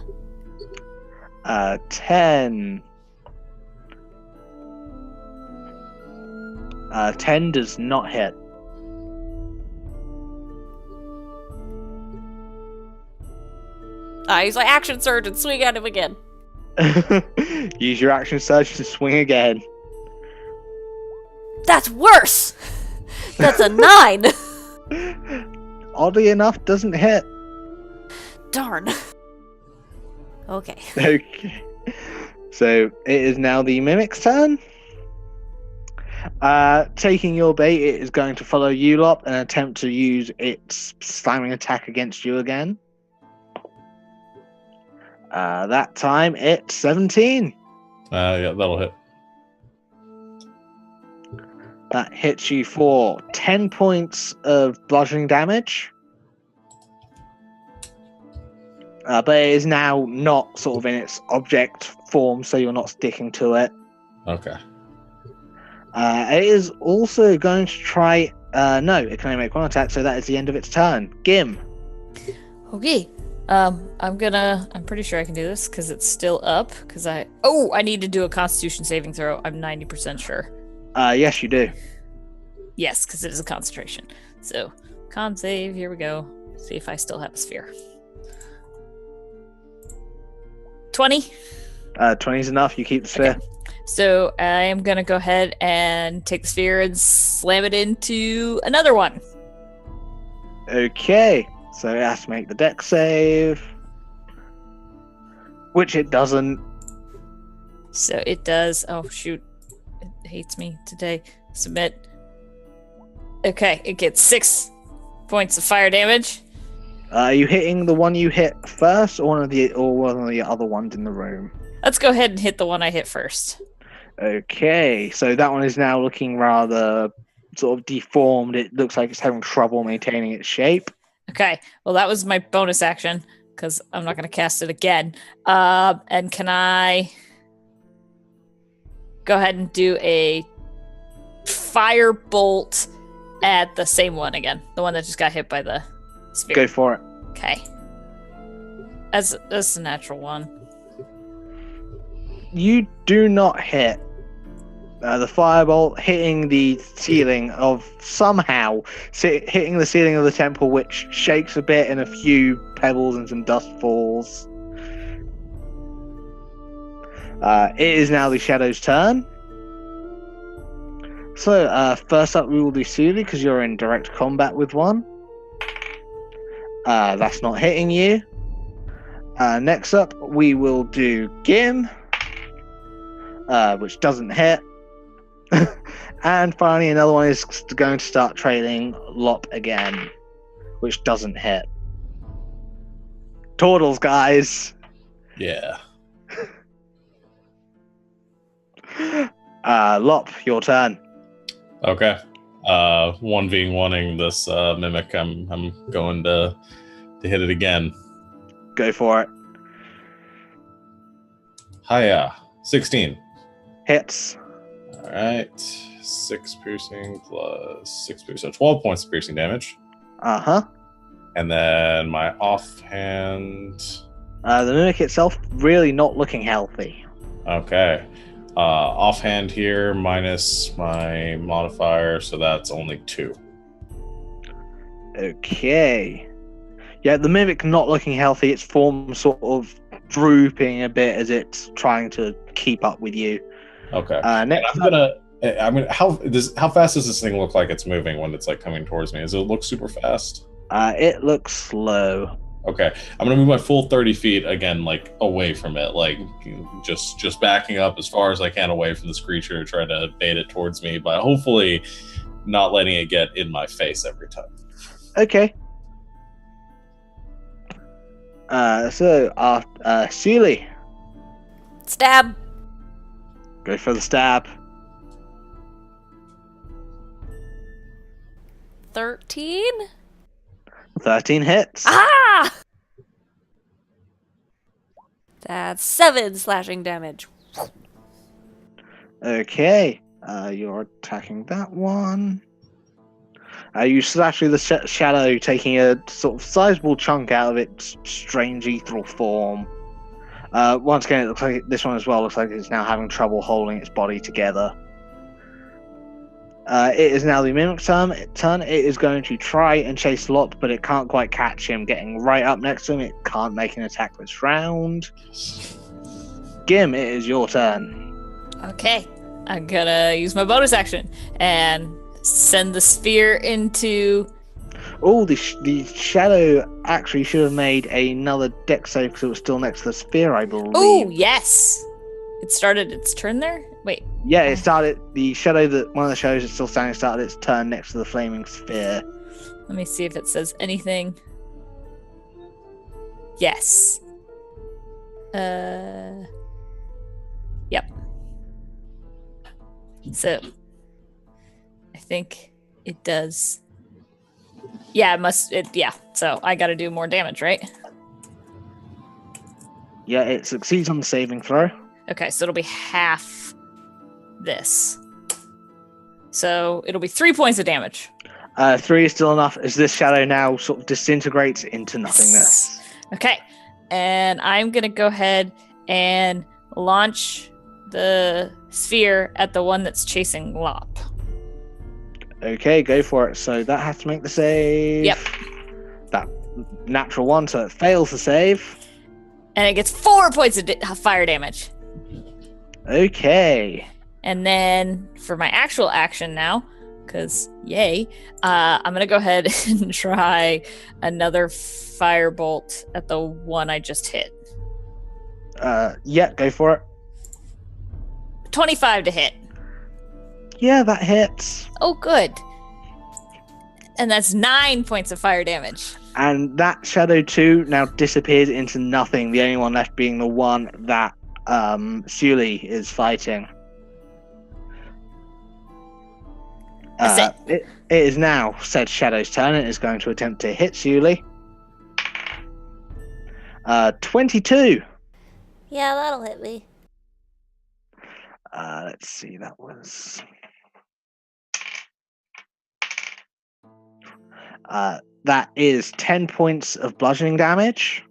10. 10 does not hit. I use my action surge and swing at him again. Use your action surge to swing again. That's worse! That's a 9! Oddly enough, doesn't hit. Darn. Okay. Okay. So it is now the mimic's turn. Taking your bait, it is going to follow you lot and attempt to use its slamming attack against you again. That time it's 17. Yeah, that'll hit. That hits you for 10 points of bludgeoning damage. But it is now not sort of in its object form, so you're not sticking to it. Okay. It is also going to try... no, it can only make one attack, so that is the end of its turn. Gim. Okay. I'm pretty sure I can do this because it's still up. Because I need to do a Constitution saving throw. I'm 90% sure. Yes, you do. Yes, because it is a concentration. So, con save, here we go. See if I still have a sphere. 20. 20 is enough. You keep the sphere. Okay. So I am going to go ahead and take the sphere and slam it into another one. Okay. So it has to make the dex save. Which it doesn't. So it does. Oh, shoot. It hates me today. Submit. Okay, it gets 6 points of fire damage. Are you hitting the one you hit first, or one of the other ones in the room? Let's go ahead and hit the one I hit first. Okay, so that one is now looking rather sort of deformed. It looks like it's having trouble maintaining its shape. Okay, well that was my bonus action because I'm not going to cast it again. And can I go ahead and do a fire bolt at the same one again? The one that just got hit by the sphere. Go for it. Okay. That's a natural one. You do not hit. The firebolt hitting the ceiling of somehow hitting the ceiling of the temple, which shakes a bit, and a few pebbles and some dust falls. It is now the Shadow's turn. So first up, we will do Sealy because you're in direct combat with one. That's not hitting you. Next up, we will do Gim, which doesn't hit. And finally, another one is going to start trailing Lop again, which doesn't hit. Tortles, guys. Yeah. Lop, your turn. Okay. 1v1ing this mimic. I'm going to hit it again. Go for it. Hiya. 16. Hits. All right. 6 piercing plus 6 piercing. So 12 points of piercing damage. Uh-huh. And then my offhand. The mimic itself really not looking healthy. Okay. Offhand here minus my modifier, so that's only 2. Okay. Yeah, the mimic not looking healthy, its form sort of drooping a bit as it's trying to keep up with you. Okay. Next I'm gonna how fast does this thing look like it's moving when it's like coming towards me? Does it look super fast? It looks slow. Okay. I'm gonna move my full 30 feet again, like away from it, like just backing up as far as I can away from this creature, try to bait it towards me, but hopefully not letting it get in my face every time. Okay. Sealy, Stab. go for the stab. 13? 13 hits. Ah! That's 7 slashing damage. Okay. You're attacking that one. You slash through the shadow, taking a sort of sizable chunk out of its strange ethereal form. Once again, it looks like this one as well looks like it's now having trouble holding its body together. It is now the mimic's turn. It is going to try and chase Lot, but it can't quite catch him. Getting right up next to him, it can't make an attack this round. Gim, it is your turn. Okay, I'm gonna use my bonus action and send the spear into. Oh, the shadow actually should have made another dex save because it was still next to the spear, I believe. Oh, yes! It started its turn there? Wait. Yeah, it started. The shadow that one of the shadows that's still standing started its turn next to the flaming sphere. Let me see if it says anything. Yes. Yep. So, I think it does. Yeah, it must. Yeah. So I got to do more damage, right? Yeah, it succeeds on the saving throw. Okay, so it'll be half this. So it'll be 3 points of damage. 3 is still enough as this shadow now sort of disintegrates into nothingness. Okay, and I'm gonna go ahead and launch the sphere at the one that's chasing Lop. Okay, go for it. So that has to make the save. Yep. That natural one, so it fails the save. And it gets 4 points of fire damage. Okay. And then for my actual action now, because yay, I'm going to go ahead and try another firebolt at the one I just hit. Yeah, go for it. 25 to hit. Yeah, that hits. Oh, good. And that's 9 points of fire damage. And that shadow too now disappears into nothing. The only one left being the one that Sully is fighting. That's it is now said shadow's turn. It is going to attempt to hit Sully. 22. Yeah, that'll hit me. Let's see, that was... that is 10 points of bludgeoning damage.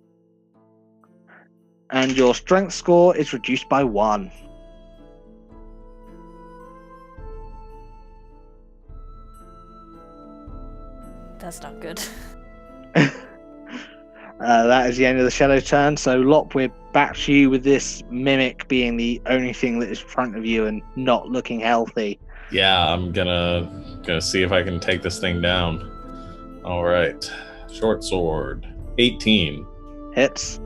And your strength score is reduced by 1. That's not good. That is the end of the shadow turn. So, Lop, we're back to you with this mimic being the only thing that is in front of you and not looking healthy. Yeah, I'm gonna see if I can take this thing down. All right, short sword, 18 Hits.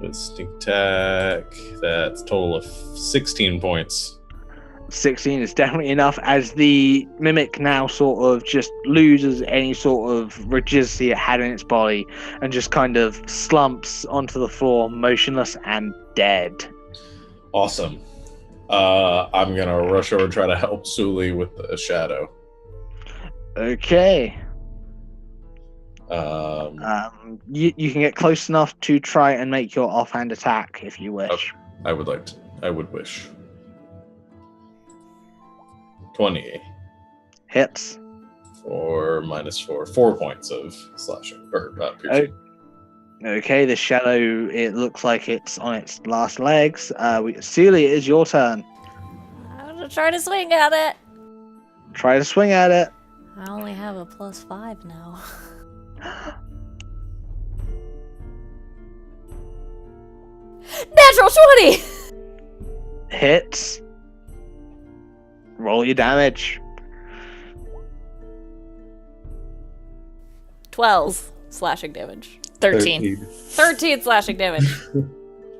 with sneak attack. That's a total of 16 points. 16 is definitely enough as the mimic now sort of just loses any sort of rigidity it had in its body and just kind of slumps onto the floor, motionless and dead. Awesome. I'm gonna rush over and try to help Sully with the shadow. Okay. You can get close enough to try and make your offhand attack if you wish. Okay. I would wish. 20 Hits. or -4, 4 points of slashing or piercing. Okay, the shadow, it looks like it's on its last legs. Celia, it is your turn. I'm gonna try to swing at it. Try to swing at it. I only have a +5 now. Natural 20! Hits. Roll your damage. 12 slashing damage. 13. 13 slashing damage.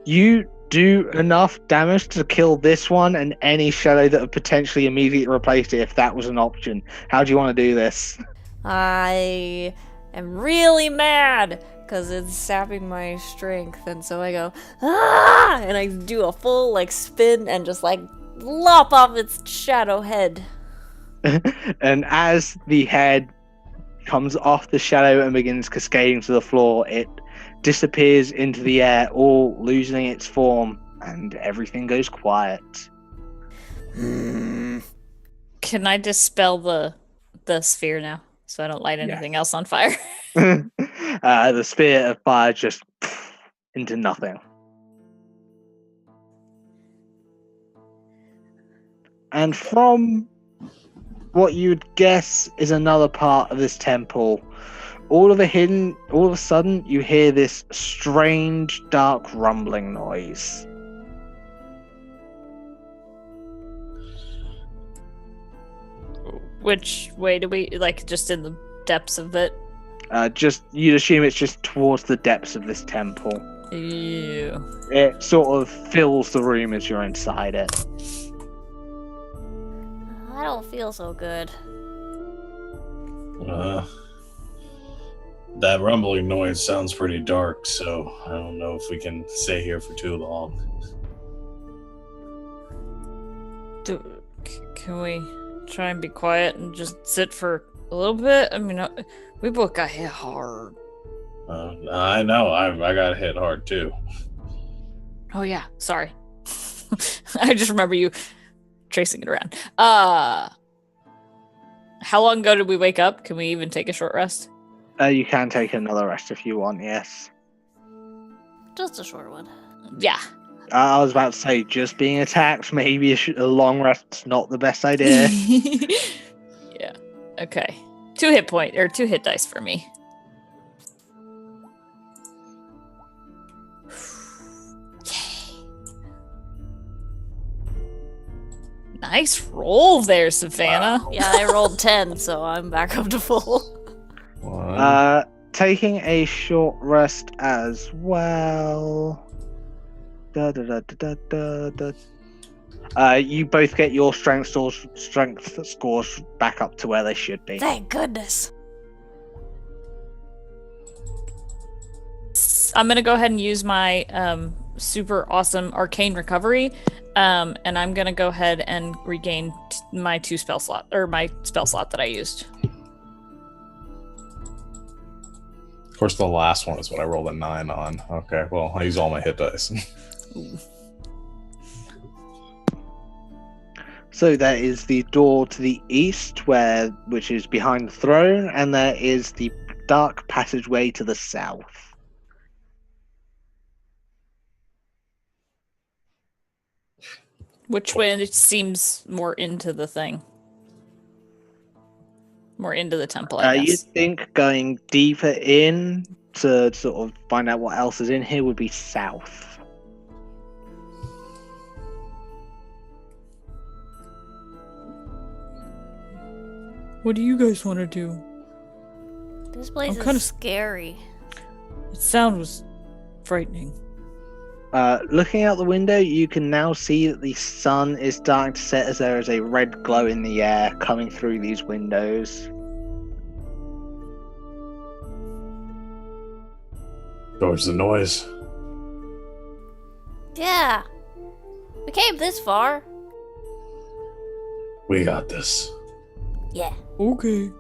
You do enough damage to kill this one and any shadow that would potentially immediately replace it if that was an option. How do you want to do this? I am really mad because it's sapping my strength, and so I go, ah! And I do a full spin and just lop off its shadow head. And as the head comes off the shadow and begins cascading to the floor, it disappears into the air, all losing its form, and everything goes quiet. Can I dispel the sphere now, so I don't light anything else on fire? The spear of fire just into nothing. And from what you'd guess is another part of this temple, all of a sudden you hear this strange dark rumbling noise. Which way do we, just in the depths of it? You'd assume it's just towards the depths of this temple. Ew. It sort of fills the room as you're inside it. I don't feel so good. That rumbling noise sounds pretty dark, so I don't know if we can stay here for too long. Can we try and be quiet and just sit for a little bit? I mean, we both got hit hard. I know, I got hit hard too. Oh yeah, sorry. I just remember you tracing it around. How long ago did we wake up? Can we even take a short rest? You can take another rest if you want, yes. Just a short one. Yeah. I was about to say, just being attacked, maybe a long rest's not the best idea. Yeah. Okay. 2 hit dice for me. Yay. Nice roll there, Savannah. Yeah, I rolled 10, so I'm back up to full. Taking a short rest as well. You both get your strength scores back up to where they should be. Thank goodness. I'm gonna go ahead and use my super awesome arcane recovery, and I'm gonna go ahead and regain my spell slot that I used. Of course, the last one is what I rolled a 9 on. Okay, well, I use all my hit dice. So there is the door to the east, which is behind the throne, and there is the dark passageway to the south. Which way it seems more into the thing? More into the temple, I guess. You'd think going deeper in to sort of find out what else is in here would be south. What do you guys want to do? This place I'm kinda is scary. The sound was frightening. Looking out the window, you can now see that the sun is starting to set as there is a red glow in the air coming through these windows. Towards the noise. Yeah. We came this far. We got this. Yeah. Okay.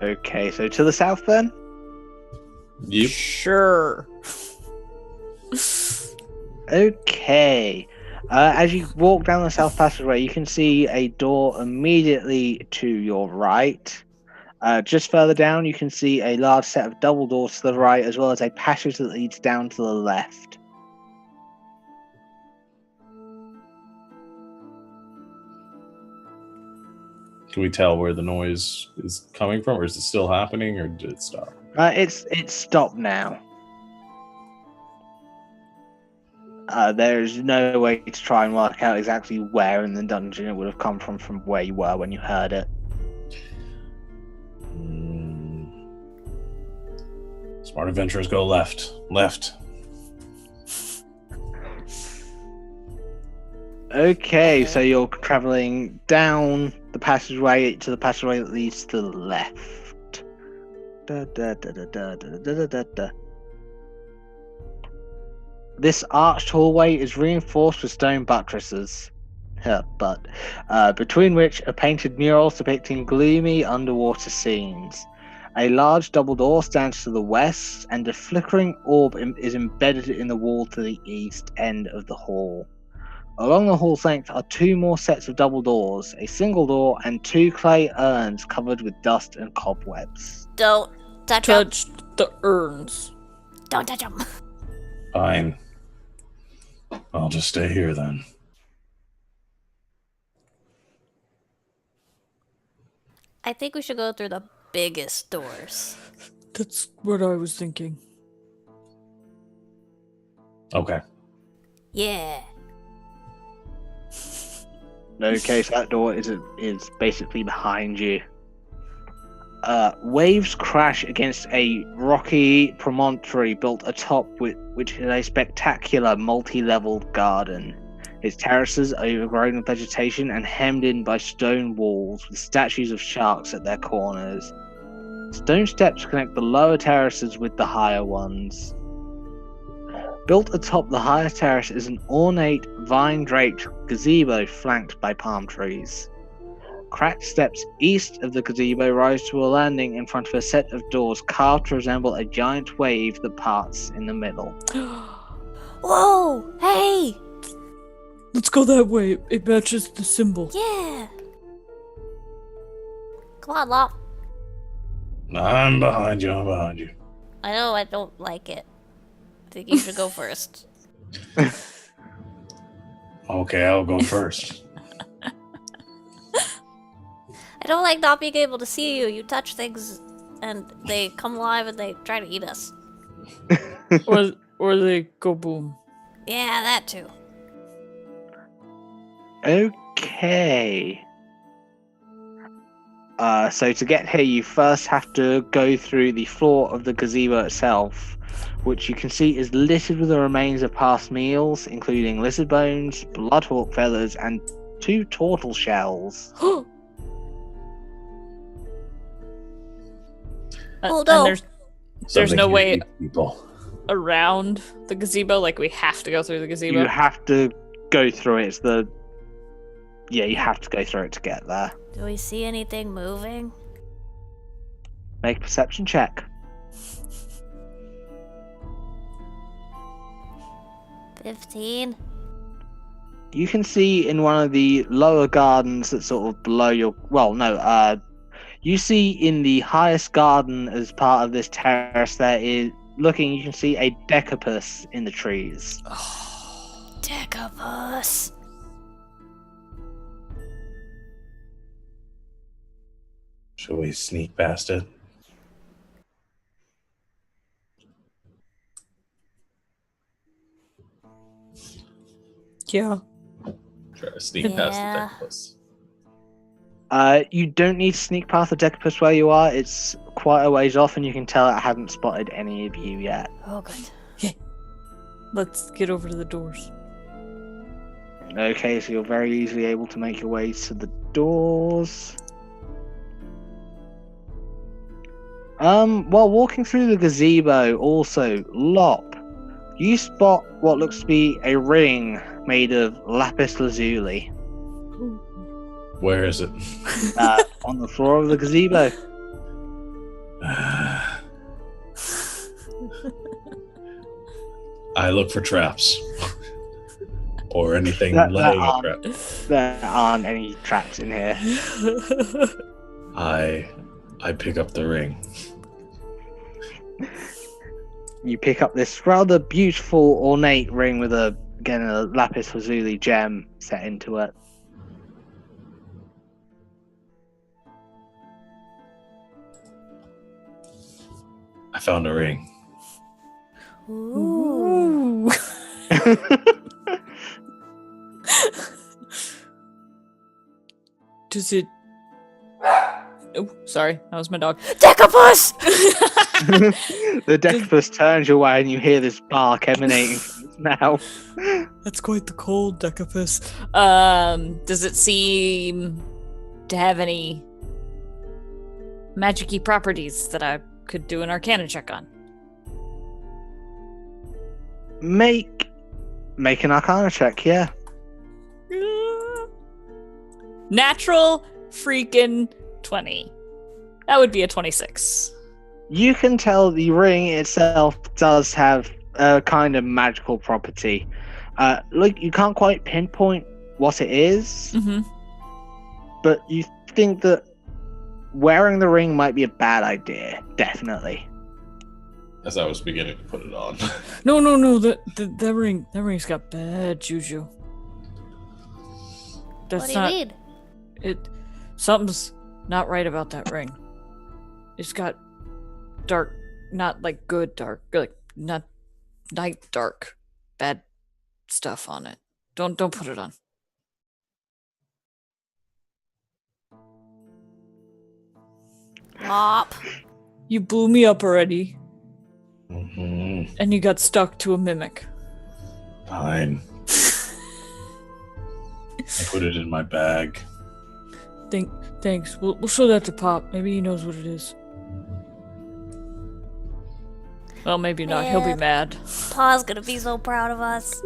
Okay, so to the south then? Yep. Sure. Okay. As you walk down the south passageway, you can see a door immediately to your right. Just further down, you can see a large set of double doors to the right, as well as a passage that leads down to the left. Can we tell where the noise is coming from, or is it still happening, or did it stop? It's stopped now. There's no way to try and work out exactly where in the dungeon it would have come from where you were when you heard it. Smart adventurers go left. Left. Okay, so you're traveling down the passageway to the passageway that leads to the left. This arched hallway is reinforced with stone buttresses, between which are painted murals depicting gloomy underwater scenes. A large double door stands to the west, and a flickering orb is embedded in the wall to the east end of the hall. Along the hall's length are two more sets of double doors, a single door, and two clay urns covered with dust and cobwebs. Don't touch 'em. Touch the urns. Don't touch them. Fine. I'll just stay here then. I think we should go through the biggest doors. That's what I was thinking. Okay. Yeah. Okay, so that door is basically behind you. Waves crash against a rocky promontory built atop which is a spectacular multi-leveled garden. Its terraces are overgrown with vegetation and hemmed in by stone walls with statues of sharks at their corners. Stone steps connect the lower terraces with the higher ones. Built atop the higher terrace is an ornate, vine-draped gazebo flanked by palm trees. Cracked steps east of the gazebo rise to a landing in front of a set of doors carved to resemble a giant wave that parts in the middle. Whoa! Hey! Let's go that way. It matches the symbol. Yeah! Come on, Lop. I'm behind you. I'm behind you. I know I don't like it. I think you should go first. Okay, I'll go first. I don't like not being able to see you. You touch things and they come alive and they try to eat us. Or they go boom. Yeah, that too. Okay. So to get here, you first have to go through the floor of the gazebo itself, which you can see is littered with the remains of past meals, including lizard bones, bloodhawk feathers, and 2 tortle shells. Oh, And no. there's Something no here way eats people. around the gazebo. Like we have to go through the gazebo. You have to go through it. You have to go through it to get there. Do we see anything moving? Make a perception check. 15? You can see in one of the lower gardens that's sort of below your... you see in the highest garden as part of this terrace you can see a decapus in the trees. Decapus. Shall we sneak past it? Yeah. Try to sneak past the Yeah. Decapus. You don't need to sneak past the decapus where you are. It's quite a ways off, and you can tell it hasn't spotted any of you yet. Oh, good. Let's get over to the doors. Okay, so you're very easily able to make your way to the doors. While walking through the gazebo, also, Lop, you spot what looks to be a ring made of lapis lazuli Where is it? on the floor of the gazebo. I look for traps. Or anything There laying a aren't, trap. there aren't any traps in here. I pick up the ring. You pick up this rather beautiful, ornate ring with a lapis lazuli gem set into it. I found a ring. Ooh. Ooh. Does it? Oh, sorry, that was my dog. Decapus! The Decapus turns your way and you hear this bark emanating from its mouth. That's quite the cold, Decapus. Does it seem to have any magic-y properties that I could do an Arcana check on? Make an Arcana check, yeah. Natural freaking 20. That would be a 26. You can tell the ring itself does have a kind of magical property. Like, you can't quite pinpoint what it is, Mm-hmm. but you think that wearing the ring might be a bad idea, definitely. As I was beginning to put it on. No. That ring's got bad juju. That's What do you not mean? it. Something's not right about that ring. It's got dark, not like good dark, like not night dark, bad stuff on it. Don't put it on. Mop. You blew me up already, Mm-hmm. and you got stuck to a mimic. Fine. I put it in my bag. Thanks. We'll show that to Pop. Maybe he knows what it is. Well, maybe not. He'll be Man. mad. Pa's gonna be so proud of us.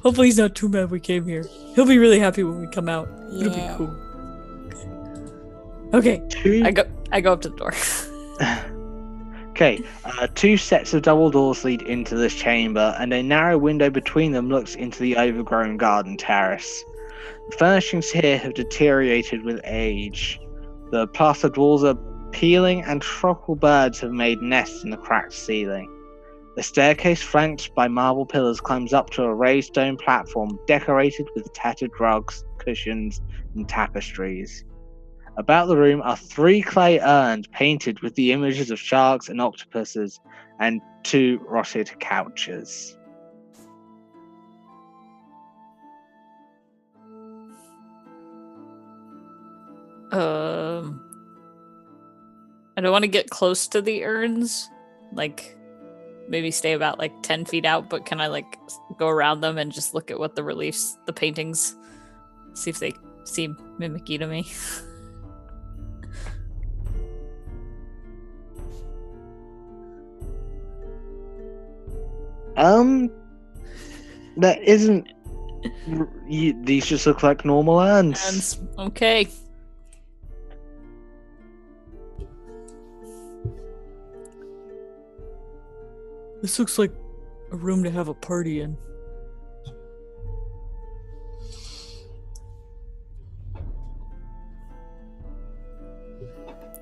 Hopefully he's not too mad we came here. He'll be really happy when we come out. It'll be Yeah. cool. Okay, I go up to the door. Okay, two sets of double doors lead into this chamber, and a narrow window between them looks into the overgrown garden terrace. The furnishings here have deteriorated with age. The plastered walls are peeling, and tropical birds have made nests in the cracked ceiling. The staircase, flanked by marble pillars, climbs up to a raised stone platform decorated with tattered rugs, cushions, and tapestries. About the room are 3 clay urns painted with the images of sharks and octopuses, and 2 rotted couches. I don't want to get close to the urns. Like, maybe stay about like 10 feet out, but can I like go around them and just look at what the reliefs, the paintings, see if they seem mimicky to me? That isn't. These just look like normal urns. And okay. This looks like a room to have a party in.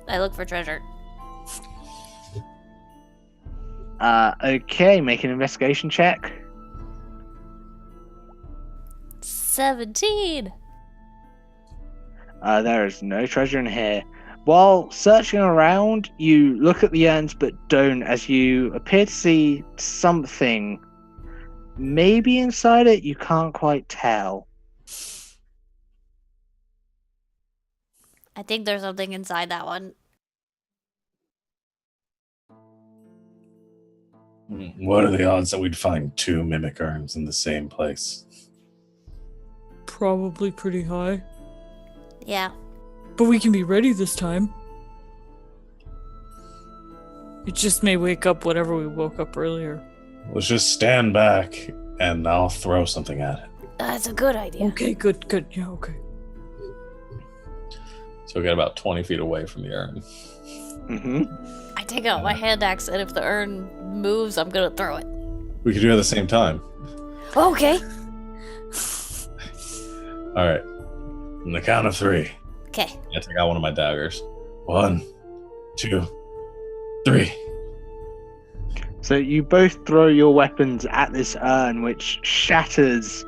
I look for treasure. Okay, make an investigation check. 17. There is no treasure in here. While searching around, you look at the urns but don't, as you appear to see something. Maybe inside it, you can't quite tell. I think there's something inside that one. What are the odds that we'd find 2 mimic urns in the same place? Probably pretty high. Yeah. But we can be ready this time. It just may wake up whatever we woke up earlier. Let's just stand back and I'll throw something at it. That's a good idea. Okay, good. Yeah, okay. So we get about 20 feet away from the urn. Mm-hmm. I take out my hand axe, and if the urn moves, I'm gonna throw it. We could do it at the same time. Okay. All right. On the count of 3. Okay. I take out one of my daggers. 1, 2, 3. So you both throw your weapons at this urn, which shatters,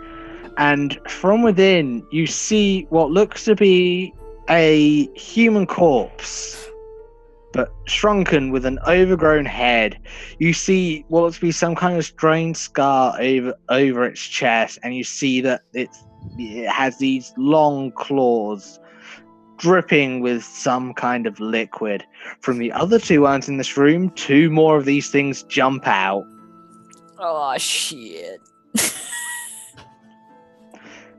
and from within you see what looks to be a human corpse, but shrunken with an overgrown head. You see what looks to be some kind of strange scar over its chest, and you see that it has these long claws dripping with some kind of liquid. From the other 2 urns in this room, 2 more of these things jump out. Oh, shit.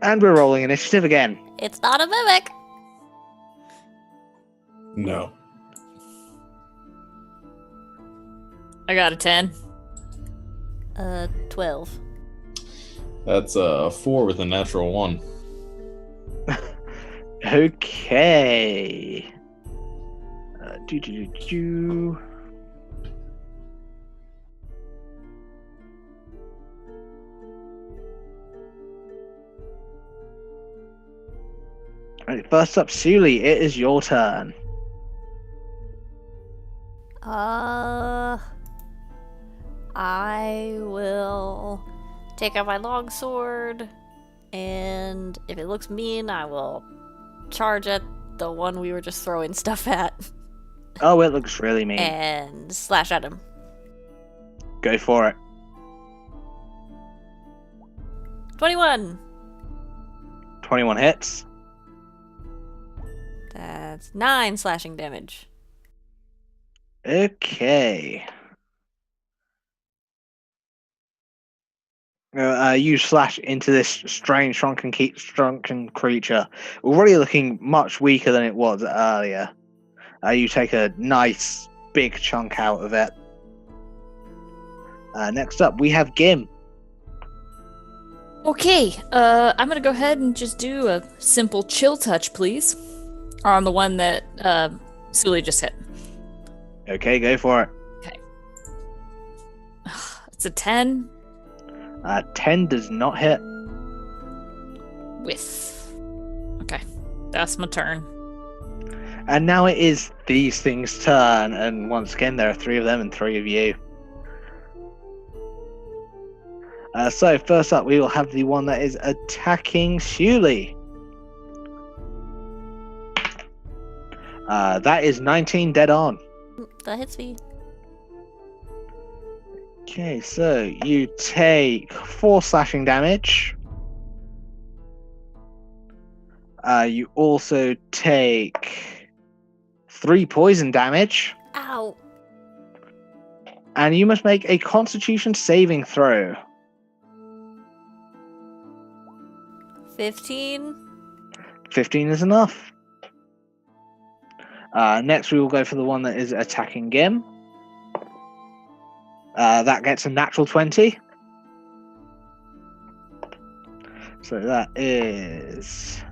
And we're rolling initiative again. It's not a mimic. No. I got a 10. 12. That's a 4 with a natural 1. Okay. Do. Right, first up, Suli, it is your turn. I will take out my longsword, and if it looks mean, I will charge at the one we were just throwing stuff at. Oh, it looks really mean. And slash at him. Go for it. 21. 21 hits. That's 9 slashing damage. Okay. You slash into this strange shrunken creature, already looking much weaker than it was earlier. You take a nice big chunk out of it. Next up, we have Gim. Okay, I'm gonna go ahead and just do a simple chill touch, please. On the one that Suli just hit. Okay, go for it. It's a 10. 10 does not hit. With. Okay, that's my turn. And now it is these things' turn, and once again, there are 3 of them and 3 of you. So first up, we will have the one that is attacking Suli. That is 19 dead on. That hits me. Okay, so you take 4 slashing damage. You also take 3 poison damage. Ow. And you must make a Constitution saving throw. 15. 15 is enough. Next, we will go for the one that is attacking Gim. That gets a natural 20. So that is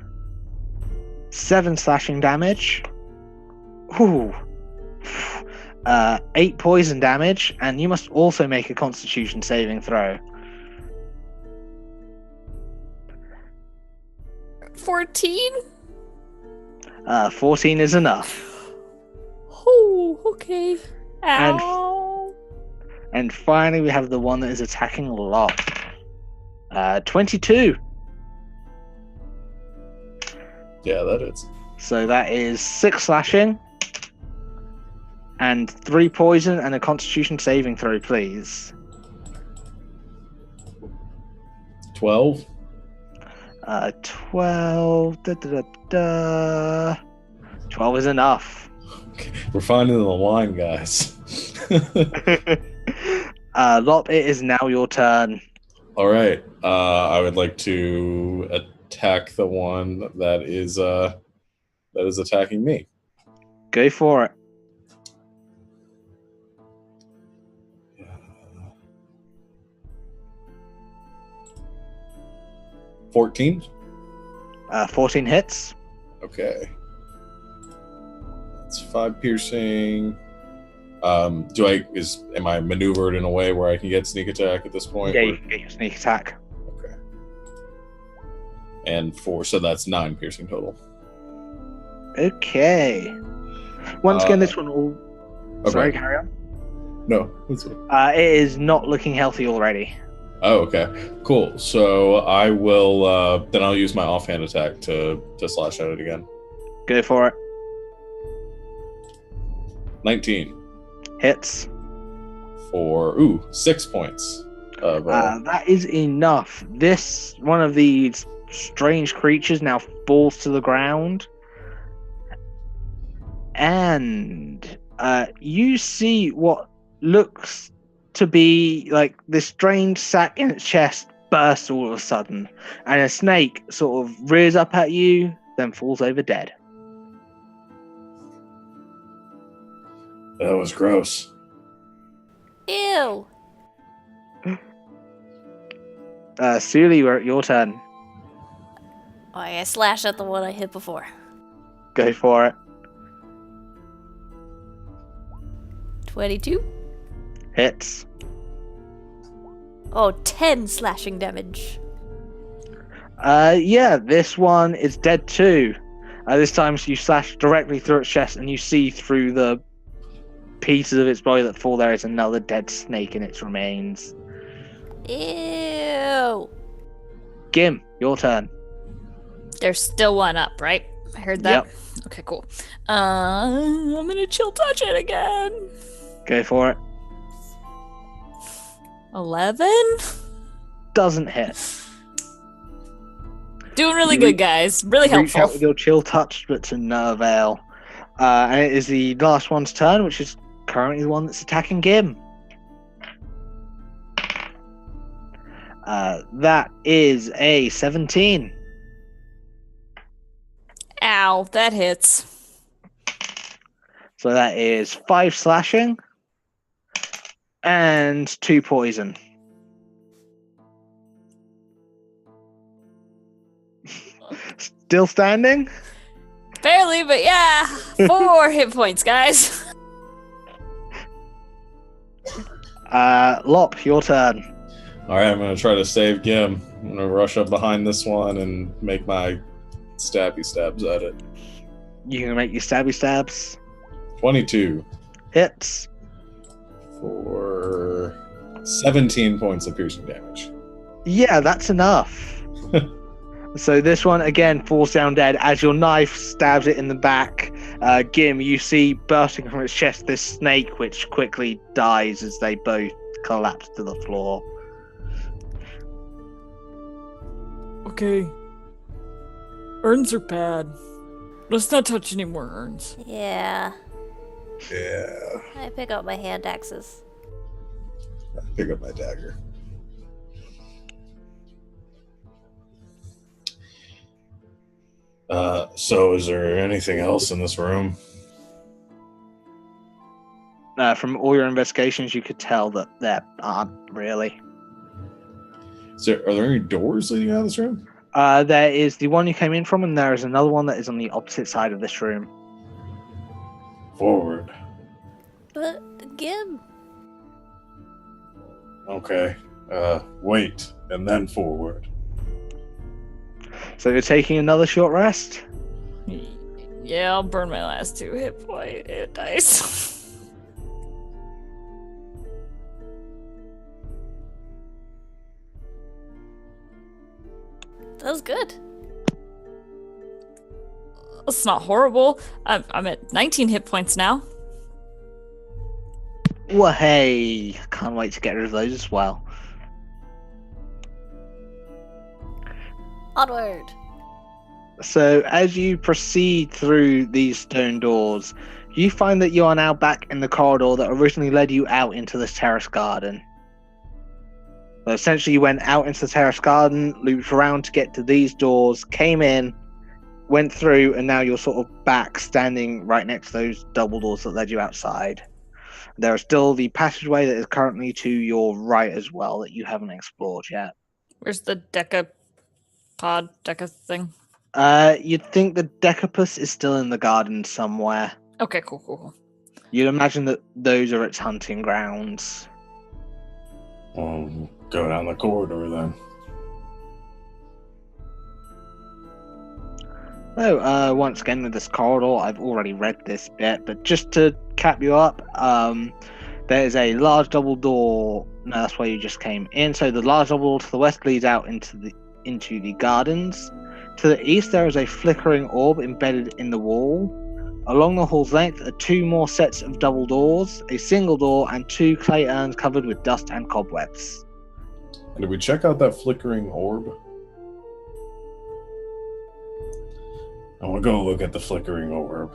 7 slashing damage. Ooh. 8 poison damage, and you must also make a Constitution saving throw. 14? 14 is enough. Oh, okay. Ow. And finally, we have the one that is attacking Lot. 22. Yeah, that is. So that is 6 slashing and 3 poison and a Constitution saving throw, please. 12. 12. 12 is enough. Okay. We're finding the line, guys. Lop, it is now your turn. All right. I would like to attack the one that is attacking me. Go for it. Uh, 14. 14 hits. Okay. 5 piercing. Am I maneuvered in a way where I can get sneak attack at this point? Yeah, you can get your sneak attack. Okay. And 4, so that's 9 piercing total. Okay. Once again, this one will... Okay. Sorry, carry on. No, that's it. It is not looking healthy already. Oh, okay. Cool. So I will, then I'll use my offhand attack to slash at it again. Go for it. 19. Hits. For, 6 points. Of, That is enough. One of these strange creatures now falls to the ground. And you see what looks to be like this strange sack in its chest bursts all of a sudden, and a snake sort of rears up at you, then falls over dead. That was gross. Ew. Suli, we're at your turn. I slash at the one I hit before. Go for it. 22. Hits. Oh, 10 slashing damage. Yeah, this one is dead too. This time you slash directly through its chest, and you see through the pieces of its body that fall there is another dead snake in its remains. Ew. Gim, your turn. There's still one up, right? I heard that. Yep. Okay, cool. I'm gonna chill touch it again. Go for it. 11? Doesn't hit. Doing really You good, guys. Really Reach out with helpful. your chill touch, but to no avail. And it is the last one's turn, which is currently the one that's attacking Gim. That is a 17. Ow, that hits. So that is 5 slashing and 2 poison. Still standing? Barely, but yeah. 4 hit points, guys. Lop, your turn. Alright, I'm going to try to save Gim. I'm going to rush up behind this one and make my stabby stabs at it. You can make your stabby stabs. 22 Hits. for 17 points of piercing damage. Yeah, that's enough. So this one again falls down dead as your knife stabs it in the back. Gim, you see bursting from its chest this snake, which quickly dies as they both collapse to the floor. Okay. Urns are bad. Let's not touch any more urns. Yeah. Yeah. I pick up my hand axes. Pick up my dagger. So is there anything else in this room? From all your investigations, you could tell that there aren't really. Are there any doors leading out of this room? There is the one you came in from, and there is another one that is on the opposite side of this room. Forward. But Gim. Okay. Wait, and then forward. So you're taking another short rest? Yeah, I'll burn my last 2 hit dice. That was good. It's not horrible. I'm at 19 hit points now. Well, hey, can't wait to get rid of those as well. Onward. So as you proceed through these stone doors, you find that you are now back in the corridor that originally led you out into this terrace garden. So essentially you went out into the terrace garden, looped around to get to these doors, came in, went through, and now you're sort of back standing right next to those double doors that led you outside. There is still the passageway that is currently to your right as well that you haven't explored yet. Where's the deca thing? You'd think the Decapus is still in the garden somewhere. Okay, cool. You'd imagine that those are its hunting grounds. Go down the corridor then. So, once again with this corridor, I've already read this bit, but just to cap you up, there's a large double door. No, that's where you just came in. So the large double door to the west leads out into the gardens. To the east, there is a flickering orb embedded in the wall. Along the hall's length are 2 more sets of double doors, a single door, and 2 clay urns covered with dust and cobwebs. And did we check out that flickering orb? I want to go look at the flickering orb.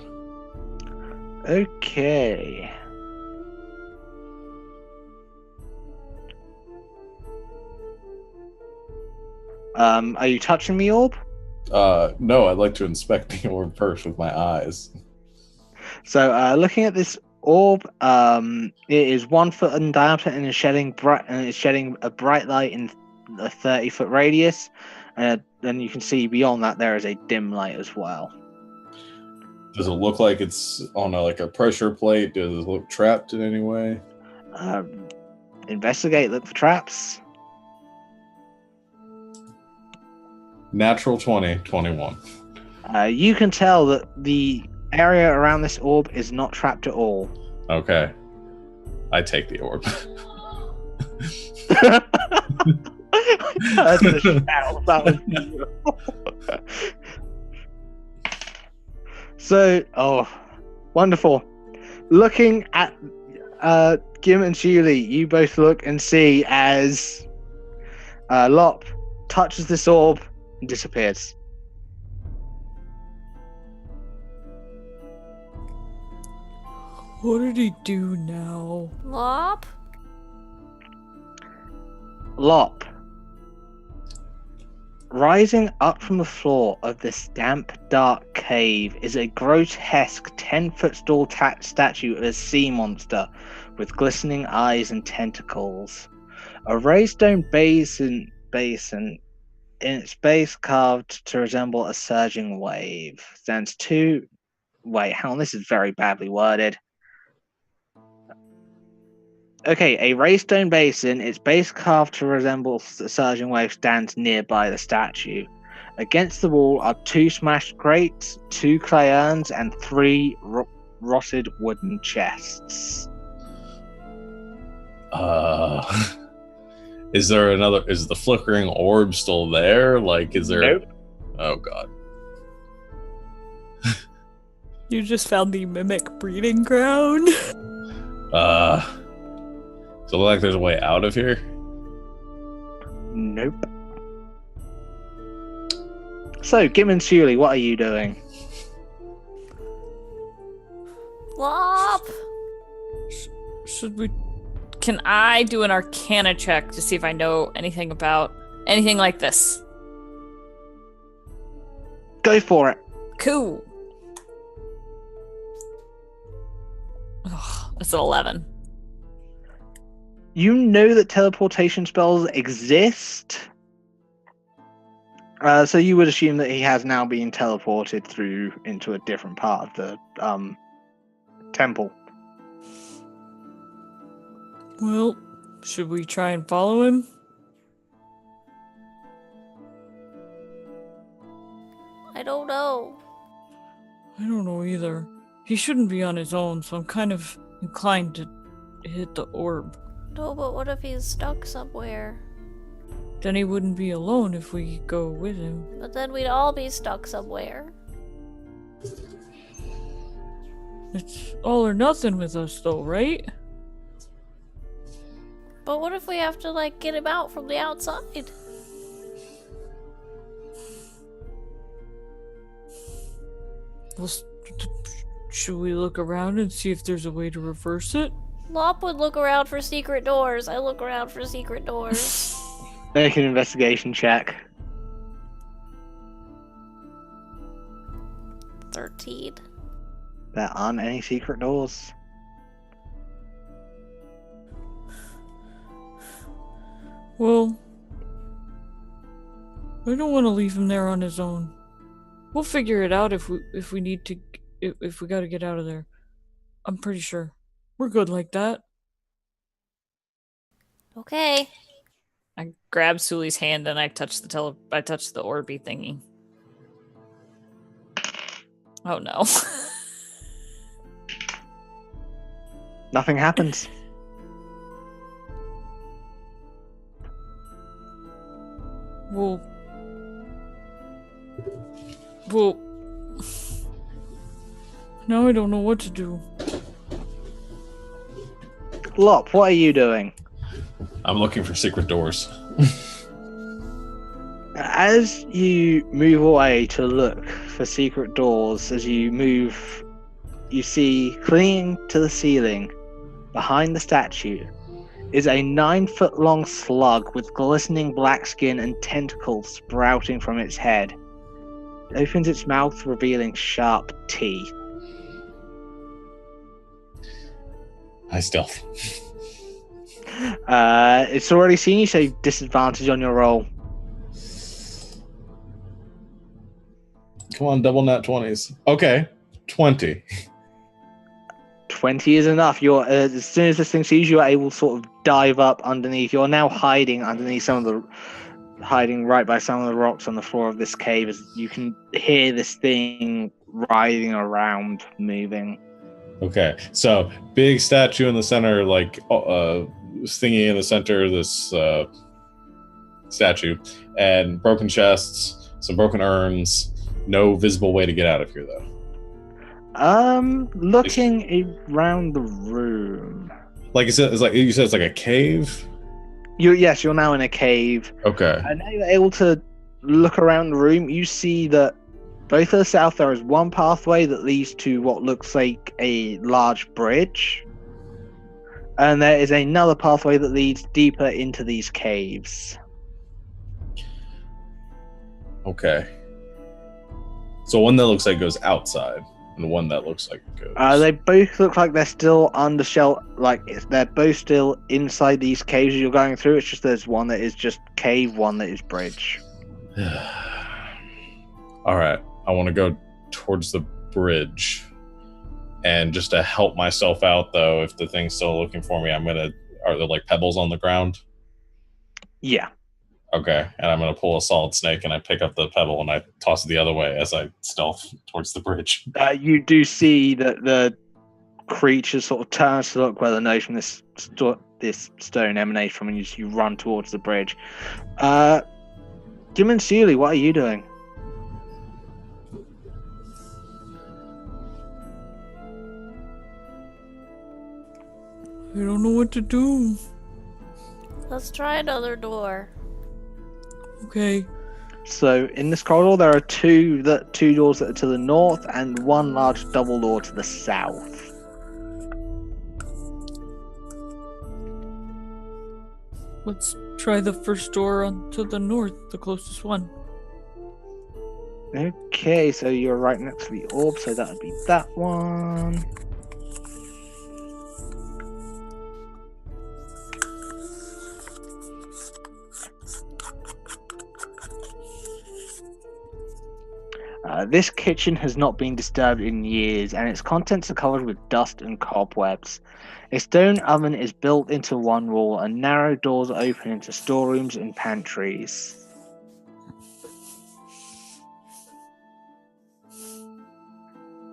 Okay. Are you touching the orb? No, I'd like to inspect the orb first with my eyes. So, looking at this orb, it is 1 foot in diameter and is shedding a bright light in a 30-foot radius. Then you can see beyond that there is a dim light as well. Does it look like it's on a pressure plate? Does it look trapped in any way? Investigate, look for traps. Natural 20, 21. You can tell that the area around this orb is not trapped at all. Okay. I take the orb. That's a shout. That was beautiful. So, wonderful. Looking at Gim and Julie, you both look and see as Lop touches this orb and disappears. What did he do now? Lop? Lop. Rising up from the floor of this damp, dark cave is a grotesque 10-foot tall statue of a sea monster with glistening eyes and tentacles. A raised stone basin in its base carved to resemble a surging wave stands two. Wait, hang on, this is very badly worded. Okay, a raised stone basin, its base carved to resemble a surging wave, stands nearby the statue. Against the wall are 2 smashed crates, 2 clay urns, and 3 rotted wooden chests. Is the flickering orb still there? Is there... Nope. Oh, God. You just found the mimic breeding ground. So look like there's a way out of here? Nope. So, Gim and Shuli, what are you doing? Lop! Should we... Can I do an Arcana check to see if I know anything about anything like this? Go for it. Cool. Ugh, that's an 11. You know that teleportation spells exist. So you would assume that he has now been teleported through into a different part of the temple. Well, should we try and follow him? I don't know. I don't know either. He shouldn't be on his own, so I'm kind of inclined to hit the orb. No, but what if he's stuck somewhere? Then he wouldn't be alone if we go with him. But then we'd all be stuck somewhere. It's all or nothing with us, though, right? But what if we have to, get him out from the outside? Well, should we look around and see if there's a way to reverse it? Lop would look around for secret doors. I look around for secret doors. Make an investigation check. 13. There aren't any secret doors. Well, I don't want to leave him there on his own. We'll figure it out if we need to, if we gotta get out of there. I'm pretty sure. We're good like that. Okay. I grab Suli's hand and I touch the Orby thingy. Oh no. Nothing happens. Well, now I don't know what to do. Lop, what are you doing? I'm looking for secret doors. As you move away to look for secret doors, as you move, you see clinging to the ceiling behind the statue is a 9-foot-long slug with glistening black skin and tentacles sprouting from its head. It opens its mouth, revealing sharp teeth. I stealth. It's already seen you, so disadvantage on your roll. Come on, double nat 20s. Okay, 20. 20 is enough. You're as soon as this thing sees you, are able to sort of dive up underneath. You're now hiding underneath hiding right by some of the rocks on the floor of this cave, as you can hear this thing writhing around, moving. Okay, so big statue in the center, like thingy in the center of this statue, and broken chests, some broken urns. No visible way to get out of here, though. Looking around the room. Like it's like you said, it's like a cave. Yes, you're now in a cave. Okay. And now you're able to look around the room. You see that both to the south there is one pathway that leads to what looks like a large bridge. And there is another pathway that leads deeper into these caves. Okay. So one that looks like goes outside, and one that looks like it goes. They both look like they're still under shelter. They're both still inside these caves you're going through. It's just there's one that is just cave, one that is bridge. All right, I want to go towards the bridge, and just to help myself out, though, if the thing's still looking for me, are there like pebbles on the ground? Yeah. Okay, and I'm gonna pull a solid snake, and I pick up the pebble and I toss it the other way as I stealth towards the bridge. You do see that the creature sort of turns to look where the noise from this stone emanates from, and you run towards the bridge. Jim and Sealy, what are you doing? I don't know what to do. Let's try another door. Okay. So in this corridor, there are two doors that are to the north and one large double door to the south. Let's try the first door to the north, the closest one. Okay, so you're right next to the orb, so that would be that one. This kitchen has not been disturbed in years, and its contents are covered with dust and cobwebs. A stone oven is built into one wall, and narrow doors open into storerooms and pantries.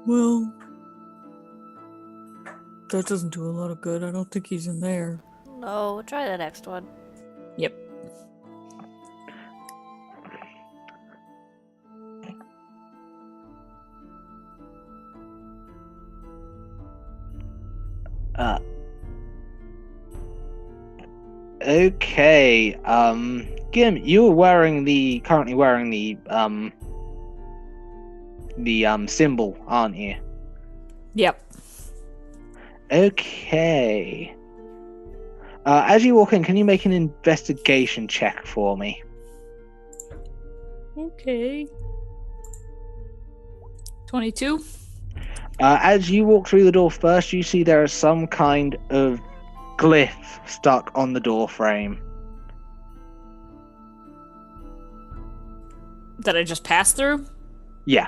Well, that doesn't do a lot of good. I don't think he's in there. No, try the next one. Yep. Okay, Gim, you're currently wearing the symbol, aren't you? Yep. Okay. As you walk in, can you make an investigation check for me? Okay. 22. As you walk through the door first, you see there is some kind of glyph stuck on the door frame. That I just passed through? Yeah.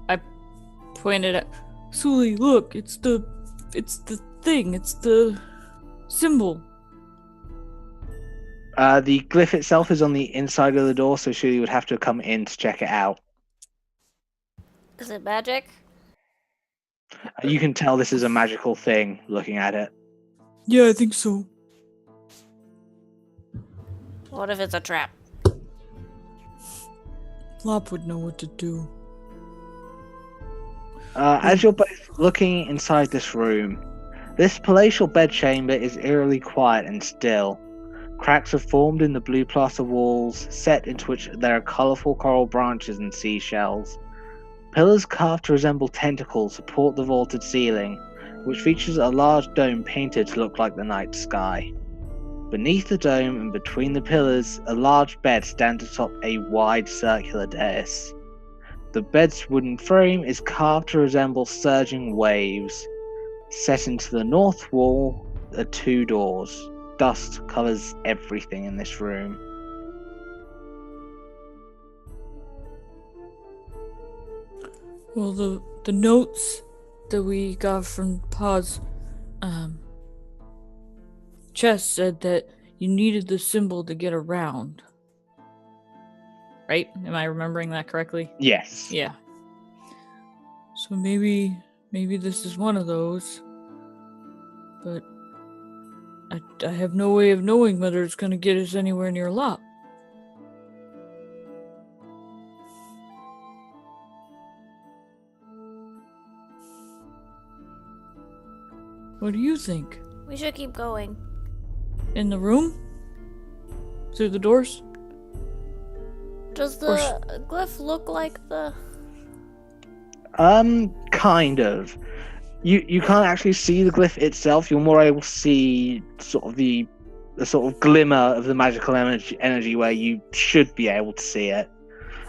I pointed at Sully. Look, it's the thing. It's the symbol. The glyph itself is on the inside of the door, so Shuli would have to come in to check it out. Is it magic? You can tell this is a magical thing looking at it. Yeah, I think so. What if it's a trap? Lop would know what to do. As you're both looking inside this room, this palatial bedchamber is eerily quiet and still. Cracks have formed in the blue plaster walls, set into which there are colourful coral branches and seashells. Pillars carved to resemble tentacles support the vaulted ceiling, which features a large dome painted to look like the night sky. Beneath the dome and between the pillars, a large bed stands atop a wide circular dais. The bed's wooden frame is carved to resemble surging waves. Set into the north wall are 2 doors. Dust covers everything in this room. Well, the notes that we got from Pa's chest said that you needed the symbol to get around. Right? Am I remembering that correctly? Yes. Yeah. So maybe this is one of those. But I have no way of knowing whether it's going to get us anywhere near Lop. What do you think? We should keep going. In the room? Through the doors? Does the glyph look like the... Kind of. You can't actually see the glyph itself. You're more able to see sort of the sort of glimmer of the magical energy where you should be able to see it.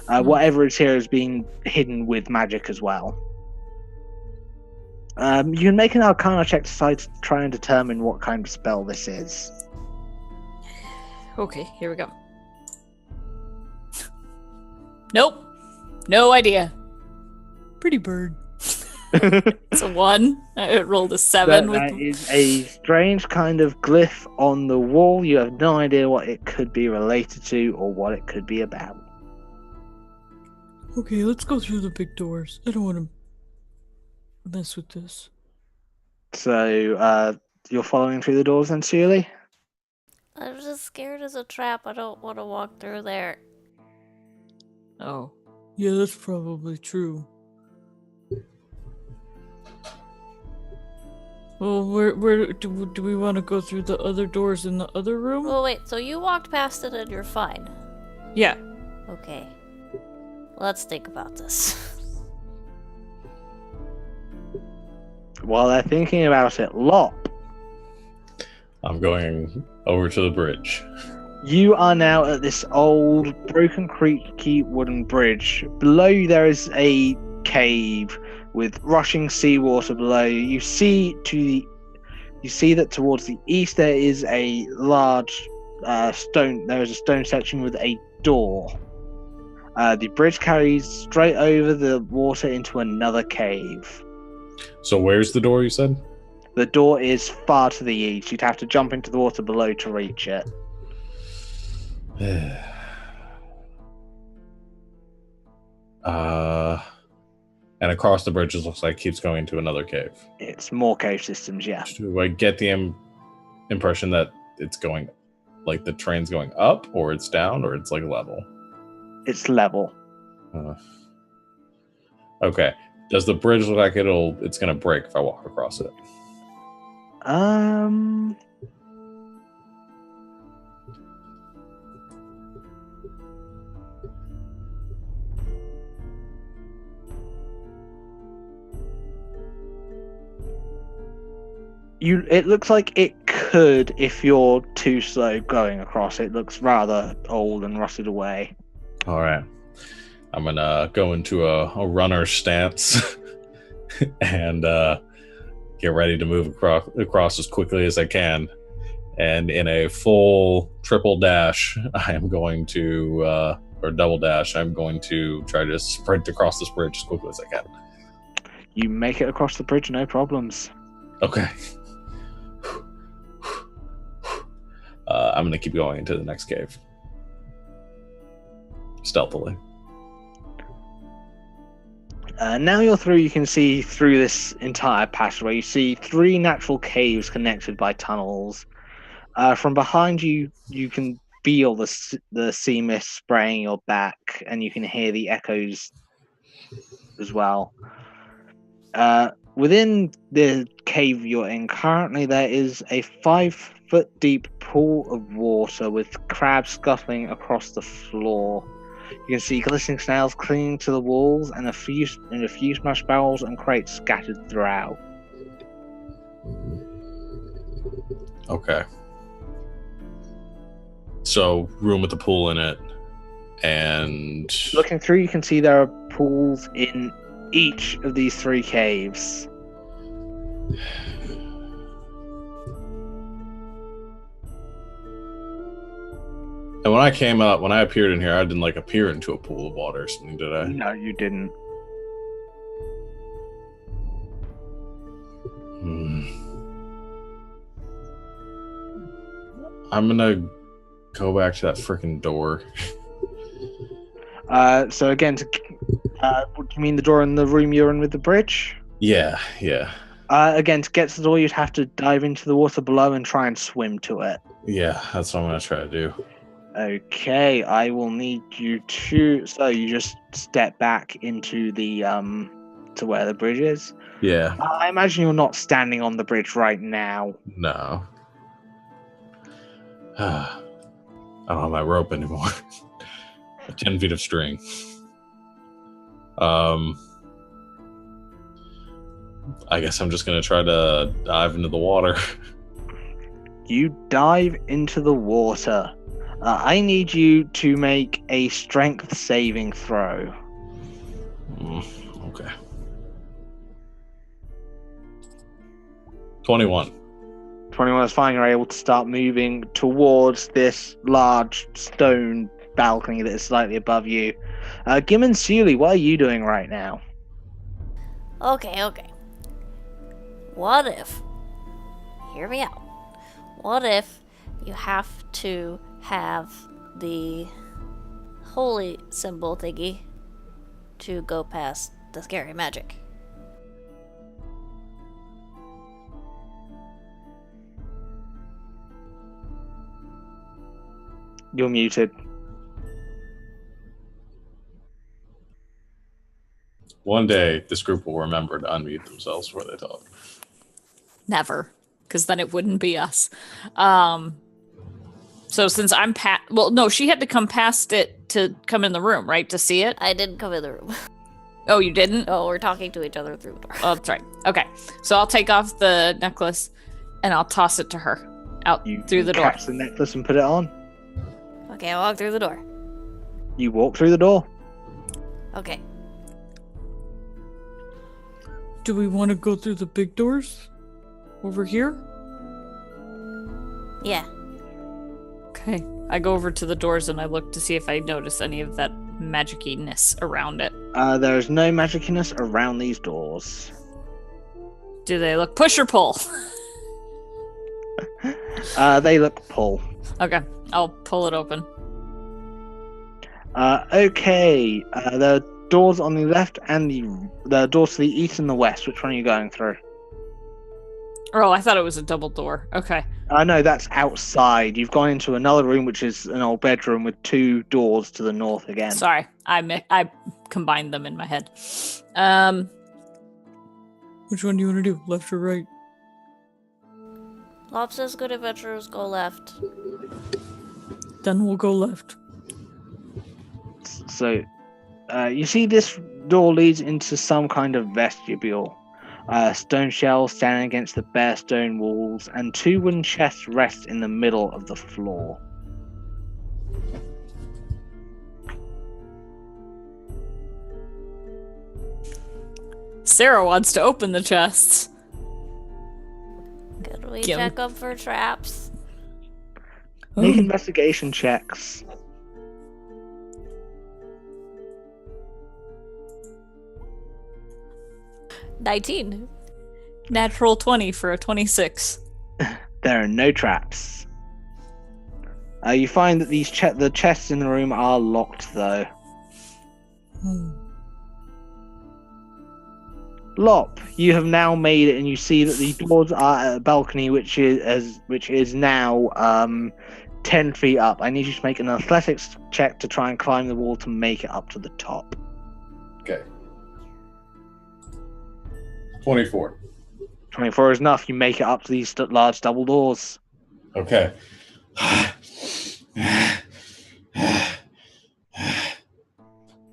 Whatever is here is being hidden with magic as well. You can make an Arcana check to try and determine what kind of spell this is. Okay, here we go. Nope. No idea. Pretty bird. It's a 1. I rolled a 7. That is a strange kind of glyph on the wall. You have no idea what it could be related to or what it could be about. Okay, let's go through the big doors. I don't want to mess with this. So, you're following through the doors then, Sealy? I'm just scared as a trap. I don't want to walk through there. Oh. Yeah, that's probably true. Well, where do we want to go through the other doors in the other room? Oh, wait. So you walked past it and you're fine? Yeah. Okay. Let's think about this. While they're thinking about it, Lop, I'm going over to the bridge. you are now at this old, broken, creaky wooden bridge. Below you there is a cave with rushing seawater below you. You see that towards the east there is a large stone. There is a stone section with a door. The bridge carries straight over the water into another cave. So where's the door, you said? The door is far to the east. You'd have to jump into the water below to reach it. And across the bridge, it looks like keeps going to another cave. It's more cave systems, yeah. Do I get the impression that it's going, like the train's going up, or it's down, or it's like level? It's level. Okay. Does the bridge look like it's gonna break if I walk across it? It looks like it could if you're too slow going across. It looks rather old and rusted away. All right. I'm gonna go into a runner stance and get ready to move across as quickly as I can. And in a full triple dash, I am going to, or double dash, I'm going to try to sprint across this bridge as quickly as I can. You make it across the bridge, no problems. Okay. I'm going to keep going into the next cave. Stealthily. Now you're through, you can see through this entire passageway. You see 3 natural caves connected by tunnels. From behind you, you can feel the sea mist spraying your back, and you can hear the echoes as well. Within the cave you're in currently, there is a 5-foot deep pool of water with crabs scuttling across the floor. You can see glistening snails clinging to the walls, and a few smash barrels and crates scattered throughout. Okay. So, room with the pool in it, and... Looking through, you can see there are pools in each of these 3 caves. And when I appeared in here, I didn't appear into a pool of water or something, did I? No, you didn't. I'm gonna go back to that freaking door. So again, what do you mean, the door in the room you're in with the bridge? Yeah. Again, to get to the door, you'd have to dive into the water below and try and swim to it. Yeah, that's what I'm gonna try to do. Okay, I will need you to... So you just step back into the, to where the bridge is? Yeah. I imagine you're not standing on the bridge right now. No. I don't have my rope anymore. 10 feet of string. I guess I'm just gonna try to dive into the water. You dive into the water. I need you to make a strength saving throw. Okay. 21. 21 is fine. You're able to start moving towards this large stone balcony that is slightly above you. Gim and Sealy, what are you doing right now? Okay. What if... Hear me out. What if you have to have the holy symbol thingy to go past the scary magic? You're muted. One day, this group will remember to unmute themselves before they talk. Never, because then it wouldn't be us. So since I'm well, no, she had to come past it to come in the room, right? To see it? I didn't come in the room. Oh, you didn't? Oh, we're talking to each other through the door. Oh, that's right. Okay. So I'll take off the necklace and I'll toss it to her out through the door. Catch the necklace and put it on. Okay, I walk through the door. You walk through the door. Okay. Do we want to go through the big doors? Over here? Yeah. Okay. I go over to the doors and I look to see if I notice any of that magiciness around it. There is no magiciness around these doors. Do they look push or pull? They look pull. Okay. I'll pull it open. Okay. The doors on the left and the doors to the east and the west. Which one are you going through? Oh, I thought it was a double door. Okay. No, that's outside. You've gone into another room, which is an old bedroom with 2 doors to the north again. Sorry. I combined them in my head. Which one do you want to do? Left or right? Lob says good adventurers go left. Then we'll go left. So, you see this door leads into some kind of vestibule. Stone shells standing against the bare stone walls, and 2 wooden chests rest in the middle of the floor. Sarah wants to open the chests. Could we Gim. check them for traps? Make investigation checks. 19. Natural 20 for a 26. There are no traps. You find that the chests in the room are locked, though. Lop, you have now made it, and you see that the doors are at a balcony, which is now 10 feet up. I need you to make an athletics check to try and climb the wall to make it up to the top. Okay. 24. 24 is enough. You make it up to these large double doors. Okay. I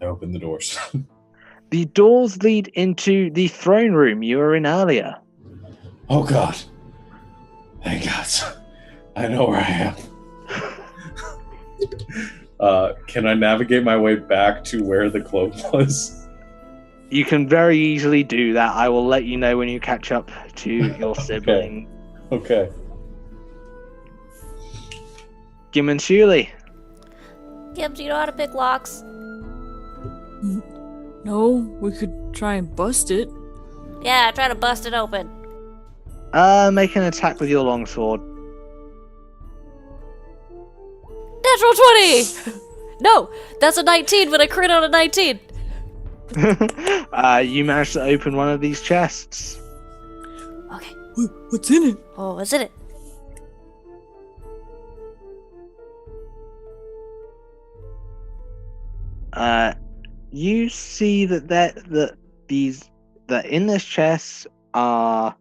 open the doors. The doors lead into the throne room you were in earlier. Oh God. Thank God. I know where I am. Can I navigate my way back to where the cloak was? You can very easily do that. I will let you know when you catch up to your sibling. Okay. Gim and Shuli. Gim, do you know how to pick locks? No, we could try and bust it. Yeah, try to bust it open. Make an attack with your longsword. Natural 20! No, that's a 19, but I crit on a 19. You managed to open one of these chests. Okay. What's in it? Oh, what's in it? You see that in this chest are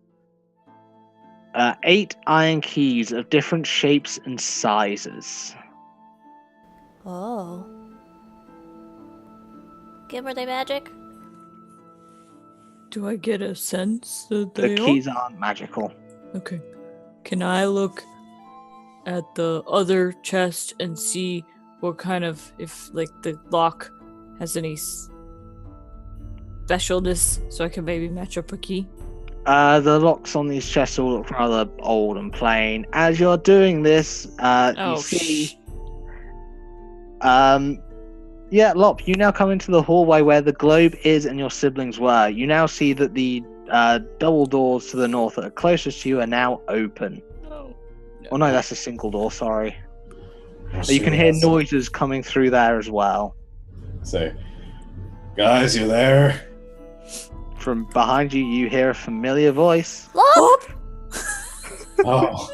8 iron keys of different shapes and sizes. Oh. Gim, are they magic? Do I get a sense that The they keys aren't magical. Okay. Can I look at the other chest and see what kind of, if like the lock has any specialness so I can maybe match up a key? The locks on these chests all look rather old and plain. As you're doing this, you see... Yeah, Lop, you now come into the hallway where the globe is and your siblings were. You now see that the double doors to the north that are closest to you are now open. No. Oh no, that's a single door, sorry. We'll You can see hear that. noises coming through there as well. Say, guys, you there? From behind you, you hear a familiar voice. Lop! Oh,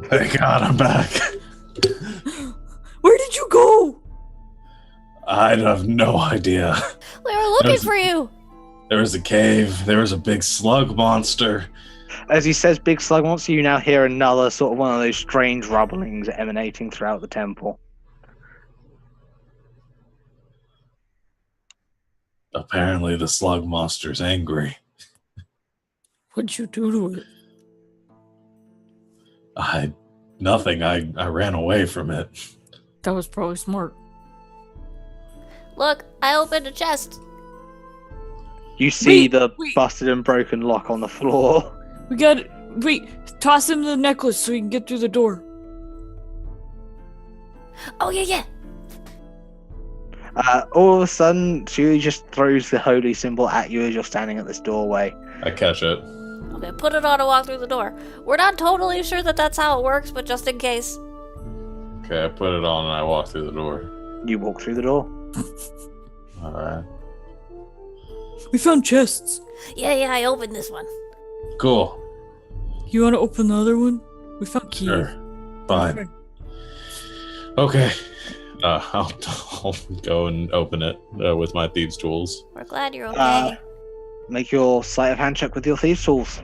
thank God I'm back. Where did you go? I have no idea. We were looking for you! There was a cave. There was a big slug monster. As he says big slug monster, you now hear another sort of one of those strange rumblings emanating throughout the temple. Apparently the slug monster's angry. What'd you do to it? Nothing. I ran away from it. That was probably smart. Look, I opened a chest. You see Wait, the wait. busted and broken lock on the floor. We got wait, toss him the necklace so we can get through the door. Oh, yeah. All of a sudden, Shuli just throws the holy symbol at you as you're standing at this doorway. I catch it. Okay, put it on and walk through the door. We're not totally sure that that's how it works, but just in case. Okay, I put it on and I walk through the door. You walk through the door. Alright. We found chests. Yeah, I opened this one. Cool. You want to open the other one? We found keys. Sure. Fine. Okay. I'll go and open it with my thieves' tools. We're glad you're okay. Make your sleight of hand check with your thieves' tools.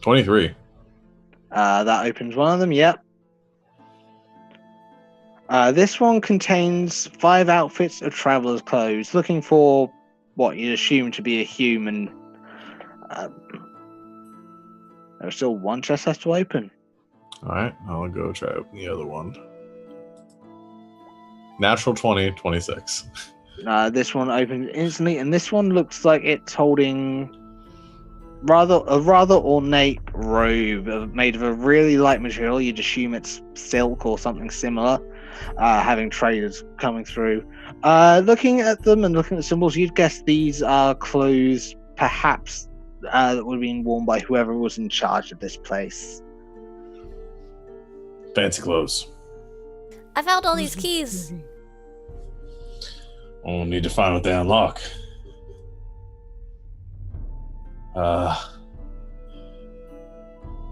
23. That opens one of them, yep. This one contains 5 outfits of traveler's clothes, looking for what you'd assume to be a human. There's still one chest left to open. Alright, I'll go try to open the other one. Natural 20, 26. This one opens instantly, and this one looks like it's holding a rather ornate robe made of a really light material. You'd assume it's silk or something similar. having traders coming through. Looking at them and looking at the symbols, you'd guess these are clothes, perhaps that would have been worn by whoever was in charge of this place. Fancy clothes. I found all these keys. We'll need to find what they unlock.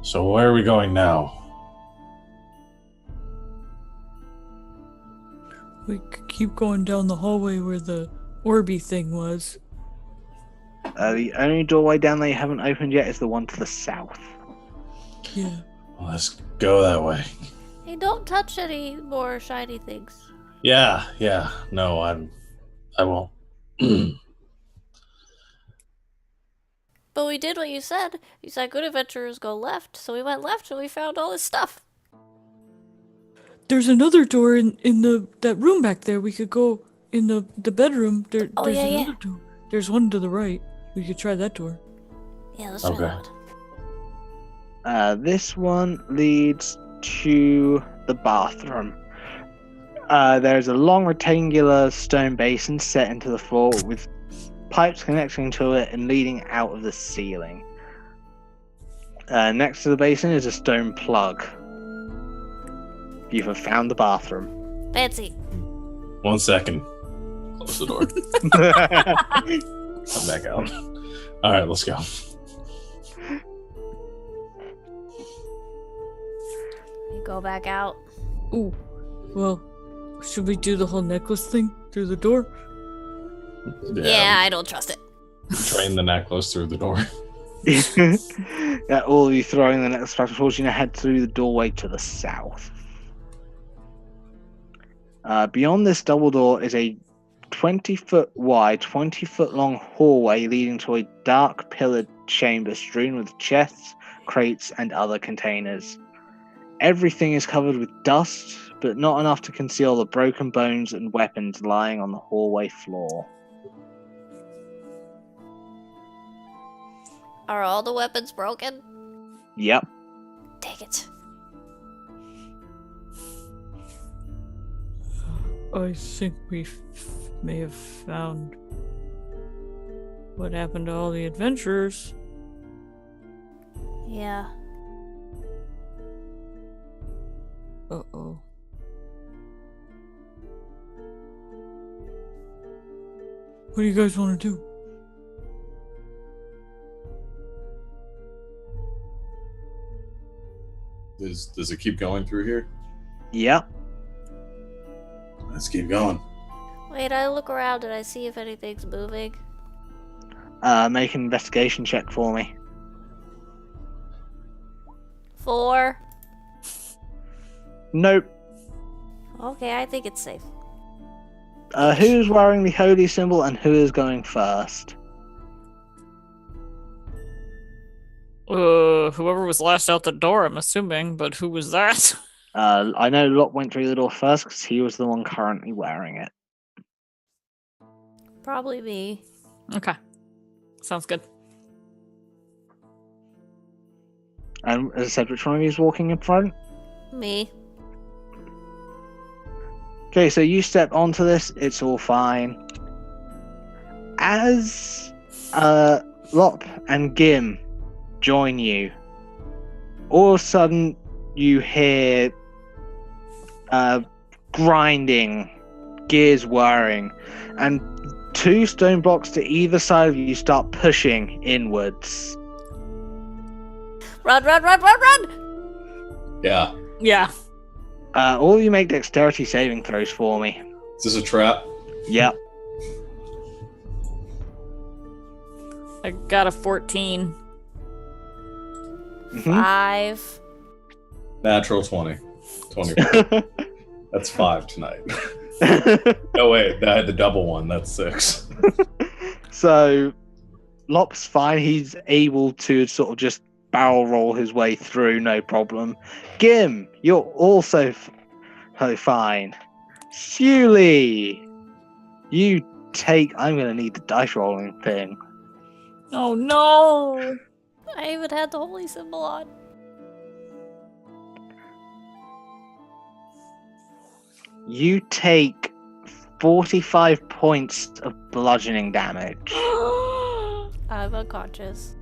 So where are we going now? We could keep going down the hallway where the Orby thing was. The only doorway down there you haven't opened yet is the one to the south. Yeah. Well, let's go that way. Hey, don't touch any more shiny things. Yeah. No, I won't. But we did what you said. You said good adventurers go left, so we went left and we found all this stuff. There's another door in that room back there. We could go in the bedroom. There's another door. There's one to the right. We could try that door. Yeah, let's try that one. This one leads to the bathroom. There's a long rectangular stone basin set into the floor with pipes connecting to it and leading out of the ceiling. Next to the basin is a stone plug. You have found the bathroom. Fancy. 1 second. Close the door. Come back out. All right, let's go. We go back out. Ooh. Well, should we do the whole necklace thing through the door? Yeah, I don't trust it. Train the necklace through the door. Yeah, all of you throwing the necklace back towards you and head through the doorway to the south. Beyond this double door is a 20-foot wide, 20-foot long hallway leading to a dark pillared chamber strewn with chests, crates, and other containers. Everything is covered with dust, but not enough to conceal the broken bones and weapons lying on the hallway floor. Are all the weapons broken? Yep. Take it. I think we may have found what happened to all the adventurers. Yeah. Uh-oh. What do you guys want to do? Does it keep going through here? Yep. Let's keep going. Wait, I look around and I see if anything's moving. Make an investigation check for me. 4. Nope. Okay, I think it's safe. Who's wearing the holy symbol and who is going first? Whoever was last out the door, I'm assuming, but who was that? I know Lot went through the door first because he was the one currently wearing it. Probably me. Okay. Sounds good. And as I said, which one of you is walking in front? Me. Okay, so you step onto this, it's all fine. As Lop and Gim join you, all of a sudden you hear grinding, gears whirring, and 2 stone blocks to either side of you start pushing inwards. Run, run, run, run, run! Yeah. Yeah. All of you make dexterity saving throws for me. Is this a trap? Yep. I got a 14. Mhm. 5. Natural 20. 24. That's 5 tonight. No, wait. I had the double one. That's 6. So, Lop's fine. He's able to sort of just barrel roll his way through, no problem. Gim, you're also fine. Suley, you take... I'm going to need the dice rolling thing. Oh no! I even had the holy symbol on. You take 45 points of bludgeoning damage I'm unconscious.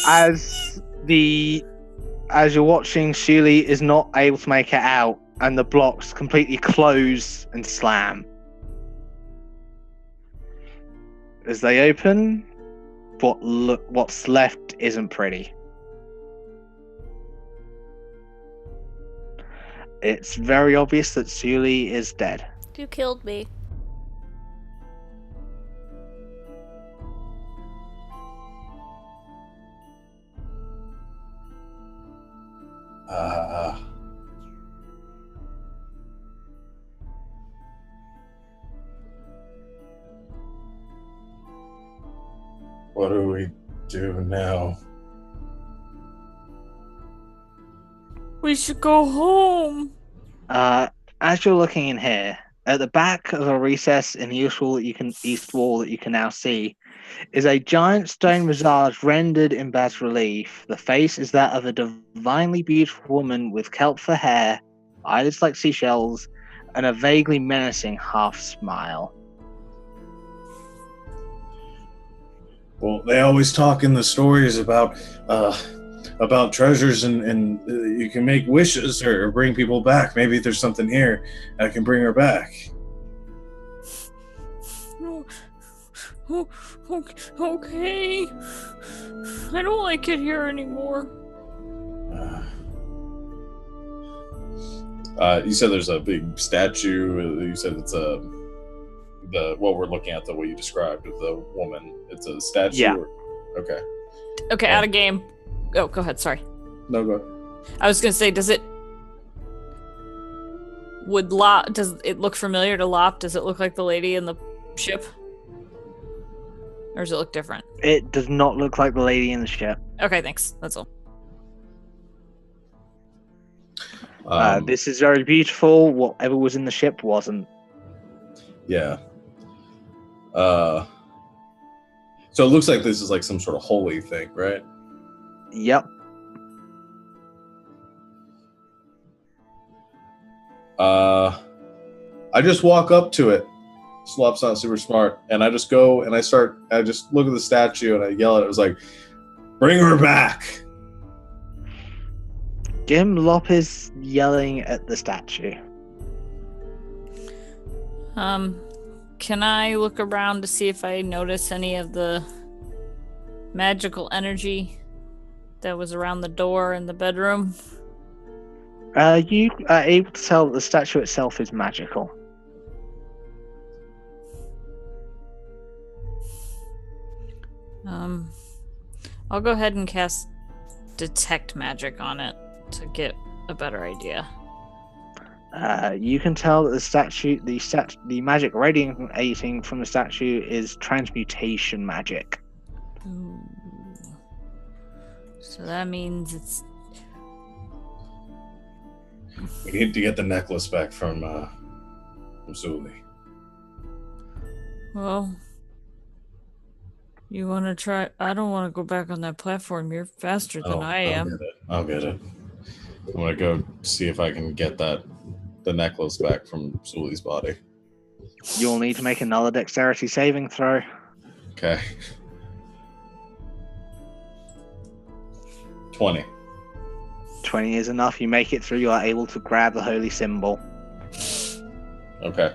as you're watching, Shuli is not able to make it out, and the blocks completely close and slam. As they open, what's left isn't pretty. It's very obvious that Shuli is dead. You killed me. What do we do now? We should go home. As you're looking in here, at the back of a recess in the east wall that you can now see, is a giant stone visage rendered in bas relief. The face is that of a divinely beautiful woman with kelp for hair, eyelids like seashells, and a vaguely menacing half smile. Well, they always talk in the stories about treasures and you can make wishes or bring people back. Maybe there's something here that can bring her back. Okay. I don't like it here anymore. You said there's a big statue. You said it's what we're looking at, what you described of the woman. It's a statue. Yeah. Okay. Okay, out of game. Oh, go ahead. Sorry. No, go ahead. I was gonna say, does it look familiar to Lop? Does it look like the lady in the ship? Or does it look different? It does not look like the lady in the ship. Okay, thanks. That's all. This is very beautiful. Whatever was in the ship wasn't. Yeah. So it looks like this is like some sort of holy thing, right? Yep. I just walk up to it. Slop's not super smart, and I just go and I just look at the statue and I yell at it. It was like, "Bring her back!" Jim Lop is yelling at the statue. Can I look around to see if I notice any of the magical energy that was around the door in the bedroom? You are able to tell that the statue itself is magical. I'll go ahead and cast Detect Magic on it to get a better idea. You can tell that the magic radiating from the statue is transmutation magic. Ooh. So that means it's... We need to get the necklace back from Zuli. Well, you want to try? I don't want to go back on that platform. You're faster than I am. I'll get it. I'm gonna go see if I can get the necklace back from Zuli's body. You'll need to make another dexterity saving throw. Okay. 20. 20 is enough. You make it through. You are able to grab the holy symbol. Okay.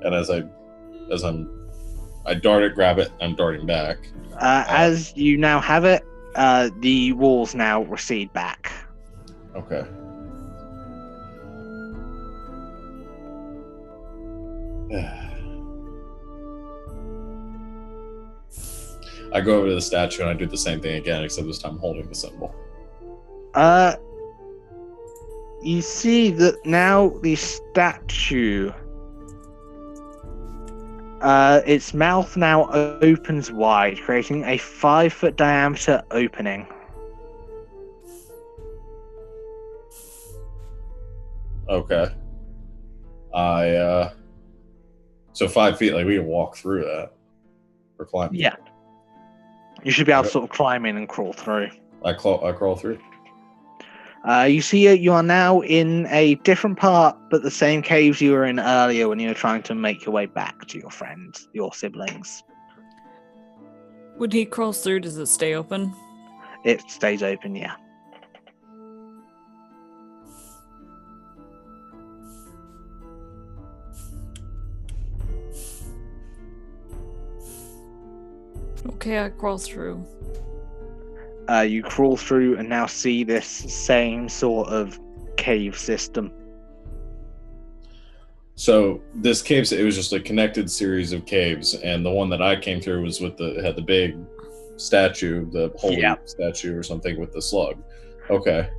And as I dart it, grab it, I'm darting back. As you now have it, the walls now recede back. Okay. I go over to the statue and I do the same thing again, except this time I'm holding the symbol. You see that now the statue, its mouth now opens wide, creating a 5-foot diameter opening. Okay. So 5 feet, like we can walk through that. Or climb. Yeah. You should be able to sort of climb in and crawl through. I crawl through. You see you are now in a different part, but the same caves you were in earlier when you were trying to make your way back to your friends, your siblings. When he crawls through, does it stay open? It stays open, yeah. Okay, I crawl through. You crawl through and now see this same sort of cave system. So this cave, it was just a connected series of caves, and the one that I came through was with had the big statue, the holy statue or something with the slug. Okay.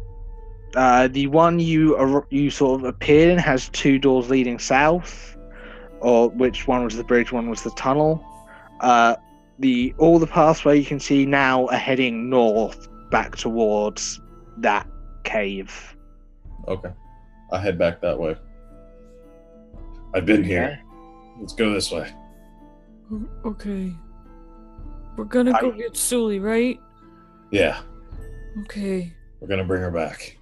The one you sort of appeared in has 2 doors leading south, or which one was the bridge, one was the tunnel. All the pathway you can see now are heading north back towards that cave. Okay. I head back that way. I've been here. Let's go this way. Okay. We're gonna go get Sully, right? Yeah. Okay. We're gonna bring her back.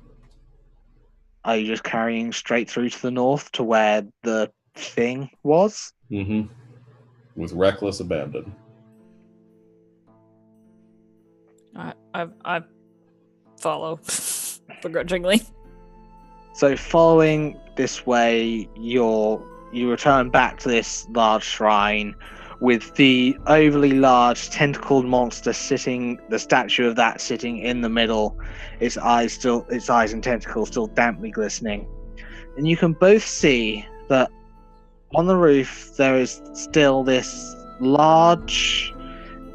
Are you just carrying straight through to the north to where the thing was? Mm-hmm. With reckless abandon. I follow begrudgingly. So following this way, you return back to this large shrine with the overly large tentacled monster the statue of that sitting in the middle, its eyes and tentacles still damply glistening. And you can both see that on the roof there is still this large,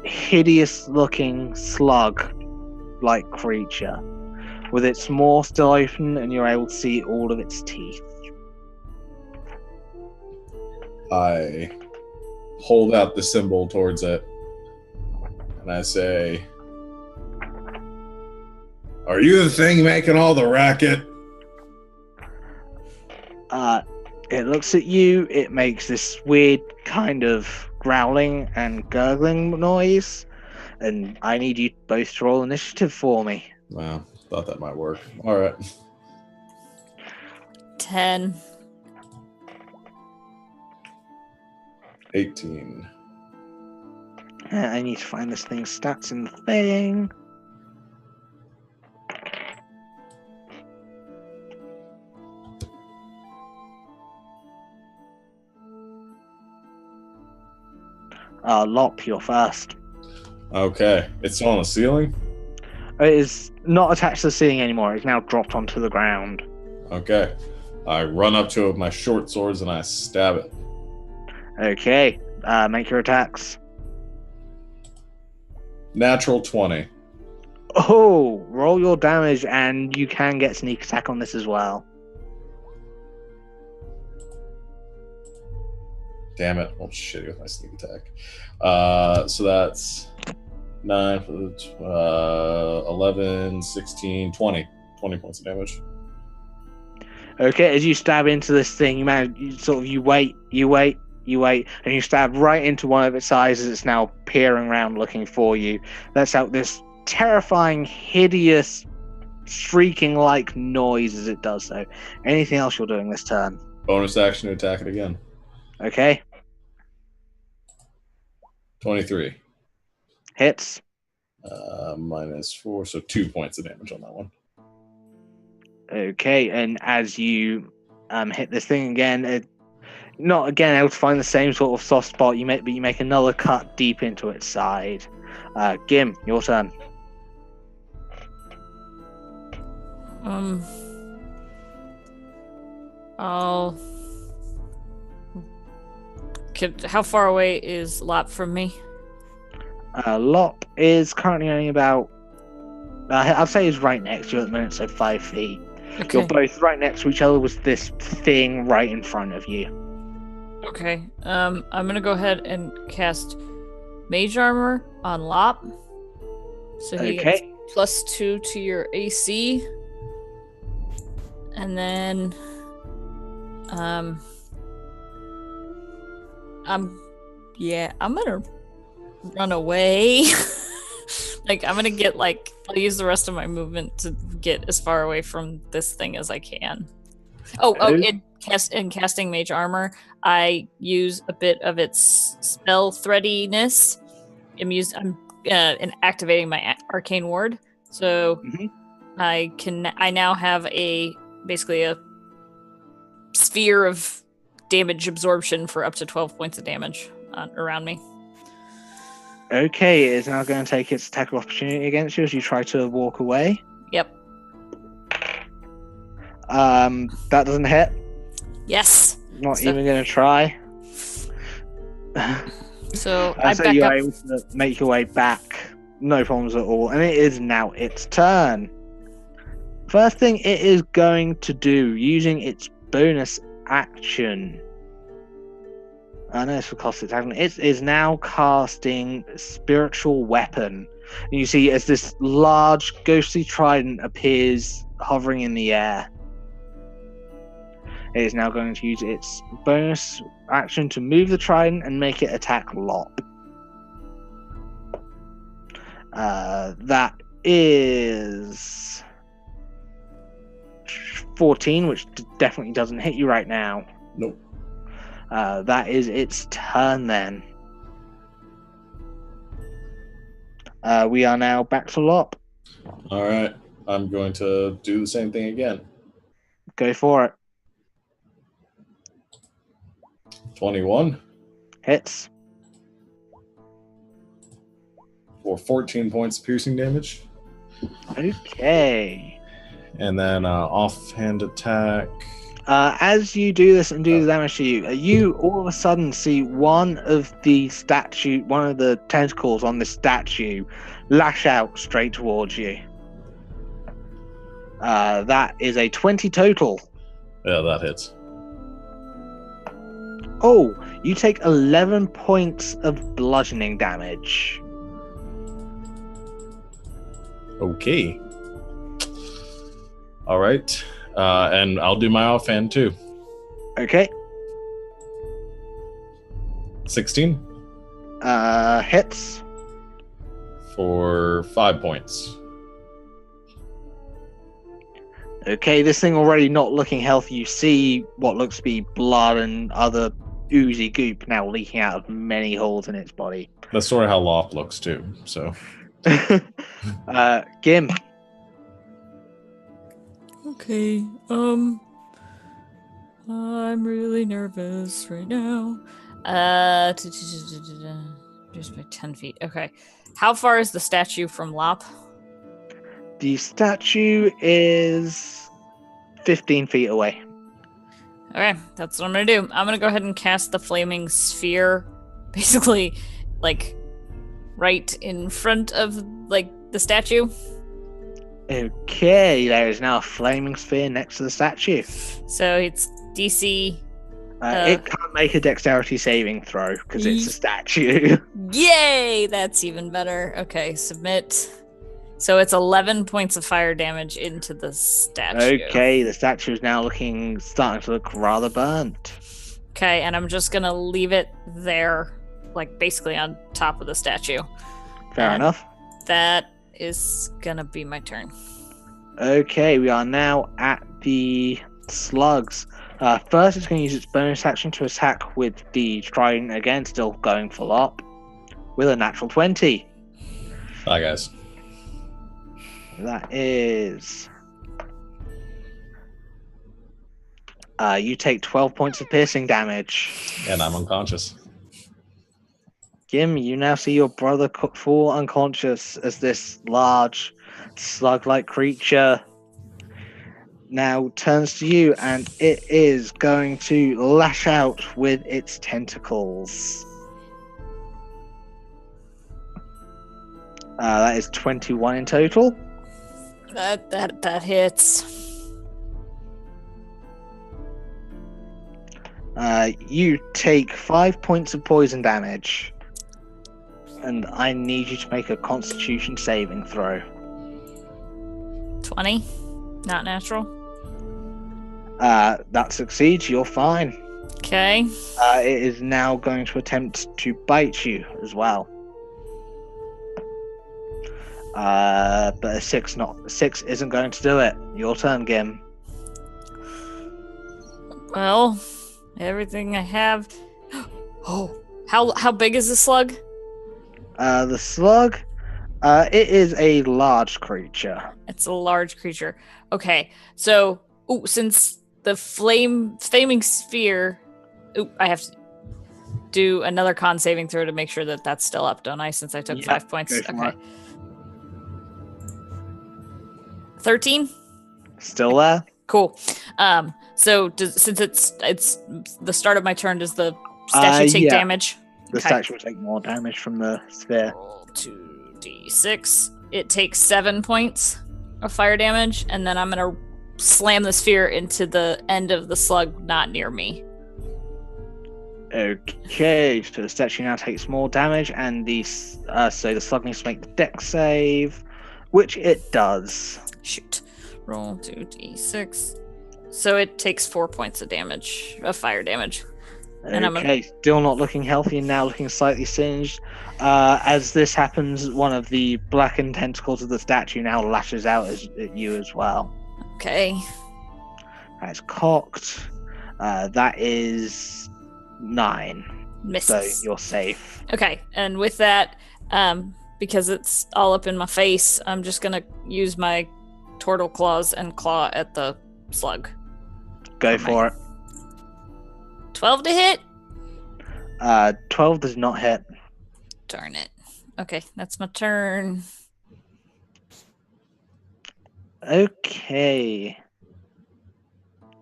hideous-looking slug-like creature, with its maw still open, and you're able to see all of its teeth. I hold out the symbol towards it, and I say, "Are you the thing making all the racket?" It looks at you, it makes this weird kind of growling and gurgling noise, and I need you both to roll initiative for me. Wow, thought that might work. All right. 10. 18. I need to find this thing's stats in the thing. Lop, you're first. Okay, it's on the ceiling? It is not attached to the ceiling anymore. It's now dropped onto the ground. Okay. I run up to it with my short swords and I stab it. Okay, make your attacks. Natural 20. Oh, roll your damage, and you can get sneak attack on this as well. Damn it. Oh, shit, with my sneak attack. So that's 9, 11, 16, 20. 20 points of damage. Okay, as you stab into this thing, you wait, and you stab right into one of its eyes as it's now peering around looking for you. Lets out this terrifying, hideous, shrieking-like noise as it does so. Anything else you're doing this turn? Bonus action to attack it again. Okay. 23. Hits. -4, so 2 points of damage on that one. Okay, and as you hit this thing again, not again able to find the same sort of soft spot, you make another cut deep into its side. Gim, your turn. How far away is Lop from me? Lop is currently only about, I'd say he's right next to you at the minute, so 5 feet. Okay. You're both right next to each other with this thing right in front of you. Okay. I'm gonna go ahead and cast Mage Armor on Lop. So he gets +2 to your AC. And then I'm gonna run away Like, I'm gonna get, like, I'll use the rest of my movement to get as far away from this thing as I can. In casting Mage Armor, I use a bit of its spell threadiness. I'm in activating my Arcane Ward, so I now have basically a sphere of damage absorption for up to 12 points of damage around me. Okay, it is now going to take its attack of opportunity against you as you try to walk away. Yep. That doesn't hit. Yes. Not even going to try. So I so back you're up. able to make your way back. No problems at all. And it is now its turn. First thing it is going to do, using its bonus action. I know this will cost its action. It is now casting Spiritual Weapon. And you see as this large ghostly trident appears hovering in the air. It is now going to use its bonus action to move the trident and make it attack Lop. That is 14, which definitely doesn't hit you right now. Nope. That is its turn then. We are now back to Lop. All right. I'm going to do the same thing again. Go for it. 21 Hits. for 14 points of piercing damage. Okay. And then offhand attack. As you do this and do the damage to you, you all of a sudden see one of the tentacles on the statue lash out straight towards you. That is a 20 total. Yeah, that hits. Oh, you take 11 points of bludgeoning damage. Okay. All right. And I'll do my offhand too. Okay. 16 Hits. for 5 points. Okay, this thing already not looking healthy. You see what looks to be blood and other oozy goop now leaking out of many holes in its body. That's sort of how Loft looks too. So, Gim. Okay, I'm really nervous right now. Just by 10 feet. Okay. How far is the statue from Lop? The statue is 15 feet away. Okay, that's what I'm gonna do. I'm gonna go ahead and cast the flaming sphere, basically, like, right in front of, like, the statue. Okay, there is now a flaming sphere next to the statue. So it's DC. It can't make a dexterity saving throw because it's a statue. Yay! That's even better. Okay, submit. So it's 11 points of fire damage into the statue. Okay, the statue is now starting to look rather burnt. Okay, and I'm just gonna leave it there, like basically on top of the statue. Fair enough. That is gonna be my turn. Okay, we are now at the slugs. First, it's going to use its bonus action to attack with the trident again, still going full up, with a natural 20. bye guys. That is... you take 12 points of piercing damage. And I'm unconscious. Jim, you now see your brother fall unconscious as this large slug-like creature now turns to you, and it is going to lash out with its tentacles. That is 21 in total. That hits. You take 5 points of poison damage, and I need you to make a Constitution saving throw. 20? Not natural? That succeeds. You're fine. Okay. It is now going to attempt to bite you as well. But a six isn't going to do it. Your turn, Gim. Well, everything I have. Oh, how big is the slug? The slug, it is a large creature. It's a large creature. Okay, so since the flaming sphere, I have to do another con saving throw to make sure that that's still up, don't I? Since I took Yeah, 5 points. go for Okay. 13. Still there? Cool. So since it's the start of my turn, does the statue take yeah. damage? The Okay. statue will take more damage from the sphere. Roll 2d6. It takes 7 points of fire damage, and then I'm gonna slam the sphere into the end of the slug not near me. Okay, so the statue now takes more damage, and so the slug needs to make the dex save, which it does. Shoot. Roll 2d6. So it takes 4 points of damage, of fire damage. And Okay, still not looking healthy and now looking slightly singed. As this happens, one of the blackened tentacles of the statue now lashes out at you as well. Okay. That's cocked. That is 9. Misses. So you're safe. Okay, and with that, because it's all up in my face, I'm just gonna use my turtle claws and claw at the slug. Go for it. 12 to hit? 12 does not hit. Darn it. Okay, that's my turn. Okay.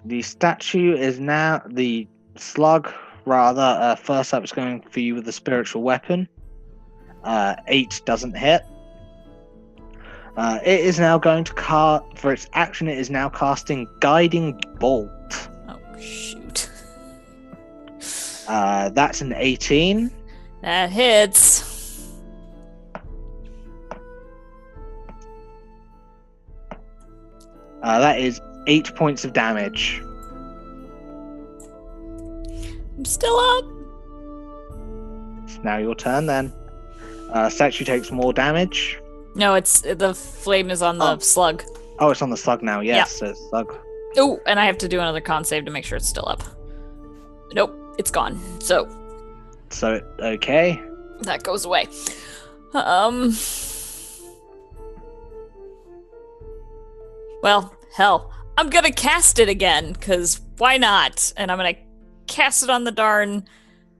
The statue is now the slug. Rather, first up, it's going for you with a spiritual weapon. 8 doesn't hit. It is now going to cast for its action. It is now casting Guiding Bolt. Oh shoot. That's an 18. That hits. That is 8 points of damage. I'm still up. It's now your turn then. Statue takes more damage. No, it's the flame is on the slug. Oh, it's on the slug now. Yes, so slug. Oh, and I have to do another con save to make sure it's still up. Nope, it's gone. So Okay. that goes away. Well, hell, I'm gonna cast it again, cause why not? And I'm gonna cast it on the darn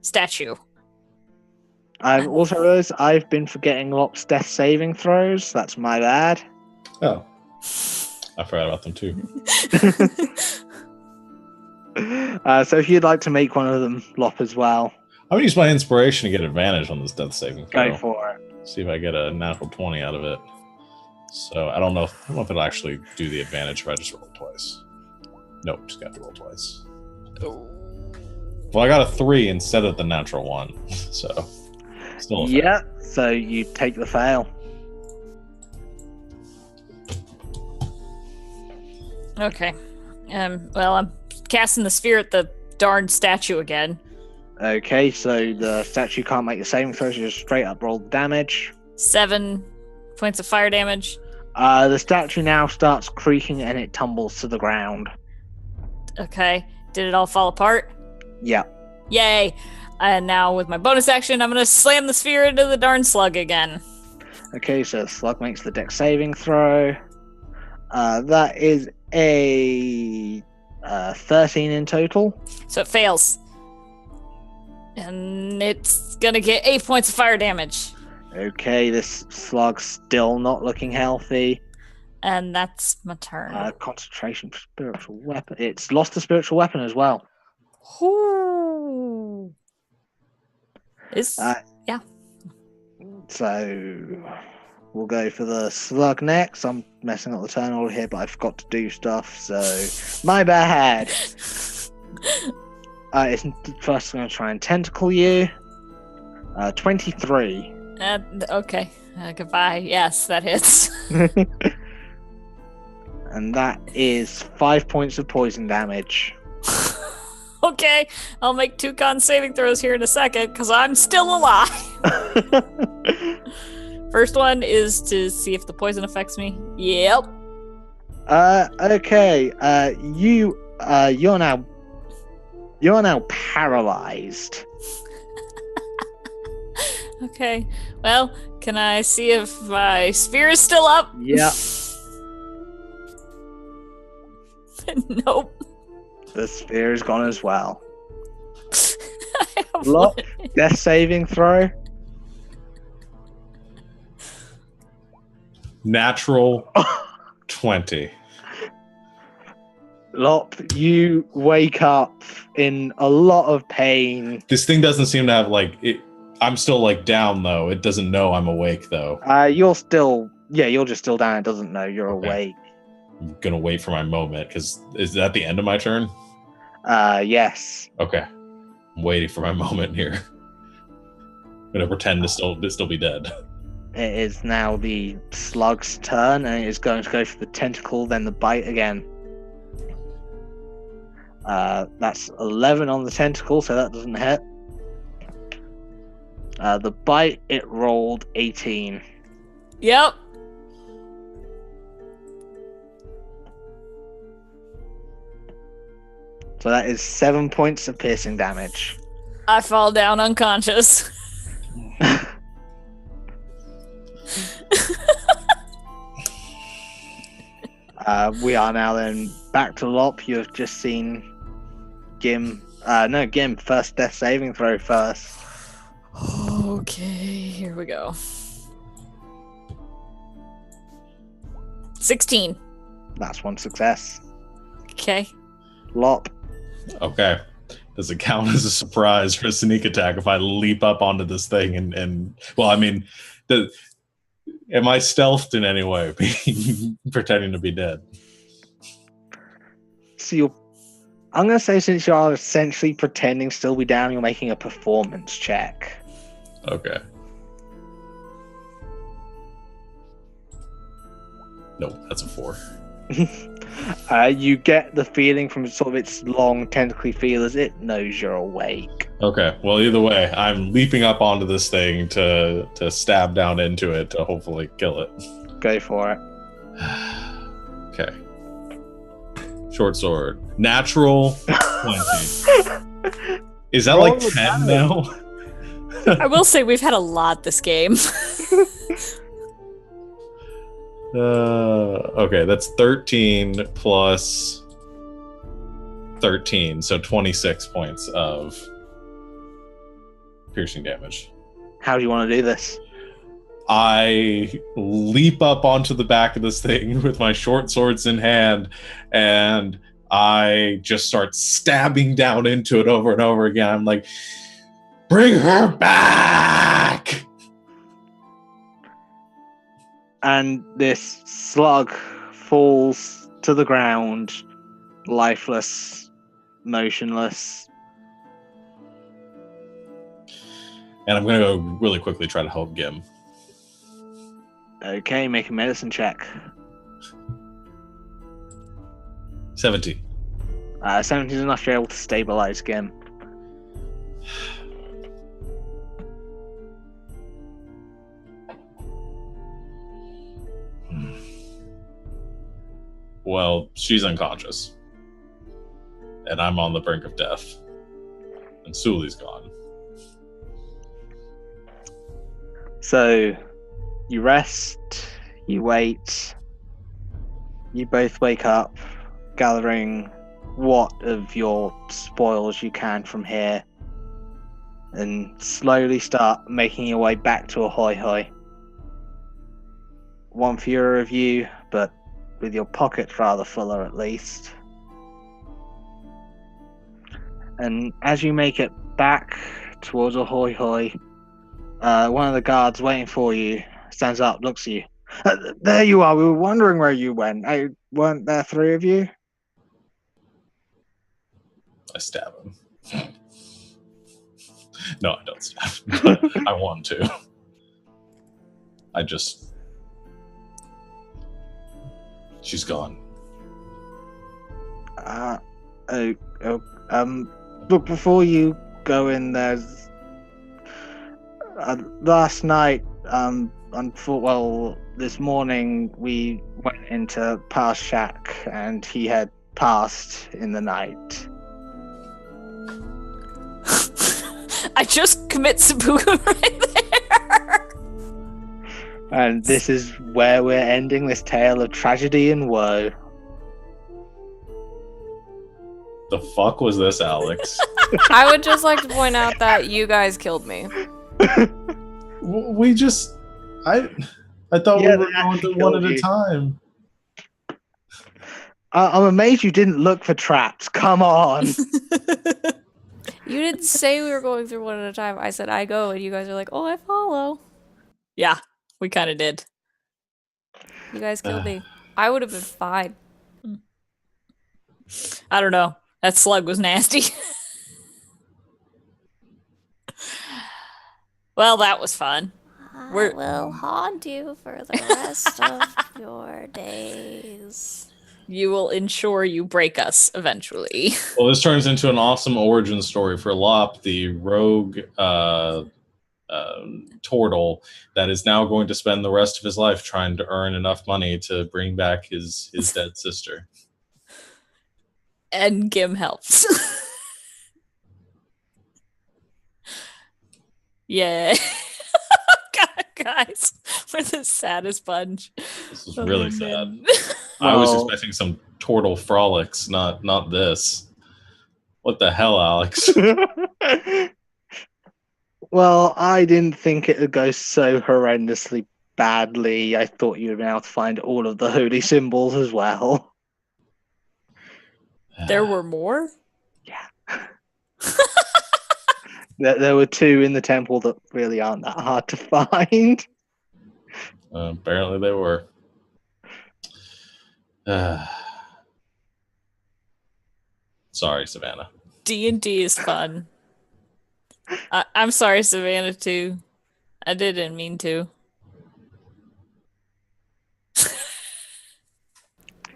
statue. I've also realized I've been forgetting Lop's death saving throws. That's my bad. Oh, I forgot about them too. So if you'd like to make one of them, Lop, as well, I'm gonna use my inspiration to get advantage on this death saving throw. go for it. See if I get a natural 20 out of it. So I don't know if it'll actually do the advantage if I just roll twice. Nope, just got to roll twice. Well, I got a 3 instead of the natural 1, so still a fail. Yeah, so you take the fail. Okay. Well, I'm casting the sphere at the darn statue again. Okay, so the statue can't make the saving throws, you just straight up roll the damage. 7 points of fire damage. The statue now starts creaking and it tumbles to the ground. Okay. Did it all fall apart? Yeah. Yay! And now with my bonus action, I'm gonna slam the sphere into the darn slug again. Okay, so the slug makes the dex saving throw. That is a 13 in total. So it fails. And it's gonna get 8 points of fire damage. Okay, this slug's still not looking healthy. And that's my turn. Concentration for spiritual weapon. It's lost the spiritual weapon as well. Ooh. Yeah. So we'll go for the slug next. I'm messing up the turn order here, but I forgot to do stuff, so my bad. It's first going to try and tentacle you. 23. Okay. Goodbye. Yes, that hits. And that is 5 points of poison damage. Okay, I'll make 2 con saving throws here in a second, because I'm still alive. First one is to see if the poison affects me. Yep. Okay. You're now paralyzed. Okay. Well, can I see if my spear is still up? Yep. Nope. The sphere is gone as well. I have Lop, one. death saving throw. Natural 20. Lop, you wake up in a lot of pain. This thing doesn't seem to have like it. I'm still like down though. It doesn't know I'm awake though. You're just still down. It doesn't know you're Okay. awake. I'm gonna wait for my moment because is that the end of my turn? Yes. Okay. I'm waiting for my moment here. I'm gonna pretend to still be dead. It is now the slug's turn, and it is going to go for the tentacle, then the bite again. That's 11 on the tentacle, so that doesn't hit. The bite, it rolled 18. Yep. So that is 7 points of piercing damage. I fall down unconscious. We are now then back to Lop. You have just seen Gim. Gim, first death saving throw first. Okay, here we go. 16. That's one success. Okay. Lop. Okay. Does it count as a surprise for a sneak attack if I leap up onto this thing and well, I mean, am I stealthed in any way, pretending to be dead? So I'm going to say since you are essentially pretending to still be down, you're making a performance check. Okay. Nope, that's a 4. You get the feeling from sort of its long tentacly feelers, it knows you're awake. Okay, well, either way, I'm leaping up onto this thing to stab down into it to hopefully kill it. Go for it. Okay. Short sword. Natural 20. Is that Roll like the 10 damage. now? I will say we've had a lot this game. Okay, that's 13 plus 13, so 26 points of piercing damage. How do you want to do this? I leap up onto the back of this thing with my short swords in hand, and I just start stabbing down into it over and over again. I'm like, bring her back! And this slug falls to the ground, lifeless, motionless. And I'm going to go really quickly try to help Gim. Okay, make a medicine check. 17. 17 is enough to be able to stabilize Gim. Well, she's unconscious. And I'm on the brink of death. And Suli's gone. So, you rest, you wait, you both wake up, gathering what of your spoils you can from here, and slowly start making your way back to Ahoy Hoy. One fewer of you, but with your pockets rather fuller at least. And as you make it back towards Ahoy Hoy, one of the guards waiting for you stands up, looks at you. There you are. We were wondering where you went. Weren't there 3 of you? I stab him. No, I don't stab him. But I want to. I just... She's gone. Look, before you go in, there's last night this morning we went into past Shack and he had passed in the night. I just commit seppuku right there. And this is where we're ending this tale of tragedy and woe. The fuck was this, Alex? I would just like to point out that you guys killed me. We just, I thought Yeah, we were they going actually through one at killed a you. time. I'm amazed you didn't look for traps. Come on. You didn't say we were going through one at a time. I said I go, and you guys are like, "Oh, I follow." Yeah, we kind of did. You guys killed me. I would have been fine. I don't know. That slug was nasty. Well, that was fun. I We're- will haunt you for the rest of your days. You will ensure you break us eventually. Well, this turns into an awesome origin story for Lop, the rogue Tortle that is now going to spend the rest of his life trying to earn enough money to bring back his dead sister. And Gim helps. Yeah. God, guys, we're the saddest bunch. This is really sad. man. I was Well- expecting some Tortle frolics, not this. What the hell, Alex? Well, I didn't think it would go so horrendously badly. I thought you'd been able to find all of the holy symbols as well. There were more? There were two in the temple that really aren't that hard to find. Apparently they were. Sorry, Savannah. D&D is fun. I'm sorry, Savannah, too. I didn't mean to.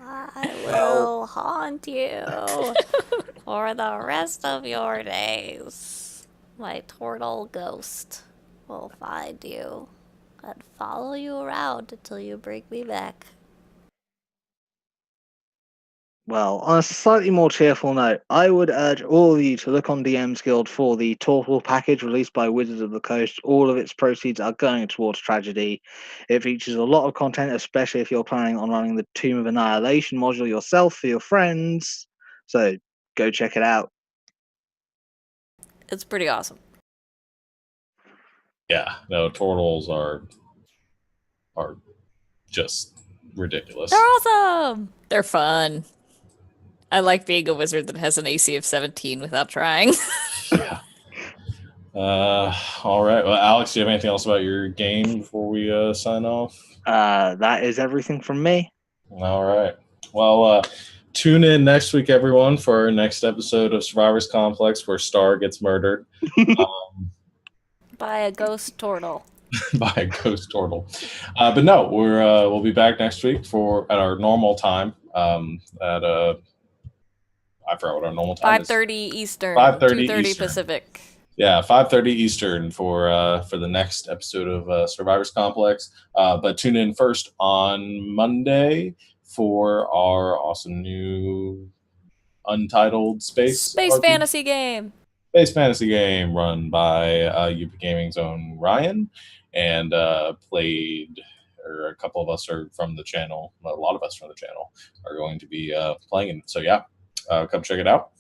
I will haunt you for the rest of your days. My turtle ghost will find you and follow you around until you bring me back. Well, on a slightly more cheerful note, I would urge all of you to look on DM's Guild for the Tortle package released by Wizards of the Coast. All of its proceeds are going towards tragedy. It features a lot of content, especially if you're planning on running the Tomb of Annihilation module yourself for your friends. So go check it out. It's pretty awesome. Yeah, no, Tortles are just ridiculous. They're awesome! They're fun. I like being a wizard that has an AC of 17 without trying. Yeah. All right. Well, Alex, do you have anything else about your game before we sign off? That is everything from me. All right. Well, tune in next week, everyone, for our next episode of Survivors Complex, where Star gets murdered By a ghost turtle. by a ghost turtle. But no, we'll be back next week at our normal time. I forgot what our normal time is. 5:30 Eastern. 5:30 2:30 Eastern. Pacific. Yeah, 5:30 Eastern for the next episode of Survivors Complex. But tune in first on Monday for our awesome new Untitled Space RPG Fantasy game. Space fantasy game run by UP Gaming's own Ryan, and a couple of us are from the channel. A lot of us from the channel are going to be playing it. So yeah, come check it out.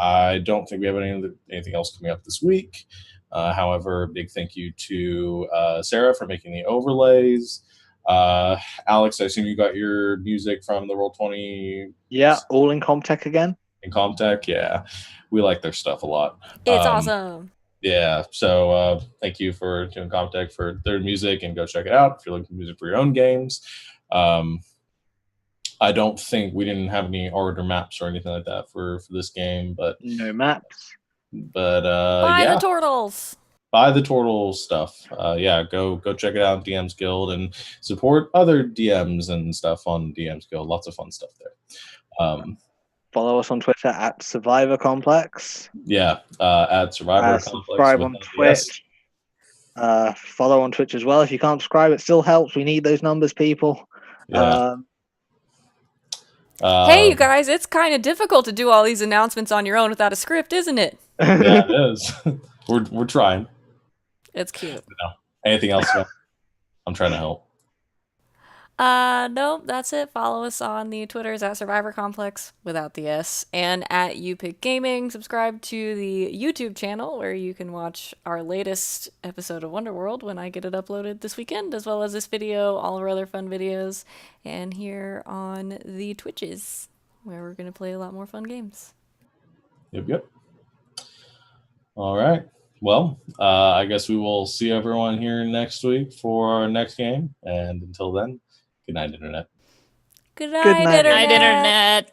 I don't think we have anything else coming up this week. However, big thank you to Sarah for making the overlays. Alex, I assume you got your music from the Roll20 Yeah, all in Comtech again. in Comtech. Yeah, we like their stuff a lot. It's awesome. Yeah, so thank you for doing Comtech for their music, and go check it out if you're looking for music for your own games. I don't think we didn't have any art or maps or anything like that for this game, but No maps. Buy yeah, the turtles. buy the Tortle stuff. Yeah, go check it out on DM's Guild and support other DMs and stuff on DM's Guild. Lots of fun stuff there. Follow us on Twitter at Survivor Complex. Yeah, at Survivor Complex Subscribe with on an S. Twitch. Follow on Twitch as well. If you can't subscribe, it still helps. We need those numbers, people. Yeah. Hey, you guys, it's kind of difficult to do all these announcements on your own without a script, isn't it? Yeah, it is. We're trying. It's cute. Anything else, Sven? I'm trying to help. No, that's it. Follow us on the Twitters at Survivor Complex without the S and at YouPick Gaming. Subscribe to the YouTube channel where you can watch our latest episode of Wonderworld when I get it uploaded this weekend, as well as this video, all of our other fun videos, and here on the Twitches where we're going to play a lot more fun games. Yep. All right. Well, I guess we will see everyone here next week for our next game. And until then, good night, Internet. Good night, Good night, Internet. Night, Internet.